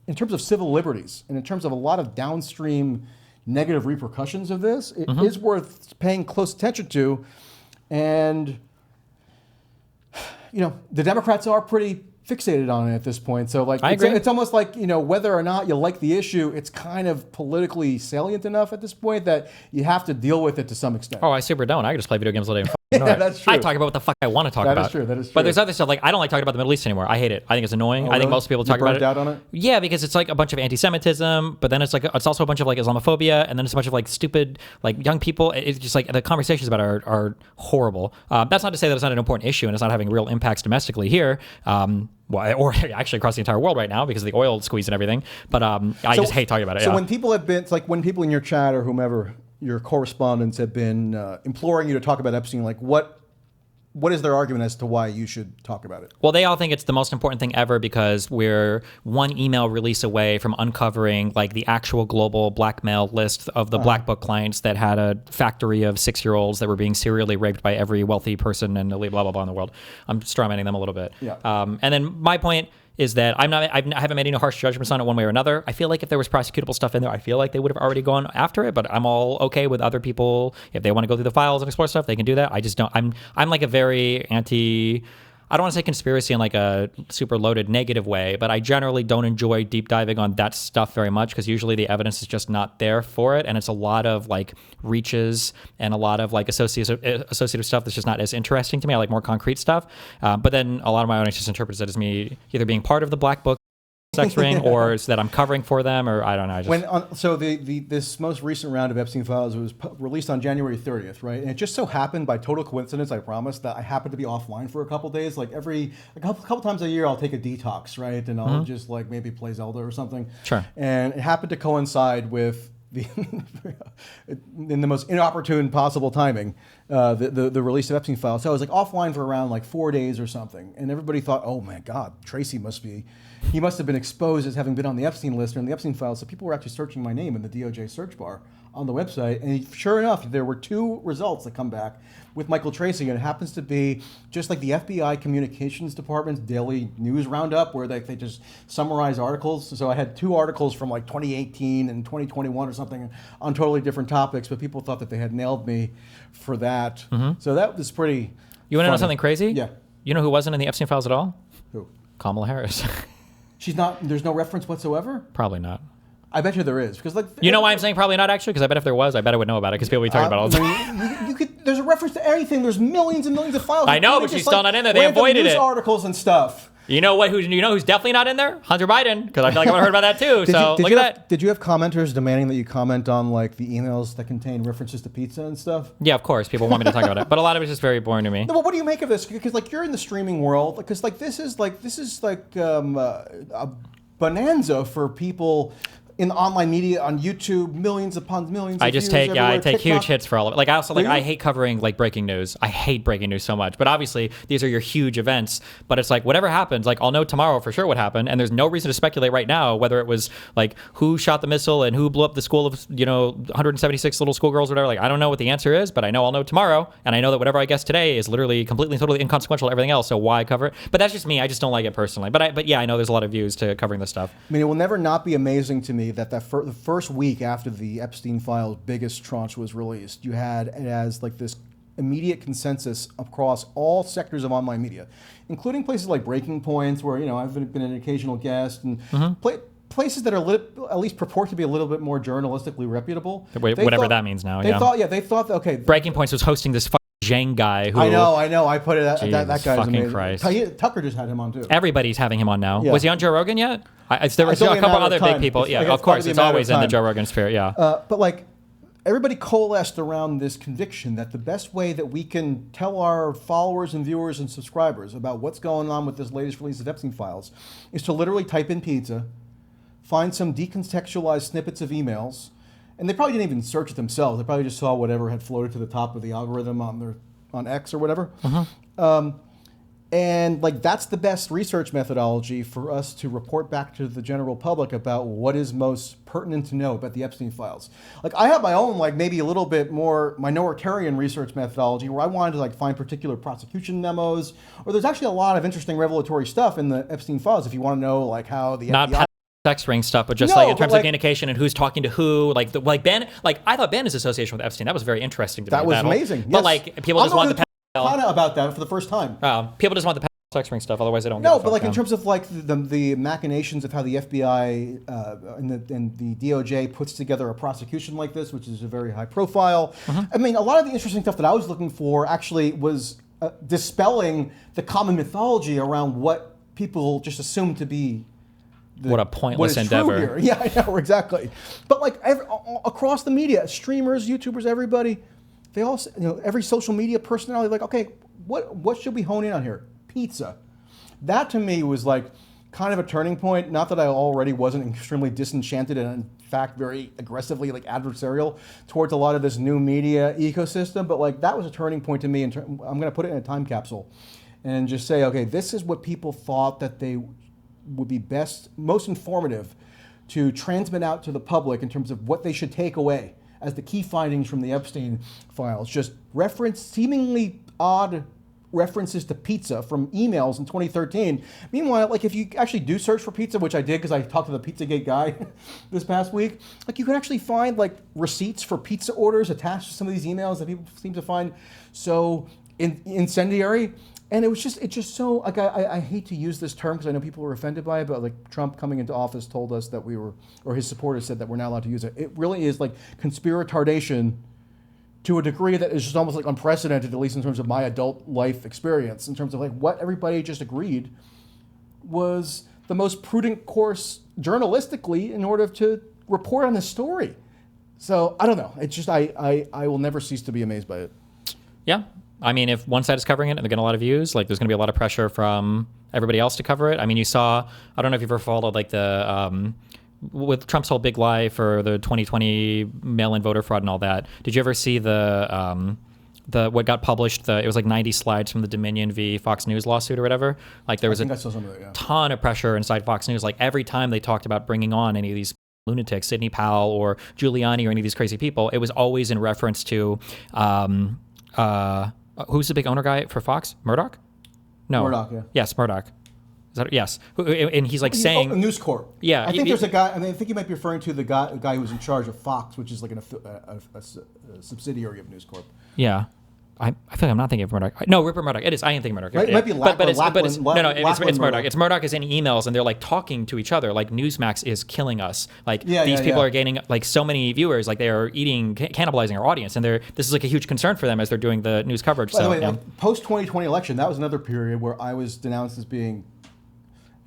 in terms of civil liberties and in terms of a lot of downstream negative repercussions of this, it is worth paying close attention to. And, you know, the Democrats are pretty fixated on it at this point. So, like, I agree. It's almost like, you know, whether or not you like the issue, it's kind of politically salient enough at this point that you have to deal with it to some extent. Oh, I super don't. I just play video games all day. Yeah, that's true. I talk about what the fuck I want to talk about. That is true. That is true. But there's other stuff, like, I don't like talking about the Middle East anymore. I hate it. I think it's annoying. I think most people talk about it. Out on it? Yeah, because it's like a bunch of anti-Semitism, but then it's like it's also a bunch of like Islamophobia, and then it's a bunch of like stupid like young people. It's just like the conversations about it are horrible. That's not to say that it's not an important issue and it's not having real impacts domestically here. Well, or actually across the entire world right now because of the oil squeeze and everything. But I just hate talking about it. So when people have been, it's like when people in your chat or whomever, your correspondents have been imploring you to talk about Epstein, like what is their argument as to why you should talk about it? Well, they all think it's the most important thing ever because we're one email release away from uncovering like the actual global blackmail list of the Black Book clients that had a factory of 6-year-olds that were being serially raped by every wealthy person and blah, blah, blah in the world. I'm strawmanning them a little bit. Yeah. And then my point is that I haven't made any harsh judgments on it one way or another. I feel like if there was prosecutable stuff in there, I feel like they would have already gone after it, but I'm all okay with other people. If they want to go through the files and explore stuff, they can do that. I just don't, I'm like a very I don't want to say conspiracy in like a super loaded negative way, but I generally don't enjoy deep diving on that stuff very much because usually the evidence is just not there for it. And it's a lot of like reaches and a lot of like associative stuff that's just not as interesting to me. I like more concrete stuff. But then a lot of my audience just interprets it as me either being part of the Black Book sex ring or it's that I'm covering for them or I don't know. So this most recent round of Epstein files was released on January 30th, right? And it just so happened by total coincidence, I promise, that I happened to be offline for a couple days. Like a couple times a year, I'll take a detox, right? And I'll just like maybe play Zelda or something. Sure. And it happened to coincide with in the most inopportune possible timing, the release of Epstein files. So I was like offline for around like 4 days or something, and everybody thought, oh my God, Tracey must have been exposed as having been on the Epstein list or in the Epstein files. So people were actually searching my name in the DOJ search bar on the website, and sure enough, there were 2 results that come back with Michael Tracey, and it happens to be just like the FBI Communications Department's daily news roundup where they just summarize articles. So I had 2 articles from like 2018 and 2021 or something on totally different topics, but people thought that they had nailed me for that. So that was pretty You want to know funny. something crazy? Yeah. You know who wasn't in the Epstein files at all? Who? Kamala Harris. She's not, there's no reference whatsoever? Probably not. I bet you there is, because like You know why I'm saying probably not actually? Because I bet if there was, I bet I would know about it because people would be talking about it all the time. you could, there's a reference to everything. There's millions and millions of files. I know, but she's still not in there. They avoided news it. Articles and stuff. You know what? You know who's definitely not in there? Hunter Biden, because I feel like I've heard about that too. So look at that. Did you have commenters demanding that you comment on like the emails that contain references to pizza and stuff? Yeah, of course. People want me to talk about it, but a lot of it's just very boring to me. No, but what do you make of this? Because like you're in the streaming world, because like this is like a bonanza for people in online media on YouTube, millions upon millions. I of just views take everywhere, I take TikTok. huge hits for all of it. Like I also like Do you? I hate covering like breaking news. I hate breaking news so much. But obviously these are your huge events. But it's like whatever happens, like I'll know tomorrow for sure what happened, and there's no reason to speculate right now whether it was like who shot the missile and who blew up the school of 176 little schoolgirls or whatever. Like I don't know what the answer is, but I know I'll know tomorrow, and I know that whatever I guess today is literally completely totally inconsequential to everything else. So why cover it? But that's just me. I just don't like it personally. But yeah, I know there's a lot of views to covering this stuff. I mean, it will never not be amazing to me that the first week after the Epstein files' biggest tranche was released, you had it as like this immediate consensus across all sectors of online media, including places like Breaking Points, where I've been an occasional guest, and places that are at least purport to be a little bit more journalistically reputable. Whatever that means now. They thought okay. Breaking Points was hosting this Zhang guy who I know. I put it. That guy's fucking amazing. Christ. Tucker just had him on too. Everybody's having him on now. Yeah. Was he on Joe Rogan yet? There was a couple other big people. Yeah, of course. It's always in the Joe Rogan sphere. Yeah. But like, everybody coalesced around this conviction that the best way that we can tell our followers and viewers and subscribers about what's going on with this latest release of Epstein files is to literally type in pizza, find some decontextualized snippets of emails, and they probably didn't even search it themselves. They probably just saw whatever had floated to the top of the algorithm on X or whatever. And like that's the best research methodology for us to report back to the general public about what is most pertinent to know about the Epstein files. Like I have my own like maybe a little bit more minoritarian research methodology where I wanted to like find particular prosecution memos, or there's actually a lot of interesting revelatory stuff in the Epstein files if you want to know like how the FBI sex ring stuff, but just No, like in but, terms like- of communication and who's talking to who, like Ben, like I thought Ben's association with Epstein, that was very interesting to me. That was amazing. But Yes. like people just want the kind of about that for the first time. people just want the sex ring stuff, otherwise they don't. No, give a but like fuck, in terms of like the machinations of how the FBI and the DOJ puts together a prosecution like this, which is a very high profile. I mean, a lot of the interesting stuff that I was looking for actually was dispelling the common mythology around what people just assume to be. What a pointless what is true endeavor. here. Yeah, I know, exactly. But like across the media, streamers, YouTubers, everybody, they all, every social media personality, like, okay, what should we hone in on here? Pizza. That to me was like kind of a turning point. Not that I already wasn't extremely disenchanted and in fact very aggressively like adversarial towards a lot of this new media ecosystem, but like that was a turning point to me. I'm going to put it in a time capsule and just say, okay, this is what people thought that they would be most informative to transmit out to the public in terms of what they should take away as the key findings from the Epstein files. Just seemingly odd references to pizza from emails in 2013. Meanwhile, like if you actually do search for pizza, which I did because I talked to the Pizzagate guy this past week, like you can actually find like receipts for pizza orders attached to some of these emails that people seem to find so incendiary. And it's just so, like, I hate to use this term because I know people were offended by it, but like Trump coming into office told us that we were, or his supporters said that we're not allowed to use it. It really is like conspiratardation to a degree that is just almost like unprecedented, at least in terms of my adult life experience, in terms of like what everybody just agreed was the most prudent course journalistically in order to report on this story. So I don't know. It's just, I will never cease to be amazed by it. Yeah. I mean, if one side is covering it and they're getting a lot of views, like there's going to be a lot of pressure from everybody else to cover it. I mean, you saw, I don't know if you've ever followed like with Trump's whole big lie for the 2020 mail-in voter fraud and all that. Did you ever see the what got published? It was like 90 slides from the Dominion v. Fox News lawsuit or whatever. Like there was I saw some of that, yeah. Ton of pressure inside Fox News. Like every time they talked about bringing on any of these lunatics, Sidney Powell or Giuliani or any of these crazy people, it was always in reference to who's the big owner guy for Fox? Murdoch? No. Murdoch, yeah. Yes, Murdoch. Is that, yes. And he's like saying... News Corp. Yeah. I think there's a guy, I think you might be referring to the guy who was in charge of Fox, which is like a subsidiary of News Corp. Yeah. I feel like I'm not thinking of Murdoch. No, Rupert Murdoch. It is. I am thinking Murdoch. Right? It might be it's Lachlan Murdoch. It's Murdoch is in emails and they're like talking to each other. Like Newsmax is killing us. Like these people are gaining like so many viewers. Like they are cannibalizing our audience, and this is like a huge concern for them as they're doing the news coverage. By the way, like, post 2020 election, that was another period where I was denounced as being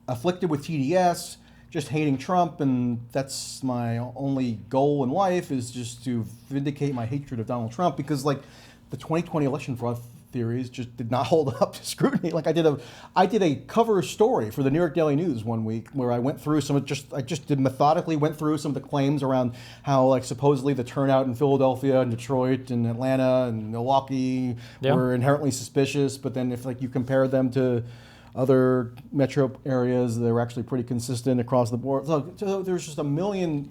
afflicted with TDS, just hating Trump, and that's my only goal in life is just to vindicate my hatred of Donald Trump because like the 2020 election fraud theories just did not hold up to scrutiny. Like I did a cover story for the New York Daily News one week where I went through methodically went through some of the claims around how like supposedly the turnout in Philadelphia and Detroit and Atlanta and Milwaukee were inherently suspicious, but then if like you compare them to other metro areas, they were actually pretty consistent across the board. So there's just a million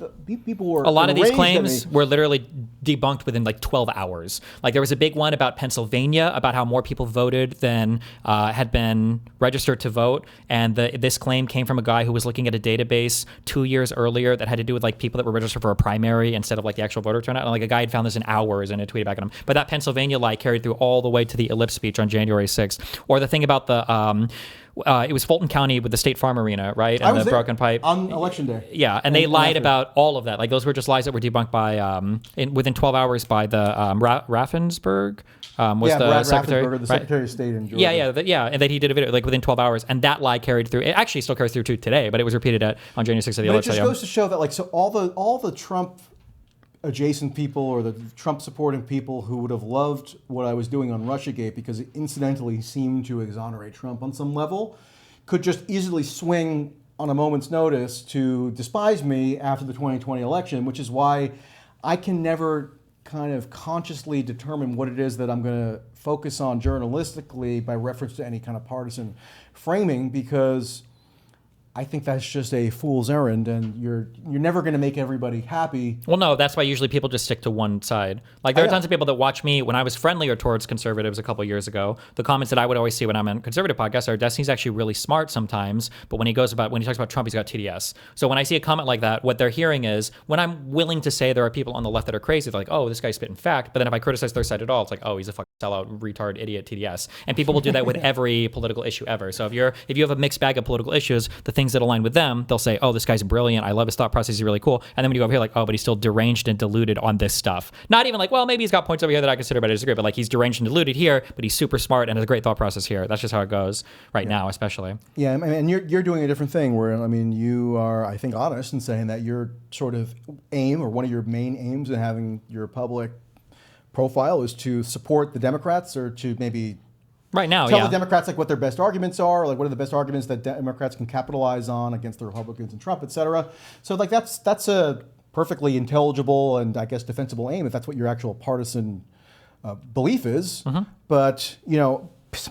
people were. A lot of these claims were literally debunked within like 12 hours. Like there was a big one about Pennsylvania, about how more people voted than had been registered to vote, and this claim came from a guy who was looking at a database 2 years earlier that had to do with like people that were registered for a primary instead of like the actual voter turnout. And like a guy had found this in hours and had tweeted back at him. But that Pennsylvania lie carried through all the way to the ellipse speech on January 6th, or the thing about the. It was Fulton County with the State Farm Arena, right? And the broken pipe. On Election Day. Yeah, and they lied about all of that. Like those were just lies that were debunked by, within 12 hours by the Raffensperger, was the secretary. The Secretary of State in Georgia. Yeah, and then he did a video like within 12 hours, and that lie carried through. It actually still carries through to today, but it was repeated on January 6th of the election. It just goes to show that like, so all the Trump adjacent people or the Trump supporting people who would have loved what I was doing on Russiagate because it incidentally seemed to exonerate Trump on some level could just easily swing on a moment's notice to despise me after the 2020 election, which is why I can never kind of consciously determine what it is that I'm going to focus on journalistically by reference to any kind of partisan framing, because I think that's just a fool's errand, and you're never going to make everybody happy. Well, no, that's why usually people just stick to one side. Like, there are tons of people that watch me when I was friendlier towards conservatives a couple of years ago. The comments that I would always see when I'm on conservative podcasts are, Destiny's actually really smart sometimes, but when he talks about Trump, he's got TDS. So when I see a comment like that, what they're hearing is, when I'm willing to say there are people on the left that are crazy, they're like, oh, this guy's spitting fact. But then if I criticize their side at all, it's like, oh, he's a fucking sellout, retard, idiot, TDS. And people will do that with every political issue ever. So if you have a mixed bag of political issues, the things that align with them, they'll say, oh, this guy's brilliant, I love his thought process, he's really cool. And then when you go over here, like, oh, but he's still deranged and deluded on this stuff. Not even like, well, maybe he's got points over here that I consider, but I disagree. But like, he's deranged and deluded here, but he's super smart and has a great thought process here. That's just how it goes right now, especially. Yeah, and you're doing a different thing where, I mean, you are, I think, honest in saying that your sort of aim, or one of your main aims in having your public profile, is to support the Democrats, or to maybe right now, tell the Democrats like what their best arguments are, like what are the best arguments that Democrats can capitalize on against the Republicans and Trump, et cetera. So like that's a perfectly intelligible and I guess defensible aim if that's what your actual partisan belief is. Mm-hmm. But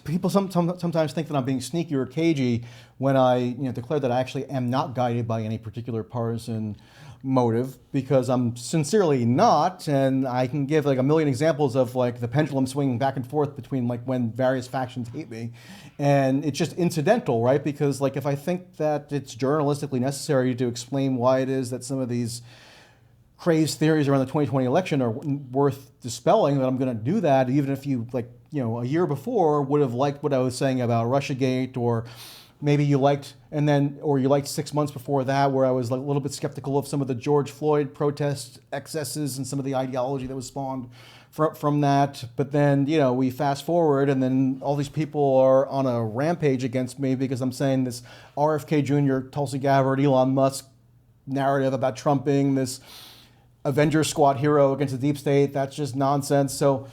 people sometimes think that I'm being sneaky or cagey when I declare that I actually am not guided by any particular partisan motive, because I'm sincerely not, and I can give like a million examples of like the pendulum swinging back and forth between like when various factions hate me, and it's just incidental, right? Because like if I think that it's journalistically necessary to explain why it is that some of these crazed theories around the 2020 election are worth dispelling, that I'm going to do that, even if you like a year before would have liked what I was saying about Russiagate, or maybe you liked, or you liked 6 months before that, where I was like a little bit skeptical of some of the George Floyd protest excesses and some of the ideology that was spawned from that. But then, we fast forward, and then all these people are on a rampage against me because I'm saying this RFK Jr., Tulsi Gabbard, Elon Musk narrative about Trump being this Avengers Squad hero against the deep state. That's just nonsense. So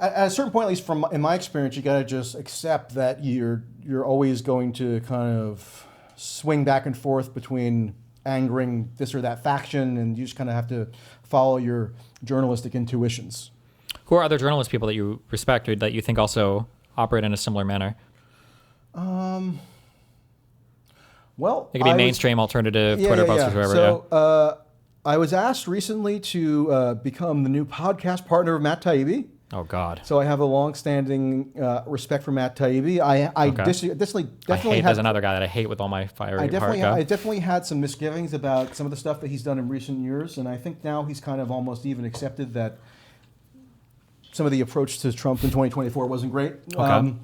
at a certain point, at least in my experience, you got to just accept that you're always going to kind of swing back and forth between angering this or that faction, and you just kind of have to follow your journalistic intuitions. Who are other journalist people that you respect or that you think also operate in a similar manner? Well, it could be mainstream, alternative, Twitter posters, whatever. So I was asked recently to become the new podcast partner of Matt Taibbi. Oh God! So I have a long-standing respect for Matt Taibbi. I definitely there's another guy that I hate with all my fiery heart. I definitely had some misgivings about some of the stuff that he's done in recent years, and I think now he's kind of almost even accepted that some of the approach to Trump in 2024 wasn't great. Okay.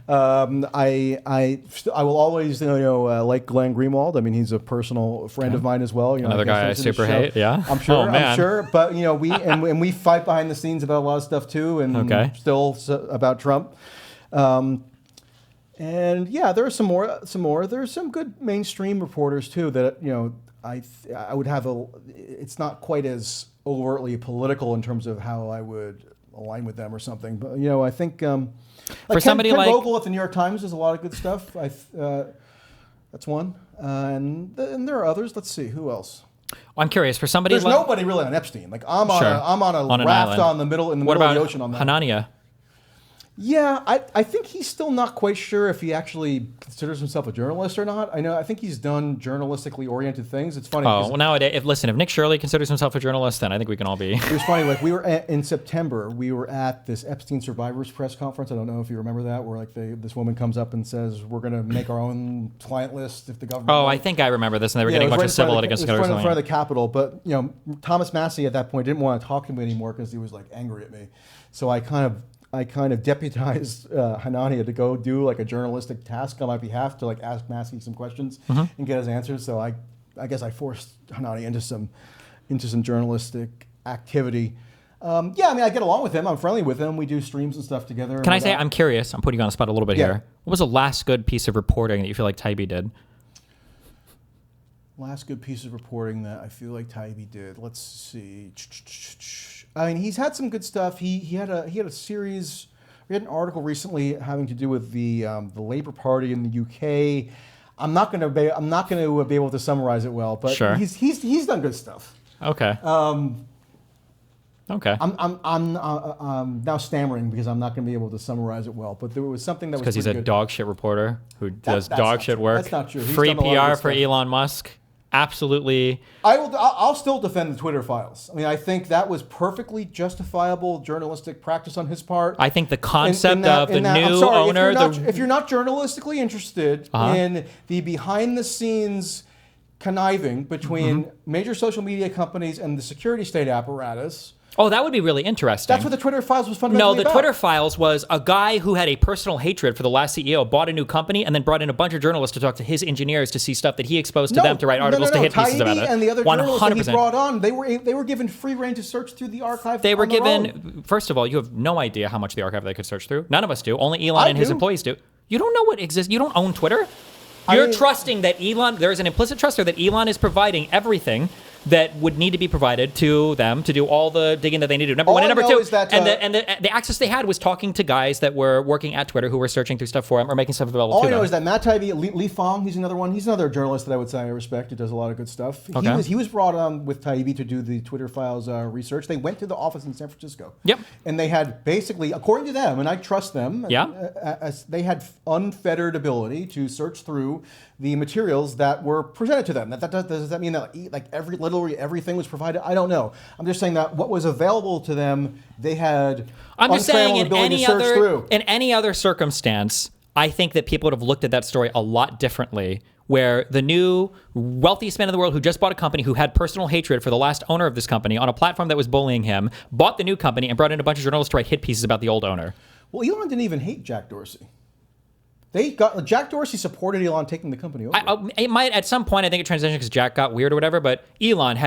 I will always like Glenn Greenwald. I mean, he's a personal friend of mine as well. Another guy I super hate. Yeah, I'm sure. Oh, man. I'm sure. But we fight behind the scenes about a lot of stuff too, and still about Trump. And yeah, there are some more. There's some good mainstream reporters too that I would have it's not quite as overtly political in terms of how I would align with them or something. But I think. For somebody Ken like Vogel at the New York Times does a lot of good stuff. That's one, and there are others. Let's see who else. I'm curious for somebody. There's nobody really on Epstein. Like I'm on a raft in the middle of the ocean on that. Hanania? Yeah, I think he's still not quite sure if he actually considers himself a journalist or not. I think he's done journalistically oriented things. It's funny. Oh, well, nowadays, if Nick Shirley considers himself a journalist, then I think we can all be. It was funny. Like in September, we were at this Epstein survivors press conference. I don't know if you remember that, where like this woman comes up and says, "We're going to make our own client list if the government." Oh, I think I remember this, and they were getting a bunch of civil litigants together. It was in front of the Capitol, but Thomas Massey at that point didn't want to talk to me anymore because he was like angry at me. So I kind of deputized Hanania to go do like a journalistic task on my behalf to like ask Massey some questions and get his answers. So I guess I forced Hanania into some journalistic activity. I mean, I get along with him. I'm friendly with him. We do streams and stuff together. Can I say, I'm curious. I'm putting you on the spot a little bit here. What was the last good piece of reporting that you feel like Taibbi did? Last good piece of reporting that I feel like Taibbi did. Let's see. I mean, he's had some good stuff. He had a series. We had an article recently having to do with the Labour Party in the UK. I'm not going to be able to summarize it well, but sure. he's done good stuff. Okay. Okay. I'm now stammering because I'm not going to be able to summarize it well. But there was something that was Because he's a good. dog shit reporter who does that's dog not shit true. work. That's not true. He's Free done a lot of PR good for stuff. Elon Musk. Absolutely. I'll still defend the Twitter files. I mean, I think that was perfectly justifiable journalistic practice on his part. I think the concept I'm new sorry, owner. if you're not journalistically interested in the behind-the-scenes conniving between major social media companies and the security state apparatus. Oh, that would be really interesting. That's what the Twitter files was fundamentally No, the about. Twitter files was a guy who had a personal hatred for the last CEO, bought a new company, and then brought in a bunch of journalists to talk to his engineers to see stuff that he exposed to them to write articles to hit pieces about it. And the other journalists that he 100%. brought on, they were given free reign to search through the archive. They were on their own. given, first of all, you have no idea how much the archive they could search through. None of us do. Only Elon and his do. employees do. You don't know what exists. You don't own Twitter. You're trusting that Elon, there's an implicit trust there that Elon is providing everything that would need to be provided to them to do all the digging that they need to do. Number one. And number two, the access they had was talking to guys that were working at Twitter who were searching through stuff for him or making stuff available All to I know them. is that Matt Taibbi, Li Fong, he's another one. He's another journalist that I would say I respect. He does a lot of good stuff. Okay. He was brought on with Taibbi to do the Twitter files research. They went to the office in San Francisco. Yep. And they had basically, according to them, and I trust them, as they had unfettered ability to search through the materials that were presented to them. Does that mean that literally everything was provided? I don't know. I'm just saying that what was available to them, they had I'm just saying unscrambled ability to search through. in any other circumstance, I think that people would have looked at that story a lot differently, where the new wealthiest man in the world who just bought a company who had personal hatred for the last owner of this company on a platform that was bullying him, bought the new company and brought in a bunch of journalists to write hit pieces about the old owner. Well, Elon didn't even hate Jack Dorsey. Jack Dorsey supported Elon taking the company over. It might at some point. I think it transitioned because Jack got weird or whatever. But Elon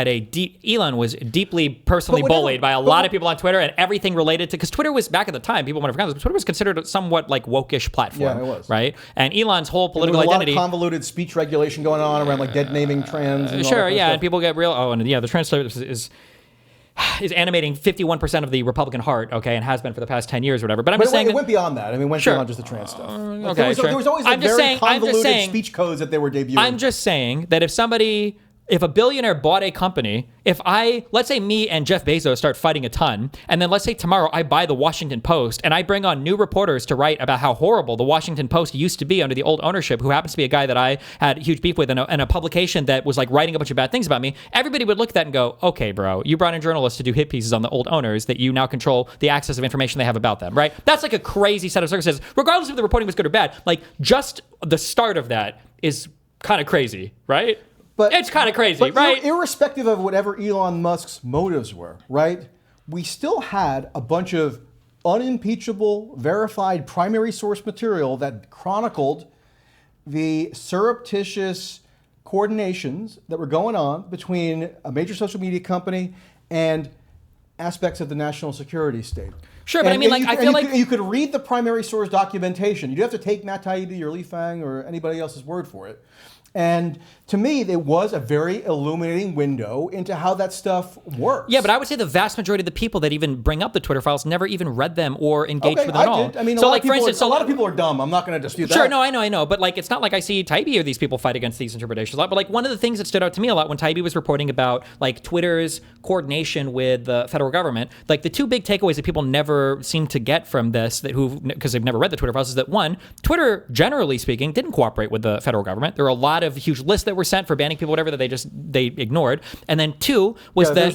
was deeply personally bullied by a lot of people on Twitter, and everything related to, because Twitter was, back at the time, people might have forgotten this, but Twitter was considered a somewhat like wokish platform. Yeah, it was. Right. And Elon's whole political there was identity. A lot of convoluted speech regulation going on around like dead naming trans. And all Sure. that Yeah. stuff. And people get real. Oh, and yeah, the trans stuff is animating 51% of the Republican heart, okay, and has been for the past 10 years or whatever. But I'm just saying it went beyond that. I mean, it went Sure. beyond just the trans stuff. okay, there was always I'm just very convoluted saying, speech codes that they were debuting. I'm just saying that if a billionaire bought a company, let's say me and Jeff Bezos start fighting a ton, and then let's say tomorrow I buy the Washington Post and I bring on new reporters to write about how horrible the Washington Post used to be under the old ownership, who happens to be a guy that I had huge beef with, and a publication that was like writing a bunch of bad things about me, everybody would look at that and go, okay, bro, you brought in journalists to do hit pieces on the old owners that you now control the access of information they have about them, right? That's like a crazy set of circumstances, regardless if the reporting was good or bad. Like, just the start of that is kind of crazy, right? But it's kind of crazy, right? Irrespective of whatever Elon Musk's motives were, right? We still had a bunch of unimpeachable, verified primary source material that chronicled the surreptitious coordinations that were going on between a major social media company and aspects of the national security state. Sure, but I mean, like, I feel like you could read the primary source documentation. You don't have to take Matt Taibbi or Li Fang or anybody else's word for it. And to me, it was a very illuminating window into how that stuff works. Yeah, but I would say the vast majority of the people that even bring up the Twitter files never even read them or engaged with them at all. Did. I mean, so, a lot of people are dumb. I'm not going to dispute that. Sure, no, I know. But like, it's not like I see Taibbi or these people fight against these interpretations a lot. But like, one of the things that stood out to me a lot when Taibbi was reporting about like Twitter's coordination with the federal government, like the two big takeaways that people never seem to get from this, because they've never read the Twitter files, is that one, Twitter, generally speaking, didn't cooperate with the federal government. There were a lot of huge lists that were sent for banning people, whatever, that they ignored. And then two was that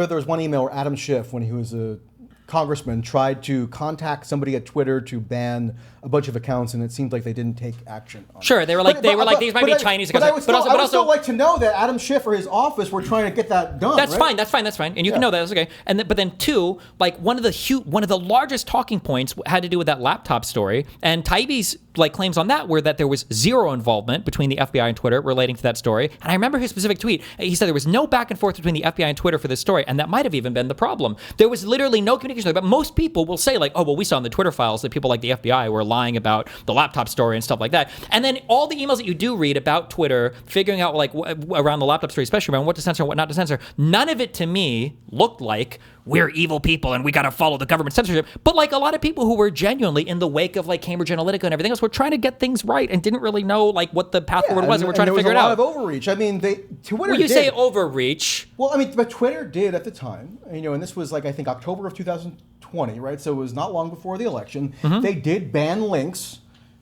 there was one email where Adam Schiff, when he was a congressman, tried to contact somebody at Twitter to ban a bunch of accounts, and it seemed like they didn't take action on Sure, it. they were like, these might be Chinese accounts. But I would still like to know that Adam Schiff or his office were trying to get that done. That's right? fine. And you can know that. That's okay. But then two, like one of the largest talking points had to do with that laptop story. And Taibbi's like claims on that were that there was zero involvement between the FBI and Twitter relating to that story. And I remember his specific tweet. He said there was no back and forth between the FBI and Twitter for this story, and that might have even been the problem. There was literally no communication. But most people will say like, oh, well, we saw in the Twitter files that people like the FBI were lying about the laptop story and stuff like that. And then all the emails that you do read about Twitter, figuring out like around the laptop story, especially around what to censor and what not to censor, none of it to me looked like we're evil people and we got to follow the government censorship. But like a lot of people who were genuinely in the wake of like Cambridge Analytica and everything else were trying to get things right and didn't really know like what the path forward was, and we're trying to figure it out. There was a lot of overreach. I mean, Twitter When you say overreach, well, I mean, but Twitter did at the time, and this was like I think October of 2020, right? So it was not long before the election. They did ban links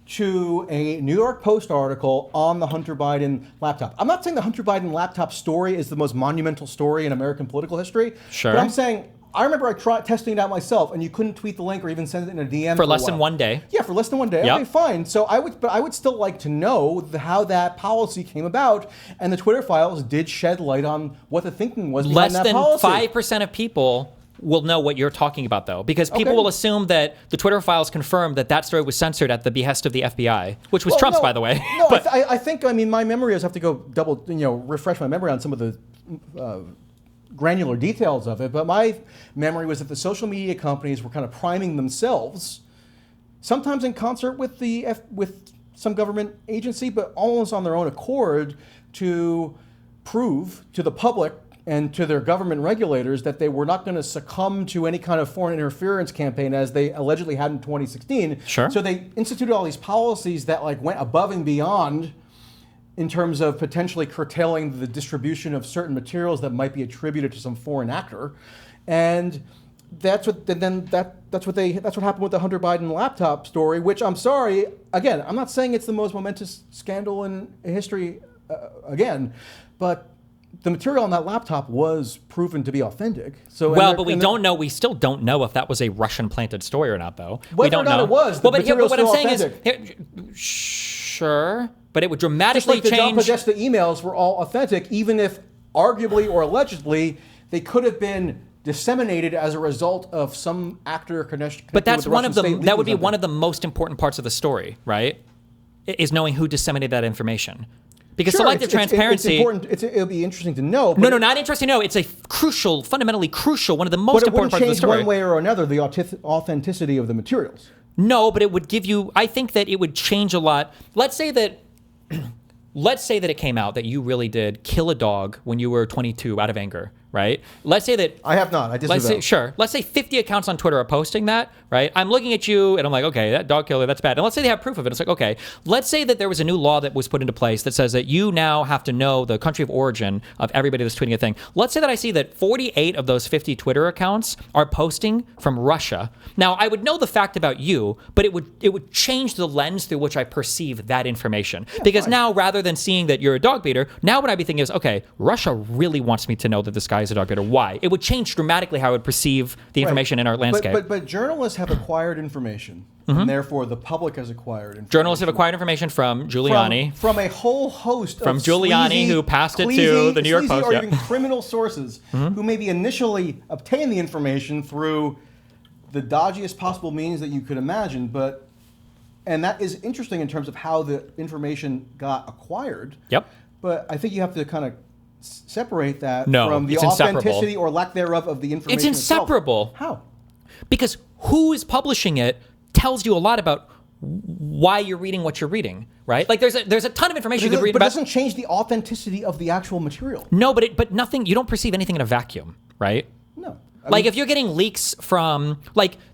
to a New York Post article on the Hunter Biden laptop. I'm not saying the Hunter Biden laptop story is the most monumental story in American political history. Sure. But I'm saying, I remember I tried testing it out myself, and you couldn't tweet the link or even send it in a DM for less than 1 day. Yeah, for less than 1 day. Yep. Okay, fine. So I would still like to know how that policy came about, and the Twitter files did shed light on what the thinking was behind that policy. Less than 5% of people will know what you're talking about, though, because people will assume that the Twitter files confirmed that story was censored at the behest of the FBI, which was Trump's, by the way. No, but I think, my memory is, I have to go refresh my memory on some of the granular details of it, but my memory was that the social media companies were kind of priming themselves, sometimes in concert with with some government agency, but almost on their own accord, to prove to the public and to their government regulators that they were not going to succumb to any kind of foreign interference campaign as they allegedly had in 2016. Sure. So they instituted all these policies that went above and beyond in terms of potentially curtailing the distribution of certain materials that might be attributed to some foreign actor. And that's what happened with the Hunter Biden laptop story, which I'm sorry, again, I'm not saying it's the most momentous scandal in history again, but the material on that laptop was proven to be authentic. So but we still don't know if that was a Russian-planted story or not, though. Whether we don't or not know. It was. Well, but what I'm saying is, sure, but it would dramatically just like change. The John Podesta emails were all authentic, even if arguably or allegedly they could have been disseminated as a result of some actor connected. But that's with the Russian state. That would be one of the most important parts of the story, right? Is knowing who disseminated that information. Because selective transparency... It'll be interesting to know. No, not interesting to know. It's a fundamentally crucial, one of the most important parts of the story. But it wouldn't change one way or another the authenticity of the materials. No, but it would give you... I think that it would change a lot. Let's say that it came out that you really did kill a dog when you were 22 out of anger, right? Let's say that... I have not. I disavow. Let's say 50 accounts on Twitter are posting that, right? I'm looking at you and I'm like, okay, that dog killer, that's bad. And let's say they have proof of it. It's like, okay, let's say that there was a new law that was put into place that says that you now have to know the country of origin of everybody that's tweeting a thing. Let's say that I see that 48 of those 50 Twitter accounts are posting from Russia. Now, I would know the fact about you, but it would change the lens through which I perceive that information. Yeah, because now, rather than seeing that you're a dog beater, now what I'd be thinking is, okay, Russia really wants me to know that this guy is a dog beater. Why? It would change dramatically how I would perceive the information in our landscape. But journalists have acquired information, and therefore the public has acquired information. Journalists have acquired information from Giuliani. From a whole host from of Giuliani, sleazy, who passed it to the New York Post. Or even criminal sources who maybe initially obtained the information through the dodgiest possible means that you could imagine, and that is interesting in terms of how the information got acquired. Yep. But I think you have to kind of separate that from the authenticity or lack thereof of the information. It's inseparable. How? Because who is publishing it tells you a lot about why you're reading what you're reading, right? Like there's a ton of information you could read but about. But it doesn't change the authenticity of the actual material. No, but nothing. You don't perceive anything in a vacuum, right? No. If you're getting leaks from,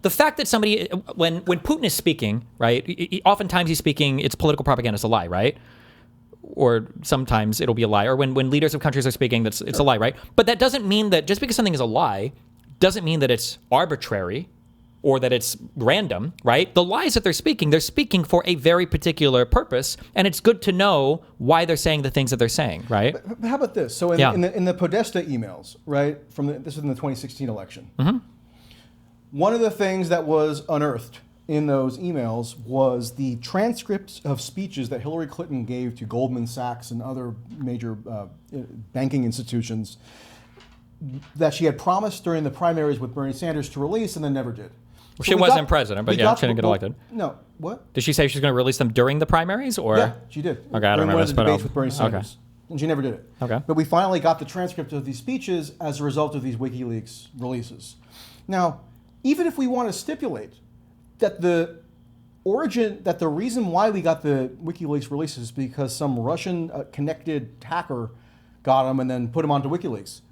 the fact that somebody, when Putin is speaking, right, oftentimes he's speaking, it's political propaganda, it's a lie, right? Or sometimes it'll be a lie. Or when leaders of countries are speaking, it's a lie, right? But that doesn't mean that just because something is a lie, doesn't mean that it's arbitrary or that it's random, right? The lies that they're speaking for a very particular purpose, and it's good to know why they're saying the things that they're saying, right? But how about this? So in the Podesta emails, right, this is in the 2016 election, one of the things that was unearthed in those emails was the transcripts of speeches that Hillary Clinton gave to Goldman Sachs and other major banking institutions that she had promised during the primaries with Bernie Sanders to release and then never did. Well, she wasn't president, but she didn't get elected. No, what? Did she say she's going to release them during the primaries? Or? Yeah, she did. Okay, I don't remember this. Debates with Bernie Sanders. Okay. And she never did it. Okay. But we finally got the transcript of these speeches as a result of these WikiLeaks releases. Now, even if we want to stipulate that the reason why we got the WikiLeaks releases is because some Russian connected hacker got them and then put them onto WikiLeaks.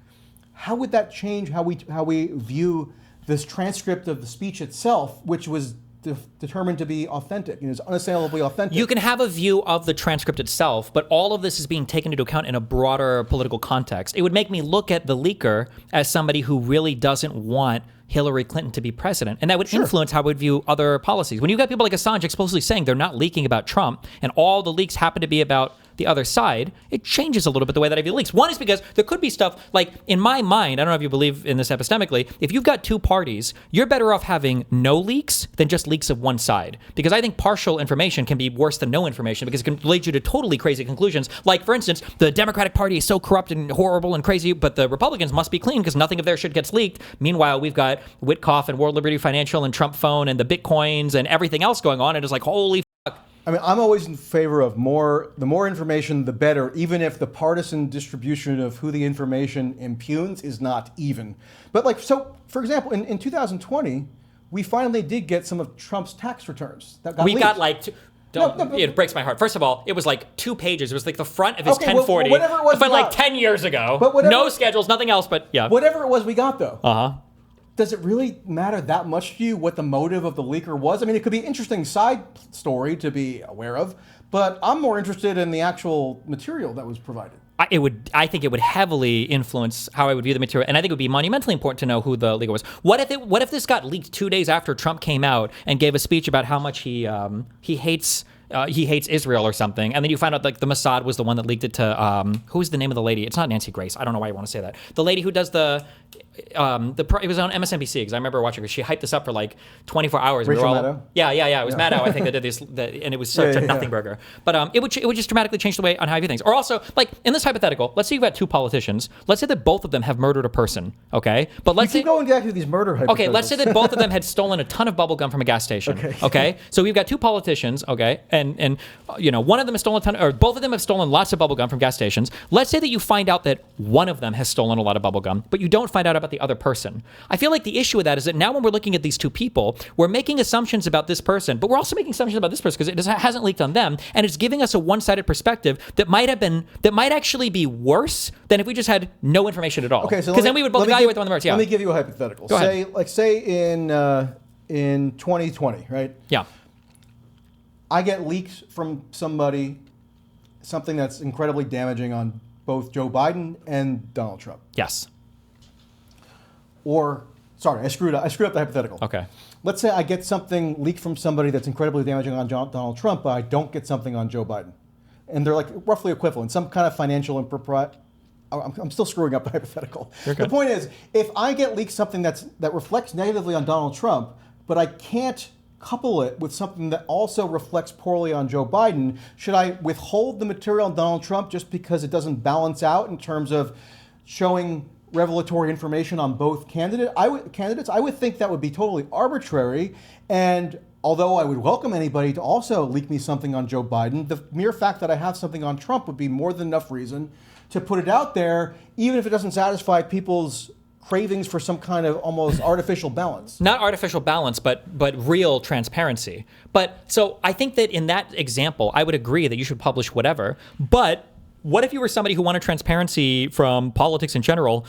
how would that change how we view this transcript of the speech itself, which was determined to be authentic and is unassailably authentic? You can have a view of the transcript itself, but all of this is being taken into account in a broader political context. It would make me look at the leaker as somebody who really doesn't want Hillary Clinton to be president. And that would influence how I would view other policies. When you've got people like Assange explicitly saying they're not leaking about Trump, and all the leaks happen to be about the other side, it changes a little bit the way that I view leaks. One is because there could be stuff, like in my mind, I don't know if you believe in this epistemically, if you've got two parties, you're better off having no leaks than just leaks of one side. Because I think partial information can be worse than no information because it can lead you to totally crazy conclusions. Like, for instance, the Democratic Party is so corrupt and horrible and crazy, but the Republicans must be clean because nothing of their shit gets leaked. Meanwhile, we've got Witkoff and World Liberty Financial and Trump Phone and the Bitcoins and everything else going on. And it's like, holy fuck. I mean, I'm always in favor of the more information, the better, even if the partisan distribution of who the information impugns is not even. But like, so for example, in 2020, we finally did get some of Trump's tax returns. That got leaked. Got like, it breaks my heart. First of all, it was like 2 pages. It was like the front of his 1040. Whatever it was, but like 10 years ago. But no schedules, nothing else, but yeah. Whatever it was we got though. Uh-huh. Does it really matter that much to you what the motive of the leaker was? I mean, it could be an interesting side story to be aware of, but I'm more interested in the actual material that was provided. I think it would heavily influence how I would view the material, and I think it would be monumentally important to know who the leaker was. What if this got leaked 2 days after Trump came out and gave a speech about how much he hates Israel or something, and then you find out like the Mossad was the one that leaked it to who's the name of the lady? It's not Nancy Grace. I don't know why you want to say that. The lady who does it was on MSNBC because I remember watching her. She hyped this up for like 24 hours. Rachel Maddow? Yeah. It was Maddow, I think, that did this, and it was such a nothing burger. But it would just dramatically change the way on how I view things. Or also, like in this hypothetical, let's say you've got two politicians. Let's say that both of them have murdered a person. Okay, but let's say going back to these murder hypotheticals. Okay, let's say that both of them had stolen a ton of bubble gum from a gas station. Okay, so we've got two politicians. Okay, and you know, one of them has stolen a ton, or both of them have stolen lots of bubble gum from gas stations. Let's say that you find out that one of them has stolen a lot of bubble gum, but you don't find out about the other person. I feel like the issue with that is that now when we're looking at these two people, we're making assumptions about this person, but we're also making assumptions about this person because it hasn't leaked on them, and it's giving us a one-sided perspective that might actually be worse than if we just had no information at all. Okay, so because then we would both evaluate them on the merits. Yeah. Let me give you a hypothetical. Go ahead. Say in 2020, right? Yeah. I get leaked from somebody something that's incredibly damaging on both Joe Biden and Donald Trump. Yes. Or, sorry, I screwed up the hypothetical. Okay. Let's say I get something leaked from somebody that's incredibly damaging on Donald Trump, but I don't get something on Joe Biden. And they're like roughly equivalent, some kind of financial impropriety. I'm still screwing up the hypothetical. The point is, if I get leaked something that reflects negatively on Donald Trump, but I can't couple it with something that also reflects poorly on Joe Biden, should I withhold the material on Donald Trump just because it doesn't balance out in terms of showing revelatory information on both candidates? I would think that would be totally arbitrary. And although I would welcome anybody to also leak me something on Joe Biden, the mere fact that I have something on Trump would be more than enough reason to put it out there, even if it doesn't satisfy people's cravings for some kind of almost artificial balance. Not artificial balance, but real transparency. But so I think that in that example, I would agree that you should publish whatever. But what if you were somebody who wanted transparency from politics in general,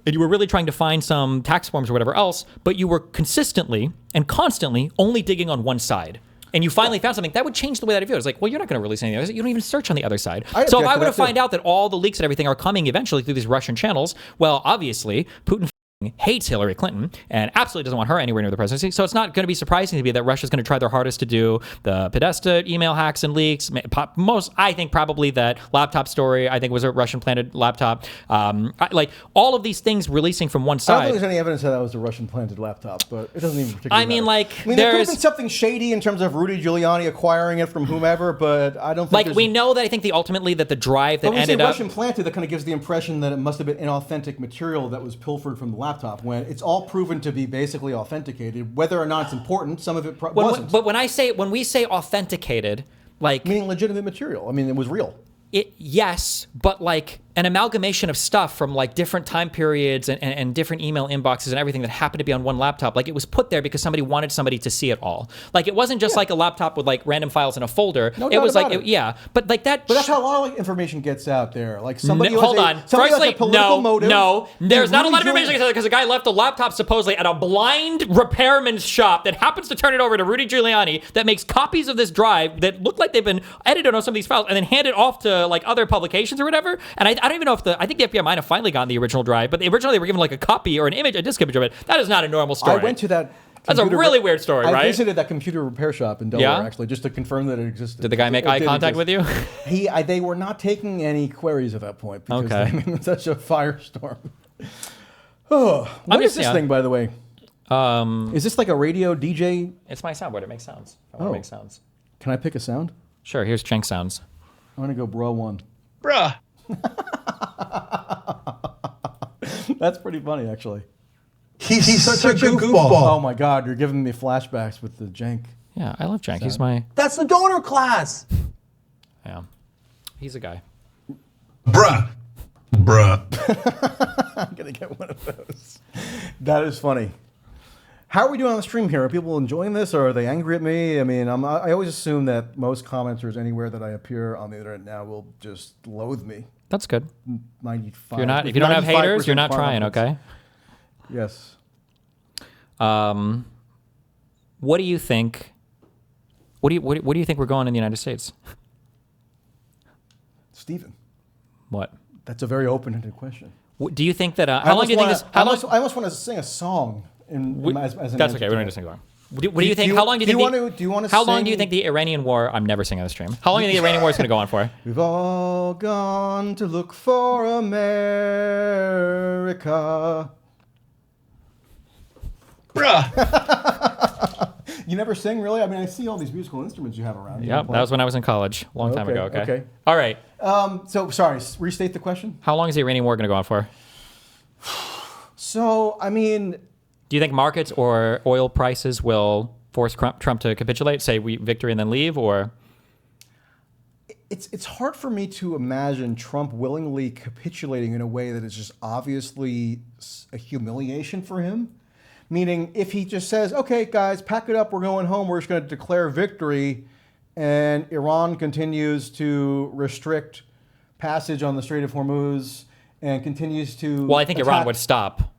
and you were really trying to find some tax forms or whatever else, but you were consistently and constantly only digging on one side? And you finally found something that would change the way that I view it. It's like, well, you're not going to release anything. You don't even search on the other side. So if I were to find out that all the leaks and everything are coming eventually through these Russian channels, well, obviously, Putin hates Hillary Clinton and absolutely doesn't want her anywhere near the presidency. So it's not going to be surprising to me that Russia's going to try their hardest to do the Podesta email hacks and leaks. I think probably that laptop story, I think was a Russian planted laptop. Like all of these things releasing from one side. I don't think there's any evidence that was a Russian planted laptop, but it doesn't even particularly matter. There could have been something shady in terms of Rudy Giuliani acquiring it from whomever, but I don't think we know that I think ultimately that the drive that ended up Russian planted, that kind of gives the impression that it must have been inauthentic material that was pilfered from the laptop, when it's all proven to be basically authenticated, whether or not it's important. Some of it wasn't. But when we say authenticated, like meaning legitimate material. I mean, it was real. Yes, but like an amalgamation of stuff from like different time periods and different email inboxes and everything that happened to be on one laptop. Like it was put there because somebody wanted somebody to see it all. Like it wasn't just like a laptop with like random files in a folder. No it doubt was about like, it. yeah, but like that. But that's how a lot of information gets out there. Like somebody Hold on. somebody Firstly, has a political motive. no. There's not a lot of Rudy information because a guy left a laptop supposedly at a blind repairman's shop that happens to turn it over to Rudy Giuliani that makes copies of this drive that look like they've been edited on some of these files and then hand it off to like other publications or whatever. And I don't even know if I think the FBI might have finally gotten the original drive, but originally they were given like a copy or an image, a disk image of it. That is not a normal story. I went to that. That's a really weird story, right? I visited that computer repair shop in Delaware, Yeah? actually, just to confirm that it existed. Did the guy make eye contact with you? They were not taking any queries at that point because Okay. they made such a firestorm. Oh, what is this thing, by the way? Is this like a radio DJ? It's my soundboard. It makes sounds. I want to make sounds. Can I pick a sound? Sure. Here's Cenk sounds. I'm gonna go bro one. Bruh. That's pretty funny, actually. He's such a goofball. Oh my God, you're giving me flashbacks with the jank. Yeah, I love Cenk. He's my. That's the donor class. Yeah. He's a guy. Bruh. I'm gonna get one of those. That is funny. How are we doing on the stream here? Are people enjoying this, or are they angry at me? I mean, I always assume that most commenters anywhere that I appear on the internet now will just loathe me. That's good. 95. If you don't have haters, you're not trying. confidence. Okay. Yes. What do you think? What do you think we're going in the United States? Stephen, What? that's a very open-ended question. Do you think that? How long do you think this? I almost want to sing a song. As an That's answer okay. to We don't need that. to sing along. What do you think? How long do you think? Do you want to? How long do you think the Iranian war? I'm never singing on the stream. How long do you think the Iranian war is going to go on for? We've all gone to look for America. Bruh. You never sing, really? I mean, I see all these musical instruments you have around. Yep, that was when I was in college, a long time ago. Okay. Okay. All right. So, sorry, restate the question. How long is the Iranian war going to go on for? So, I mean, Do you think markets or oil prices will force Trump to capitulate, say victory and then leave, or? it's hard for me to imagine Trump willingly capitulating in a way that is just obviously a humiliation for him. Meaning, if he just says, okay, guys, pack it up, we're going home, we're just going to declare victory, and Iran continues to restrict passage on the Strait of Hormuz and continues to Well, I think Iran would stop.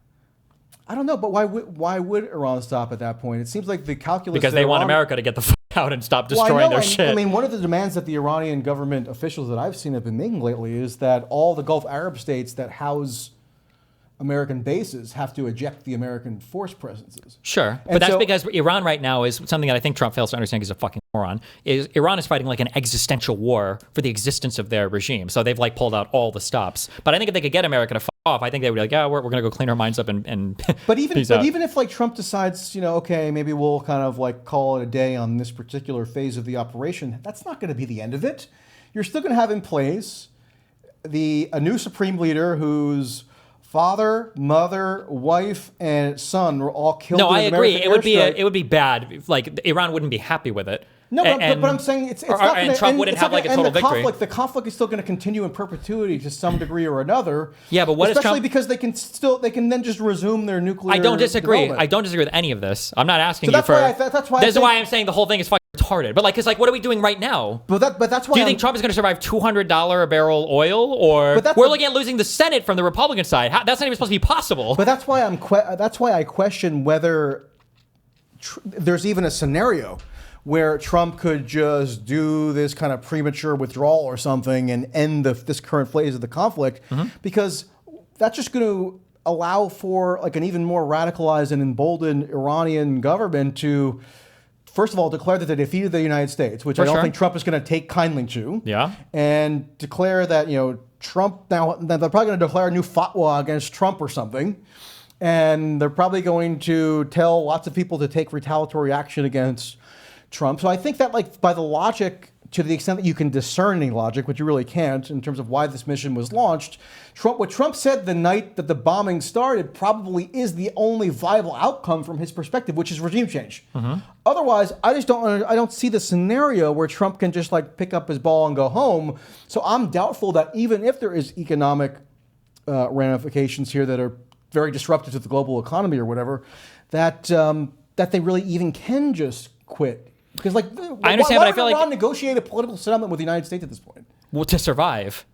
I don't know, but why would Iran stop at that point? It seems like the calculus... Because that they want Iran- America to get the f*** out and stop Well, I destroying know, their shit. I mean, one of the demands that the Iranian government officials that I've seen have been making lately is that all the Gulf Arab states that house American bases have to eject the American force presences. Sure, but And that's so- because Iran right now is something that I think Trump fails to understand. He's a fucking moron. Is Iran is fighting like an existential war for the existence of their regime. So they've like pulled out all the stops. But I think if they could get America to fuck off, I think they would be like, yeah, we're going to go clean our minds up and But even peace out. even if like Trump decides, okay, maybe we'll kind of like call it a day on this particular phase of the operation, that's not going to be the end of it. You're still going to have in place a new supreme leader whose father, mother, wife, and son were all killed. No, in I an agree. American It would be bad. Like Iran wouldn't be happy with it. No, but I'm saying it's not and gonna, Trump wouldn't it's have not like a gonna total end the victory. conflict. The conflict is still going to continue in perpetuity to some degree or another. Yeah, but what is especially Trump- because they can then just resume their nuclear. I don't disagree. development. I don't disagree with any of this. I'm not asking So you that's for. why that's why I This is think- why I'm saying the whole thing is fucking retarded. But like, cause like, what are we doing right now? But that's why. Do you think Trump is going to survive $200 a barrel oil, or we're looking at losing the Senate from the Republican side? That's not even supposed to be possible. But that's why that's why I question whether there's even a scenario where Trump could just do this kind of premature withdrawal or something and end this current phase of the conflict, because that's just going to allow for like an even more radicalized and emboldened Iranian government to, first of all, declare that they defeated the United States, which I don't think Trump is going to take kindly to. Yeah. And declare that, Trump, now they're probably going to declare a new fatwa against Trump or something. And they're probably going to tell lots of people to take retaliatory action against Trump. So I think that, like, by the logic to the extent that you can discern any logic, which you really can't in terms of why this mission was launched, what Trump said the night that the bombing started probably is the only viable outcome from his perspective, which is regime change. Otherwise, I don't see the scenario where Trump can just like pick up his ball and go home. So I'm doubtful that even if there is economic ramifications here that are very disruptive to the global economy or whatever, that they really even can just quit. Because like, I understand, but I feel like Iran negotiate a political settlement with the United States at this point? Well, to survive,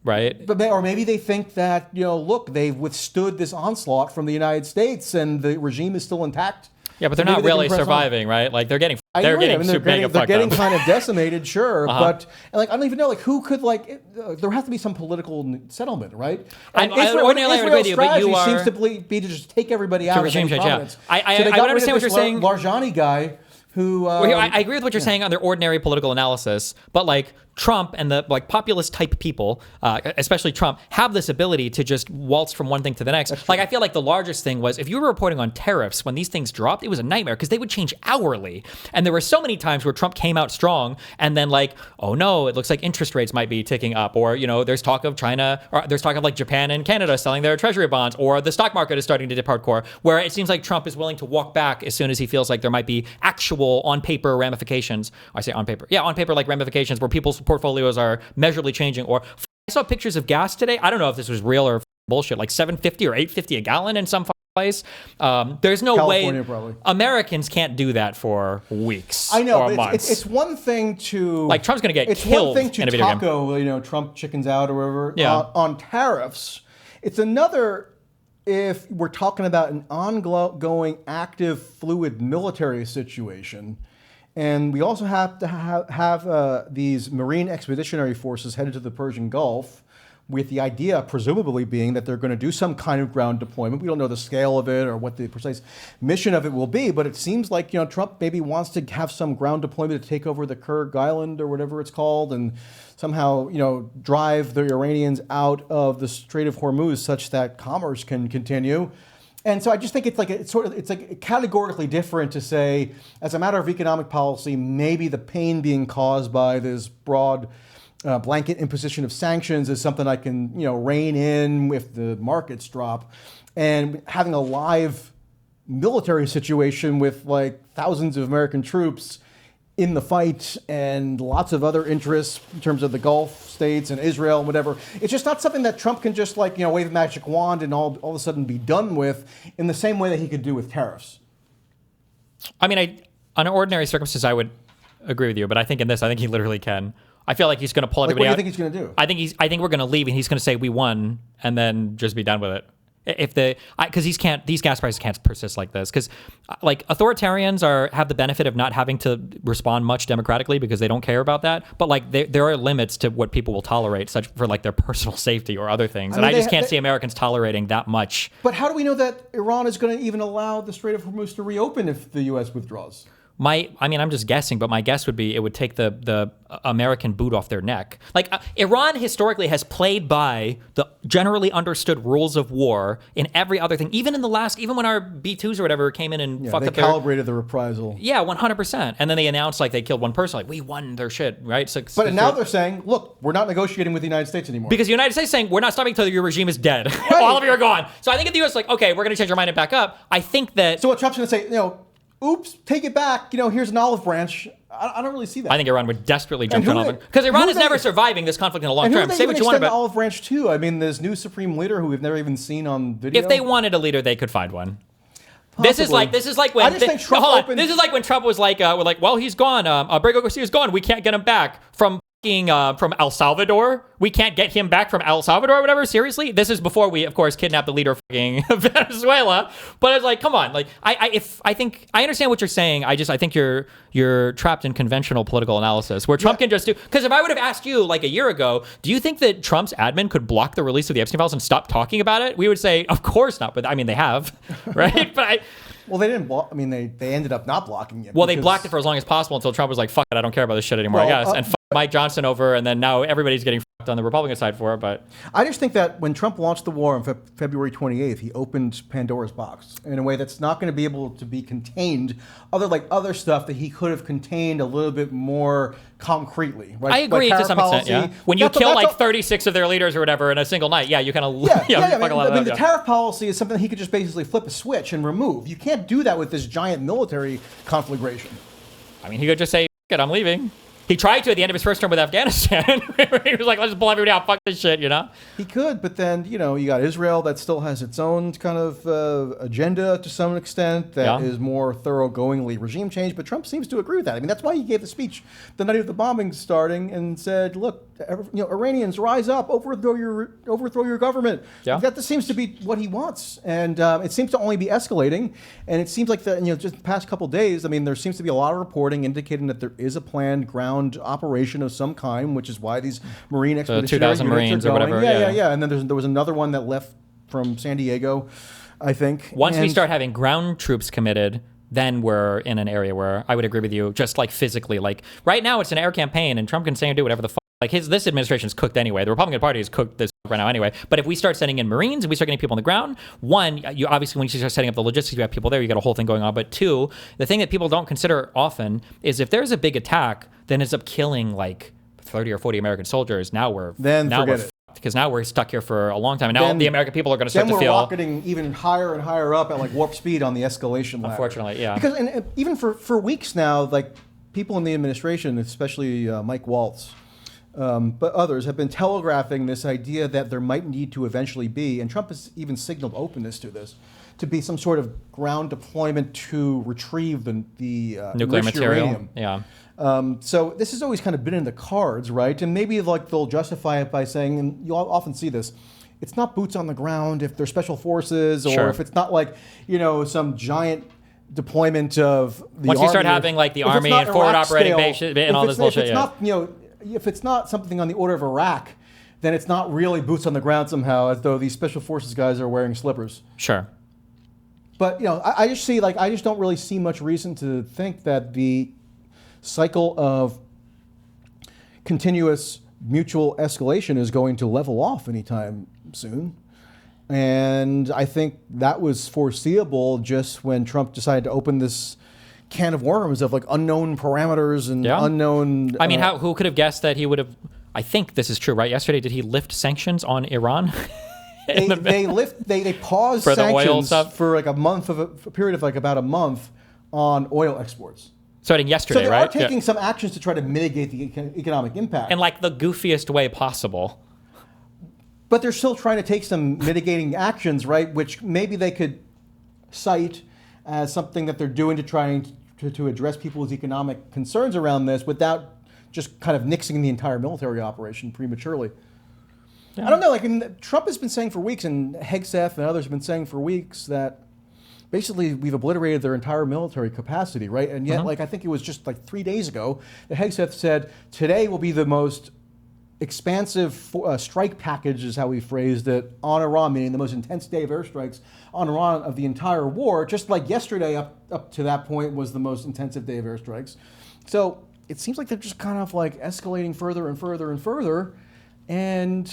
right? Or maybe they think that, look, they've withstood this onslaught from the United States and the regime is still intact. Yeah, but they're not really surviving, right? Like they're getting they're getting kind of decimated, sure. But I don't even know who could there has to be some political settlement, right? And Israel's strategy seems to be to just take everybody out. Regime change, yeah. I would understand what you're saying. Larjani guy. I agree with what you're saying on their ordinary political analysis, but like Trump and the populist type people, especially Trump, have this ability to just waltz from one thing to the next. Like I feel like the largest thing was if you were reporting on tariffs when these things dropped, it was a nightmare because they would change hourly. And there were so many times where Trump came out strong and then oh no, it looks like interest rates might be ticking up, or there's talk of China, or there's talk of Japan and Canada selling their treasury bonds, or the stock market is starting to dip hardcore, where it seems like Trump is willing to walk back as soon as he feels like there might be actual on paper ramifications. I say on paper. Yeah, on paper ramifications where people's portfolios are measurably changing. Or I saw pictures of gas today. I don't know if this was real or bullshit, like $7.50 or $8.50 a gallon in some place. There's no California, way probably. Americans can't do that for weeks. I know, or but months. It's one thing to Trump's going to get killed. It's one thing to taco, Trump chickens out or whatever on tariffs. It's another if we're talking about an ongoing, active, fluid military situation. And we also have to have these Marine Expeditionary Forces headed to the Persian Gulf with the idea, presumably, being that they're going to do some kind of ground deployment. We don't know the scale of it or what the precise mission of it will be, but it seems like Trump maybe wants to have some ground deployment to take over the Kurg Island or whatever it's called, and somehow drive the Iranians out of the Strait of Hormuz such that commerce can continue. And so I just think it's categorically different to say, as a matter of economic policy, maybe the pain being caused by this broad blanket imposition of sanctions is something I can rein in if the markets drop, and having a live military situation with thousands of American troops in the fight and lots of other interests in terms of the Gulf states and Israel and whatever. It's just not something that Trump can just wave a magic wand and all of a sudden be done with in the same way that he could do with tariffs. I mean, on ordinary circumstances, I would agree with you, but I think in this, I think he literally can. I feel like he's going to pull everybody out. What do you think he's going to do? I think we're going to leave and he's going to say we won and then just be done with it. Because these gas prices can't persist like this. Because authoritarians have the benefit of not having to respond much democratically because they don't care about that. But there are limits to what people will tolerate, such for their personal safety or other things. I just see Americans tolerating that much. But how do we know that Iran is going to even allow the Strait of Hormuz to reopen if the U.S. withdraws? I'm just guessing, but my guess would be it would take the American boot off their neck. Iran historically has played by the generally understood rules of war in every other thing. Even when our B-2s or whatever came in and fucked up they calibrated the reprisal. Yeah, 100%. And then they announced they killed one person. We won their shit, right? But now they're saying, look, we're not negotiating with the United States anymore. Because the United States is saying, we're not stopping until your regime is dead. Right. All of you are gone. So I think if the U.S. okay, we're going to change our mind and back up. I think that... So what Trump's going to say, oops, take it back. Here's an olive branch. I don't really see that. I think Iran would desperately jump on olive, because Iran is never surviving this conflict in the long term. Say what you want about the olive branch to. I mean, this new supreme leader who we've never even seen on video. If they wanted a leader, they could find one. Possibly. This is like when This is like when Trump was well, he's gone. Abrego Garcia's gone. We can't get him back from El Salvador. We can't get him back from El Salvador or whatever. Seriously? This is before we, of course, kidnapped the leader of Venezuela. But it's come on. I understand what you're saying. I think you're trapped in conventional political analysis where Trump can just do... Because if I would have asked you a year ago, do you think that Trump's admin could block the release of the Epstein files and stop talking about it? We would say, of course not. But they have, right? But well, they didn't block. They ended up not blocking it. Well, they blocked it for as long as possible until Trump was fuck it, I don't care about this shit anymore, I guess. And Mike Johnson over, and then now everybody's getting fucked on the Republican side for it, but I just think that when Trump launched the war on February 28th, he opened Pandora's box in a way that's not going to be able to be contained, other stuff that he could have contained a little bit more concretely. Right? I agree like to some extent. Yeah, when you kill like 36 of their leaders or whatever in a single night, you kind of the tariff policy is something he could just basically flip a switch and remove. You can't do that with this giant military conflagration. I mean, he could just say, "Good, I'm leaving." He tried to at the end of his first term with Afghanistan. He was like, let's just pull everybody out. Fuck this shit, He could, but then, you got Israel that still has its own kind of agenda to some extent that is more thoroughgoingly regime change. But Trump seems to agree with that. I mean, that's why he gave the speech the night of the bombing starting and said, look, Iranians, rise up, overthrow your government. Yeah. That seems to be what he wants. And it seems to only be escalating. And it seems like just the past couple days, I mean, there seems to be a lot of reporting indicating that there is a planned ground operation of some kind, which is why these Marine expeditionary 2,000 Marines are going. or whatever. Yeah. And then there was another one that left from San Diego, I think. Once we start having ground troops committed, then we're in an area where I would agree with you, just like physically. Like right now, it's an air campaign, and Trump can say and do whatever the fuck. Like this administration's cooked anyway. The Republican Party is cooked this right now anyway. But if we start sending in Marines and we start getting people on the ground, one, you obviously when you start setting up the logistics, you have people there, you got a whole thing going on. But two, the thing that people don't consider often is if there's a big attack, then ends up killing like 30 or 40 American soldiers. Now we're because now we're stuck here for a long time. And now the American people are going to start to feel. Then we're rocketing even higher and higher up at like warp speed on the escalation ladder. Unfortunately, yeah. Because even for weeks now, like people in the administration, especially Mike Waltz, but others have been telegraphing this idea that there might need to eventually be, and Trump has even signaled openness to this, to be some sort of ground deployment to retrieve the nuclear material. Uranium. Yeah. So this has always kind of been in the cards, right? And maybe like they'll justify it by saying, and you'll often see this, it's not boots on the ground if they're special forces, or if it's not like some giant deployment of the Once army. you start having like the army and forward operating bases and all this bullshit, if it's not something on the order of Iraq, then it's not really boots on the ground somehow, as though these special forces guys are wearing slippers. Sure. But I just don't really see much reason to think that the cycle of continuous mutual escalation is going to level off anytime soon. And I think that was foreseeable just when Trump decided to open this can of worms of like unknown parameters and unknown. I mean, who could have guessed that he would have? I think this is true, right? Yesterday, did he lift sanctions on Iran? They paused for sanctions the oil stuff? for like a period of like about a month on oil exports. Starting yesterday, so they right? are taking some actions to try to mitigate the economic impact. In like the goofiest way possible. But they're still trying to take some mitigating actions, right? Which maybe they could cite as something that they're doing to try to address people's economic concerns around this without just kind of nixing the entire military operation prematurely. Yeah. I don't know, like Trump has been saying for weeks, and Hegseth and others have been saying for weeks that basically we've obliterated their entire military capacity, right? And yet, like I think it was just like 3 days ago that Hegseth said, today will be the most expansive strike package, is how we phrased it, on Iran, meaning the most intense day of airstrikes on Iran of the entire war, just like yesterday up to that point was the most intensive day of airstrikes. So it seems like they're just kind of like escalating further and further and further. And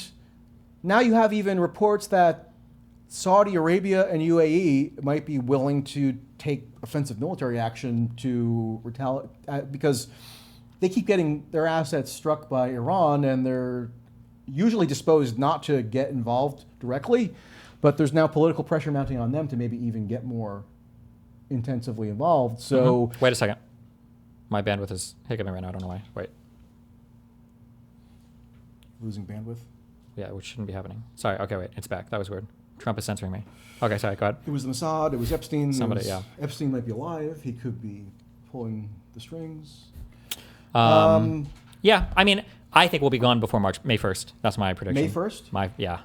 now you have even reports that Saudi Arabia and UAE might be willing to take offensive military action to retaliate, because they keep getting their assets struck by Iran, and they're usually disposed not to get involved directly, but there's now political pressure mounting on them to maybe even get more intensively involved. So Wait a second. My bandwidth is hiccuping right now. I don't know why. Wait. Losing bandwidth? Yeah, which shouldn't be happening. Sorry. Okay, wait. It's back. That was weird. Trump is censoring me. Okay, sorry. Go ahead. It was the Mossad. It was Epstein. Somebody, Epstein might be alive. He could be pulling the strings. Yeah, I mean, I think we'll be gone before May 1st. That's my prediction. May 1st? Yeah.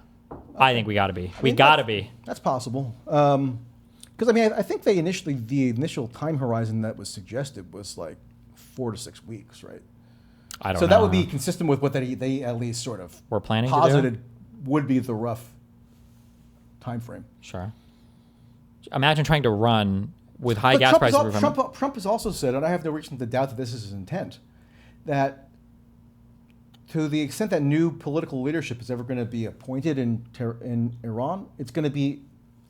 I think we got to be. We got to be. That's possible. Because, I mean, I think the initial time horizon that was suggested was like 4 to 6 weeks, right? I don't know. So that would be consistent with what they at least sort of were planning posited to do? Would be the rough time frame. Sure. Imagine trying to run with high gas prices. Trump has also said, and I have no reason to doubt that this is his intent, that to the extent that new political leadership is ever going to be appointed in Iran, it's going to be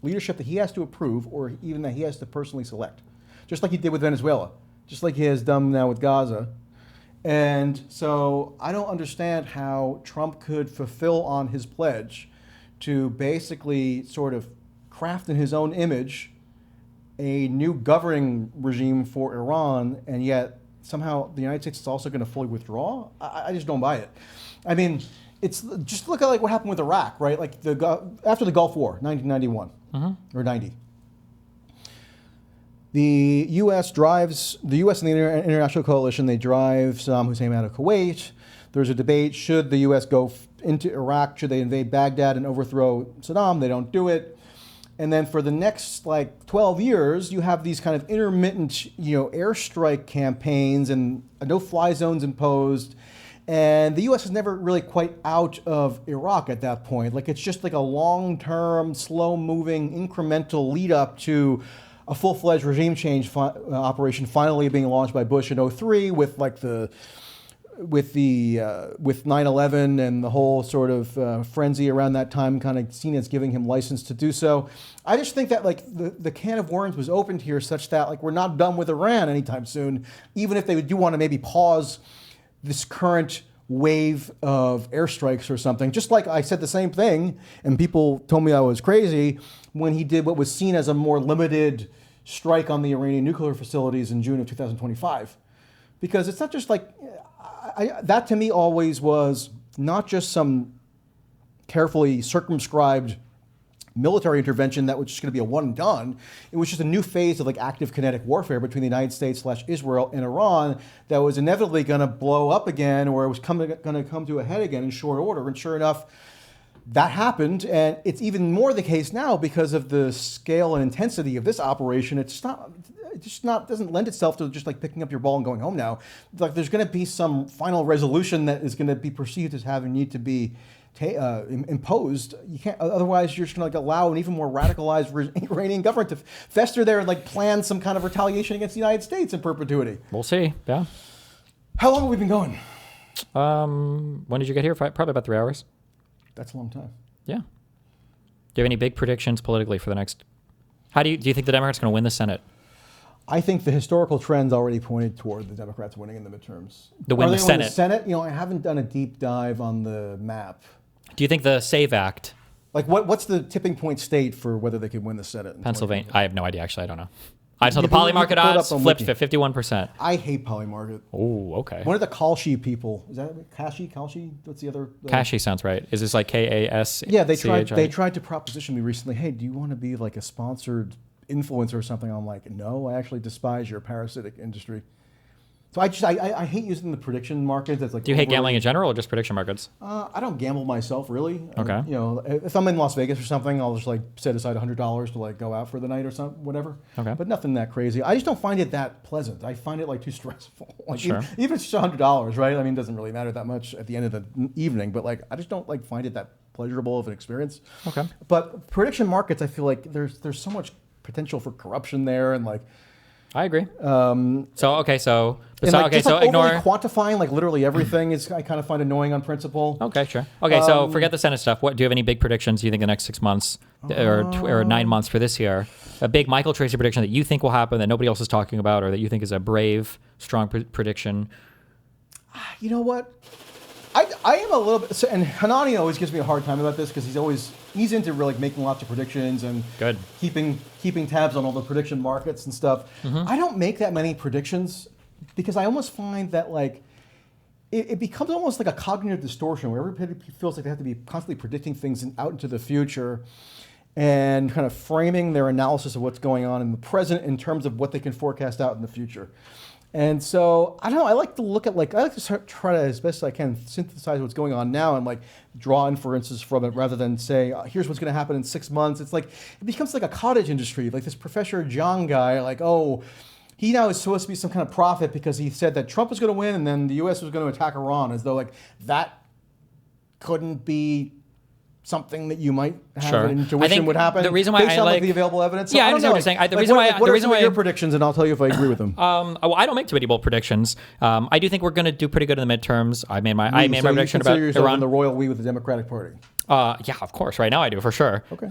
leadership that he has to approve or even that he has to personally select. Just like he did with Venezuela, just like he has done now with Gaza. And so I don't understand how Trump could fulfill on his pledge to basically sort of craft in his own image a new governing regime for Iran, and yet somehow the United States is also going to fully withdraw. I just don't buy it. I mean, it's just look at like what happened with Iraq, right? Like after the Gulf War, 1991 or 90. The U.S. and the international coalition, they drive Saddam Hussein out of Kuwait. There's a debate, should the U.S. go into Iraq? Should they invade Baghdad and overthrow Saddam? They don't do it. And then for the next 12 years, you have these kind of intermittent, airstrike campaigns and no-fly zones imposed. And the U.S. is never really quite out of Iraq at that point. It's just like a long-term, slow-moving, incremental lead-up to a full-fledged regime change operation finally being launched by Bush in 2003 with 9/11 and the whole sort of frenzy around that time, kind of seen as giving him license to do so. I just think that the can of worms was opened here, such that we're not done with Iran anytime soon, even if they do want to maybe pause this current wave of airstrikes or something. Just like I said the same thing, and people told me I was crazy when he did what was seen as a more limited strike on the Iranian nuclear facilities in June of 2025. Because it's not just that to me always was not just some carefully circumscribed military intervention that was just going to be a one and done. It was just a new phase of active kinetic warfare between the United States / Israel and Iran that was inevitably going to blow up again, or it was going to come to a head again in short order. And sure enough, that happened, and it's even more the case now because of the scale and intensity of this operation. It doesn't lend itself to just picking up your ball and going home now. There's going to be some final resolution that is going to be perceived as having need to be imposed. You can't, otherwise you're just going to allow an even more radicalized Iranian government to fester there and plan some kind of retaliation against the United States in perpetuity. We'll see. Yeah. How long have we been going? When did you get here? Probably about 3 hours. That's a long time. Yeah. Do you have any big predictions politically for the next? Do you think the Democrats are going to win the Senate? I think the historical trends already pointed toward the Democrats winning in the midterms. Win the Senate. The Senate, I haven't done a deep dive on the map. Do you think the SAVE Act? What's the tipping point state for whether they could win the Senate? Pennsylvania. I have no idea. Actually, I don't know. I saw the poly market odds flipped to 51%. I hate poly market. Oh, okay. One of the Kalshi people, is that Kashi? What's the other? Kashi sounds right. Is this KAS? Yeah, they tried to proposition me recently. Hey, do you want to be a sponsored influencer or something? I'm like, no, I actually despise your parasitic industry. So I hate using the prediction market. That's Do you hate gambling in general or just prediction markets? I don't gamble myself, really. Okay. If I'm in Las Vegas or something, I'll just set aside $100 to go out for the night or something, whatever. Okay. But nothing that crazy. I just don't find it that pleasant. I find it too stressful. Sure. Even if it's just $100, right? I mean, it doesn't really matter that much at the end of the evening. But I just don't find it that pleasurable of an experience. Okay. But prediction markets, I feel there's so much potential for corruption there and I agree. So ignore quantifying literally everything is I kind of find annoying on principle. Okay, sure. Okay, so forget the Senate stuff. What do you have any big predictions? Do you think the next 6 months or 9 months for this year? A big Michael Tracey prediction that you think will happen that nobody else is talking about, or that you think is a brave, strong prediction? You know what? I am a little bit, and Hanani always gives me a hard time about this because he's into really making lots of predictions and keeping tabs on all the prediction markets and stuff. Mm-hmm. I don't make that many predictions because I almost find that it becomes almost like a cognitive distortion where everybody feels like they have to be constantly predicting things out into the future and kind of framing their analysis of what's going on in the present in terms of what they can forecast out in the future. And so, I don't know, I like to look at, I like to try to, as best as I can, synthesize what's going on now and, draw inferences from it rather than say, here's what's going to happen in 6 months. It's it becomes like a cottage industry, this Professor John guy, he now is supposed to be some kind of prophet because he said that Trump was going to win and then the U.S. was going to attack Iran, as though, that couldn't be something that you might have Sure. an I intuition think would happen. the reason why based I on like the available evidence. Yeah, I don't understand know, what you're saying. The like, reason what- why what the are reason some of why your predictions, and I'll tell you if I agree with them. well, I don't make too many bold predictions. I do think we're going to do pretty good in the midterms. I made my So prediction you consider about yourself Iran. in the royal we with the Democratic Party. Yeah, of course. Right now, I do for sure. Okay.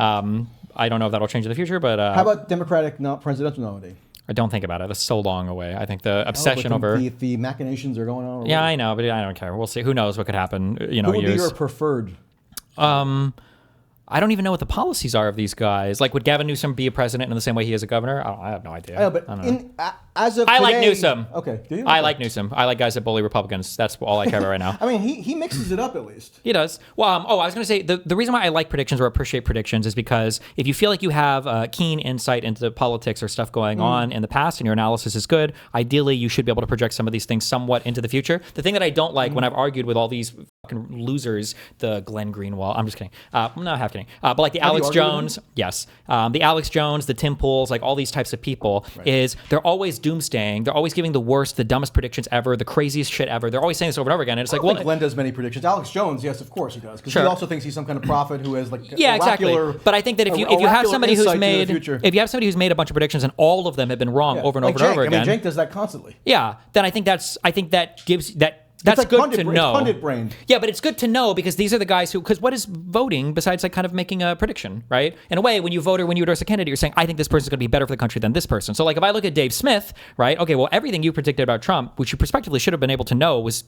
I don't know if that'll change in the future, but How about Democratic not presidential nominee? I don't think about it. That's so long away. I think the Oh, obsession but over. the machinations are going on. Yeah, I know, but I don't care. We'll see. Who knows what could happen? You know, Who would be years. your preferred? I don't even know what the policies are of these guys. Like, would Gavin Newsom be a president in the same way he is a governor? I have no idea. I know, but I don't know. as of I like today- Newsom. Okay, do you? I Okay. like Newsom. I like guys that bully Republicans. That's all I care about right now. I mean, he mixes it up at least. He does. Well, I was going to say the reason why I like predictions or appreciate predictions is because if you feel like you have keen insight into politics or stuff going on in the past and your analysis is good, ideally you should be able to project some of these things somewhat into the future. The thing that I don't like when I've argued with all these fucking losers, the Glenn Greenwald, I'm just kidding. I'm not half kidding. But like the Have you Alex argued with Jones, yes. The Alex Jones, the Tim Pools, like all these types of people is they're always doomsdaying. They're always giving the worst, the dumbest predictions ever, the craziest shit ever. They're always saying this over and over again. And it's like, I don't well, think Glenn does many predictions. Alex Jones, yes, of course he does, because Sure. he also thinks he's some kind of prophet who has like yeah, exactly. But I think that if you have somebody who's made a bunch of predictions and all of them have been wrong over and over and over again, Cenk does that constantly. yeah, then I think that gives that. That's like good pundit to brain. know. It's pundit brain. Yeah, but it's good to know because these are the guys who. Because what is voting besides like kind of making a prediction, right? In a way, when you vote or when you endorse a candidate, you're saying, I think this person's going to be better for the country than this person. So like if I look at Dave Smith, right? Okay, well everything you predicted about Trump, which you prospectively should have been able to know was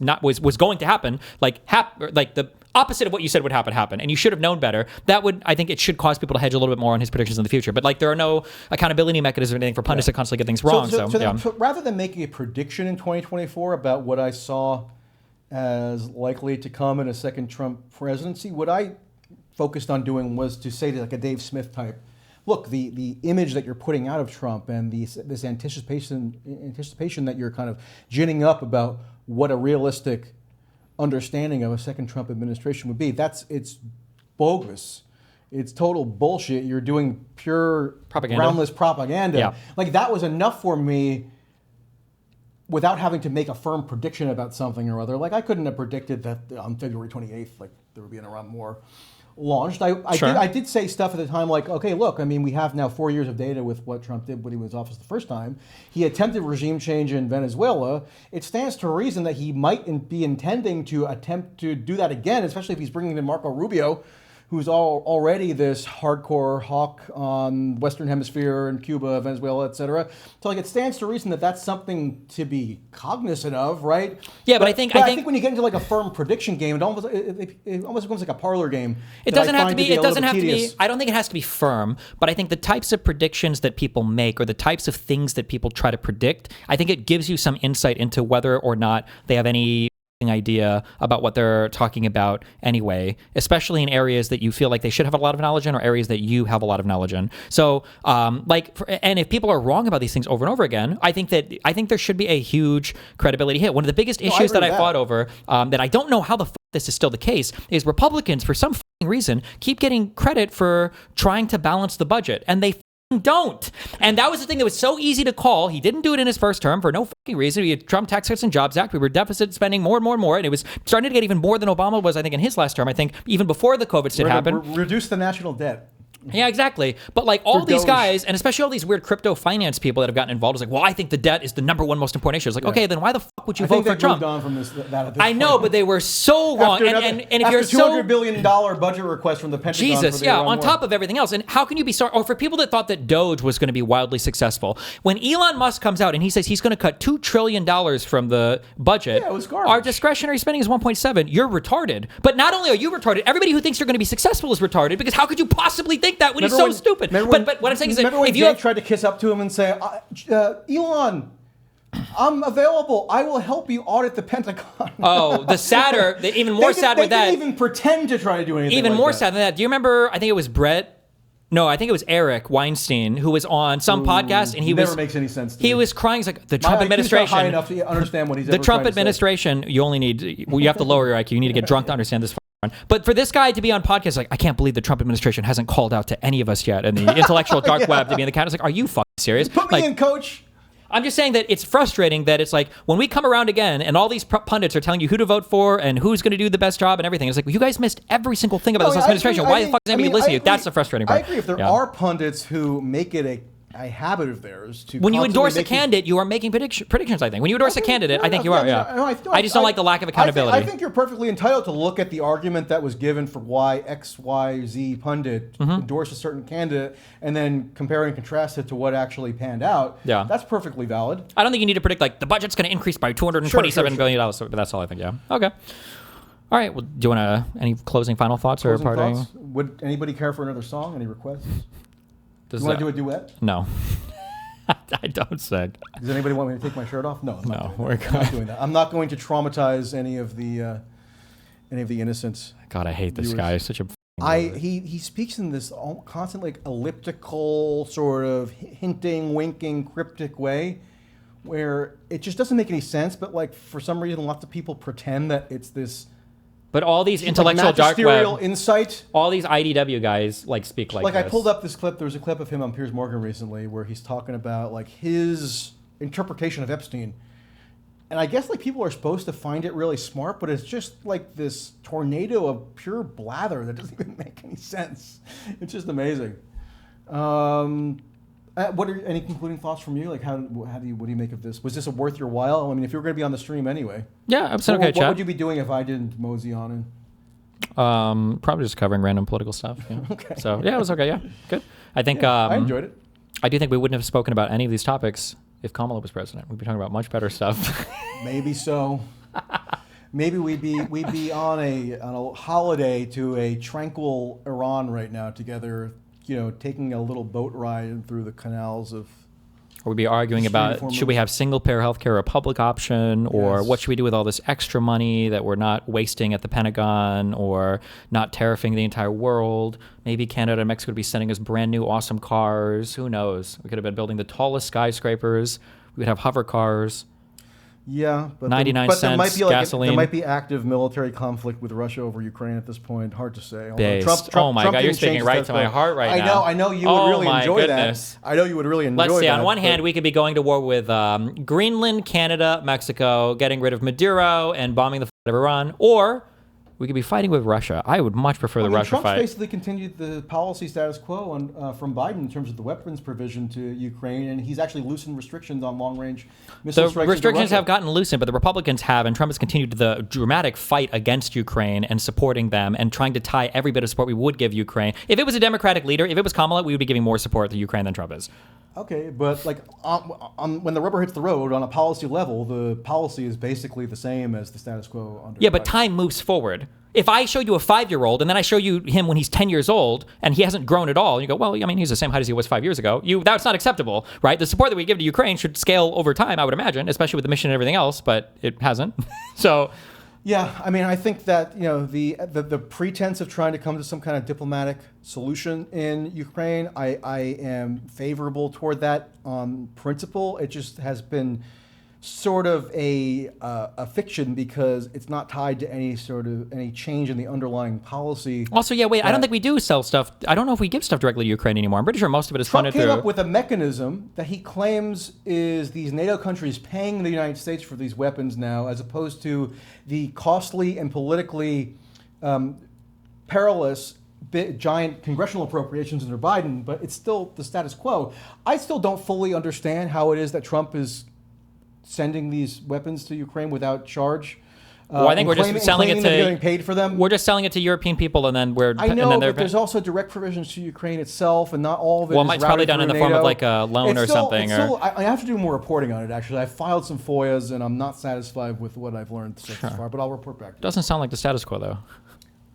going to happen, like the opposite of what you said would happen, and you should have known better. That would, I think, it should cause people to hedge a little bit more on his predictions in the future. But like there are no accountability mechanisms or anything for pundits to constantly get things wrong. So rather than making a prediction in 2024 about what I saw as likely to come in a second Trump presidency, what I focused on doing was to say to like a Dave Smith type, look, the image that you're putting out of Trump and this anticipation that you're kind of ginning up about what a realistic understanding of a second Trump administration would be, it's bogus. It's total bullshit. You're doing pure propaganda. groundless propaganda. Yeah. Like that was enough for me without having to make a firm prediction about something or other. Like I couldn't have predicted that on February 28th, like there would be an Iran war launched. I did say stuff at the time like, okay, look, I mean, we have now 4 years of data with what Trump did when he was in office the first time. He attempted regime change in Venezuela. It stands to reason that he might be intending to attempt to do that again, especially if he's bringing in Marco Rubio, who's already this hardcore hawk on Western Hemisphere and Cuba, Venezuela, et cetera. So like it stands to reason that that's something to be cognizant of, right? Yeah, but I think when you get into like a firm prediction game, it almost becomes like a parlor game. It doesn't have to be. It doesn't have to be. I don't think it has to be firm, but I think the types of predictions that people make or the types of things that people try to predict, I think it gives you some insight into whether or not they have any idea about what they're talking about anyway, especially in areas that you feel like they should have a lot of knowledge in or areas that you have a lot of knowledge in. So and if people are wrong about these things over and over again, I think there should be a huge credibility hit. One of the biggest issues that I fought over that I don't know how the this is still the case is Republicans for some reason keep getting credit for trying to balance the budget, and they don't. And that was the thing that was so easy to call. He didn't do it in his first term for no fucking reason. We had Trump Tax Cuts and Jobs Act. We were deficit spending more and more and more. And it was starting to get even more than Obama was, I think, in his last term. I think even before the COVID shit happened. Reduce the national debt. Yeah, exactly. But like all these guys, and especially all these weird crypto finance people that have gotten involved, is like, well, I think the debt is the number one most important issue. It's like, okay, then why the fuck would you vote for Trump? Moved on from I know, but they were so wrong. And if you're $200 billion budget request from the Pentagon, Jesus, yeah, on top of everything else. And how can you be sorry? Or for people that thought that Doge was going to be wildly successful, when Elon Musk comes out and he says he's going to cut $2 trillion from the budget, it was garbage. Our discretionary spending is 1.7. You're retarded. But not only are you retarded, everybody who thinks you're going to be successful is retarded, because how could you possibly think that when he's so stupid? But what I'm saying is that if you tried to kiss up to him and say, Elon, I'm available. I will help you audit the Pentagon. Oh, even more sad with that. They didn't even pretend to try to do anything. Even like more that. sad than that. Do you remember? I think it was Brett. No, I think it was Eric Weinstein who was on some podcast, and he never makes any sense. To he me. was crying. He's like, the Trump administration. High enough to understand what he's. The Trump administration. You only need. You have to lower your IQ. You need to get drunk to understand this. But for this guy to be on podcast, like, I can't believe the Trump administration hasn't called out to any of us yet in the intellectual dark web to be in the cabinet. It's like, are you fucking serious? Put me in, coach. I'm just saying that it's frustrating that it's like when we come around again and all these pundits are telling you who to vote for and who's going to do the best job and everything. It's like, well, you guys missed every single thing about this administration. Why the fuck is anybody listening to you? That's the frustrating part. I agree. If there are pundits who make it a habit of theirs to when you endorse a candidate, you are making predictions, I think. When you endorse a candidate, I think you are, I just don't like the lack of accountability. I think you're perfectly entitled to look at the argument that was given for why XYZ pundit endorsed a certain candidate and then compare and contrast it to what actually panned out. Yeah. That's perfectly valid. I don't think you need to predict, like, the budget's going to increase by $227 billion. So that's all I think, Okay. All right. Well, do you want any closing final thoughts or parting? Thoughts? Would anybody care for another song? Any requests? Do you want to do a duet? No. I don't say. Does anybody want me to take my shirt off? No, I'm not doing that. I'm not going to traumatize any of the innocents. God, I hate this guy. He's such a. He speaks in this constant like elliptical sort of hinting, winking, cryptic way, where it just doesn't make any sense. But like for some reason, lots of people pretend that it's this. But all these intellectual dark web insight, all these IDW guys like speak like this. I pulled up this clip. There was a clip of him on Piers Morgan recently where he's talking about like his interpretation of Epstein, and I guess like people are supposed to find it really smart, but it's just like this tornado of pure blather that doesn't even make any sense. It's just amazing. What are any concluding thoughts from you? Like, what do you make of this? Was this worth your while? I mean, if you were going to be on the stream anyway. Yeah, absolutely. What would you be doing if I didn't mosey on in? Probably just covering random political stuff. Yeah. Okay. So yeah, it was okay. Yeah, good. I think I enjoyed it. I do think we wouldn't have spoken about any of these topics if Kamala was president. We'd be talking about much better stuff. Maybe so. Maybe we'd be on a holiday to a tranquil Iran right now together. You know, taking a little boat ride through the canals of. Or we'd be arguing about should we have single payer healthcare or a public option, or what should we do with all this extra money that we're not wasting at the Pentagon, or not tariffing the entire world. Maybe Canada and Mexico would be sending us brand new awesome cars. Who knows? We could have been building the tallest skyscrapers. We would have hover cars. Yeah, but 99 cents there might be gasoline. There might be active military conflict with Russia over Ukraine at this point. Hard to say. Oh my God, you're speaking right to my heart right now. I know you would really enjoy goodness. that. I know you would really enjoy that. Let's see. On one hand, we could be going to war with Greenland, Canada, Mexico, getting rid of Maduro and bombing the out of Iran, or we could be fighting with Russia. I would much prefer the Russia Trump's fight. basically continued the policy status quo from Biden in terms of the weapons provision to Ukraine, and he's actually loosened restrictions on long-range missile strikes. The restrictions have gotten loosened, but the Republicans have, and Trump has continued the dramatic fight against Ukraine and supporting them and trying to tie every bit of support we would give Ukraine. If it was a Democratic leader, if it was Kamala, we would be giving more support to Ukraine than Trump is. Okay, but like when the rubber hits the road on a policy level, the policy is basically the same as the status quo under Yeah, but time moves forward. If I show you a 5-year-old and then I show you him when he's 10 years old and he hasn't grown at all, and you go, well, I mean, he's the same height as he was 5 years ago. That's not acceptable, right? The support that we give to Ukraine should scale over time, I would imagine, especially with the mission and everything else, but it hasn't. So, yeah, I mean, I think that the pretense of trying to come to some kind of diplomatic solution in Ukraine, I am favorable toward that on principle. It just has been sort of a fiction because it's not tied to any change in the underlying policy. Also, I don't think we do sell stuff. I don't know if we give stuff directly to Ukraine anymore. I'm pretty sure most of it is funded through. Trump came up with a mechanism that he claims is these NATO countries paying the United States for these weapons now, as opposed to the costly and politically perilous giant congressional appropriations under Biden, but it's still the status quo. I still don't fully understand how it is that Trump is sending these weapons to Ukraine without charge. Well, I think we're just selling it to getting paid for them. We're just selling it to European people, and then we're. I know, but there's also direct provisions to Ukraine itself, and not all of it. Well, it's probably done in the form of like a loan or something. I have to do more reporting on it. Actually, I filed some FOIAs, and I'm not satisfied with what I've learned so far. But I'll report back. Doesn't sound like the status quo, though.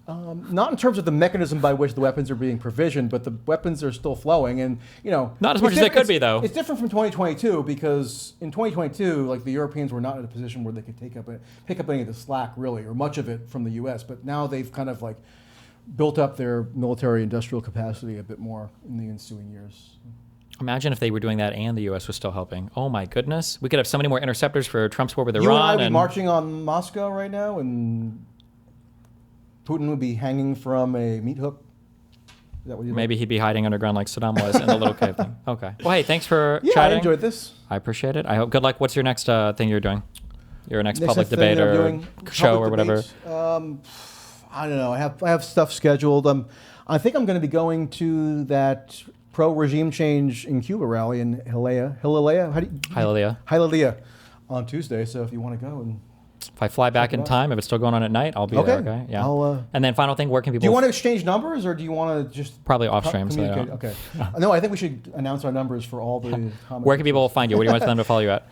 Not in terms of the mechanism by which the weapons are being provisioned, but the weapons are still flowing, and not as much as they could be, though. It's different from 2022 because in 2022, like the Europeans were not in a position where they could pick up any of the slack, really, or much of it from the U.S. But now they've kind of like built up their military-industrial capacity a bit more in the ensuing years. Imagine if they were doing that and the U.S. was still helping. Oh my goodness, we could have so many more interceptors for Trump's war with Iran. You and I would be marching on Moscow right now, and Putin would be hanging from a meat hook. that what you Maybe he'd be hiding underground like Saddam was in the little cave thing. Okay. Well, hey, thanks for Yeah, chatting. I enjoyed this. I appreciate it. I hope. Good luck. What's your next thing you're doing? Your next public thing debate that I'm or doing, show or public whatever? debate, I don't know. I have stuff scheduled. I think I'm going to be going to that pro-regime change in Cuba rally in Hialeah on Tuesday. So if you want to go and If I fly back in time, if it's still going on at night, I'll be there. Okay. Yeah. And then final thing, where can people? do you want to exchange numbers or do you want to just Probably off stream. So communicate? Okay. No, I think we should announce our numbers for all the. where can people find you? What do you want them to follow you at?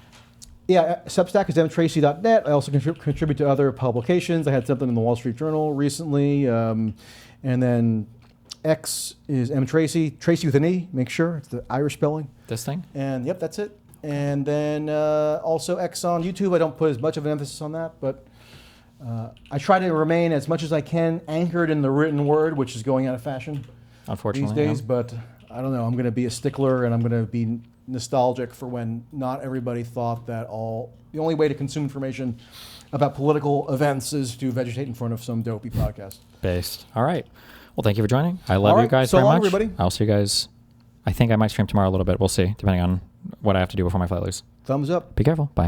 Yeah, Substack is mtracey.net. I also contribute to other publications. I had something in the Wall Street Journal recently. And then X is mtracey, Tracey with an E, make sure. It's the Irish spelling. This thing? And yep, that's it. And then also X on YouTube. I don't put as much of an emphasis on that, but I try to remain as much as I can anchored in the written word, which is going out of fashion Unfortunately. these days. Yeah. But I don't know. I'm going to be a stickler, and I'm going to be nostalgic for when not everybody thought that the only way to consume information about political events is to vegetate in front of some dopey podcast. Based. All right. Well, thank you for joining. I love All you right. guys So very long, much. everybody. I'll see you guys. I think I might stream tomorrow a little bit. We'll see, depending on what I have to do before my flight leaves. Thumbs up. Be careful. Bye.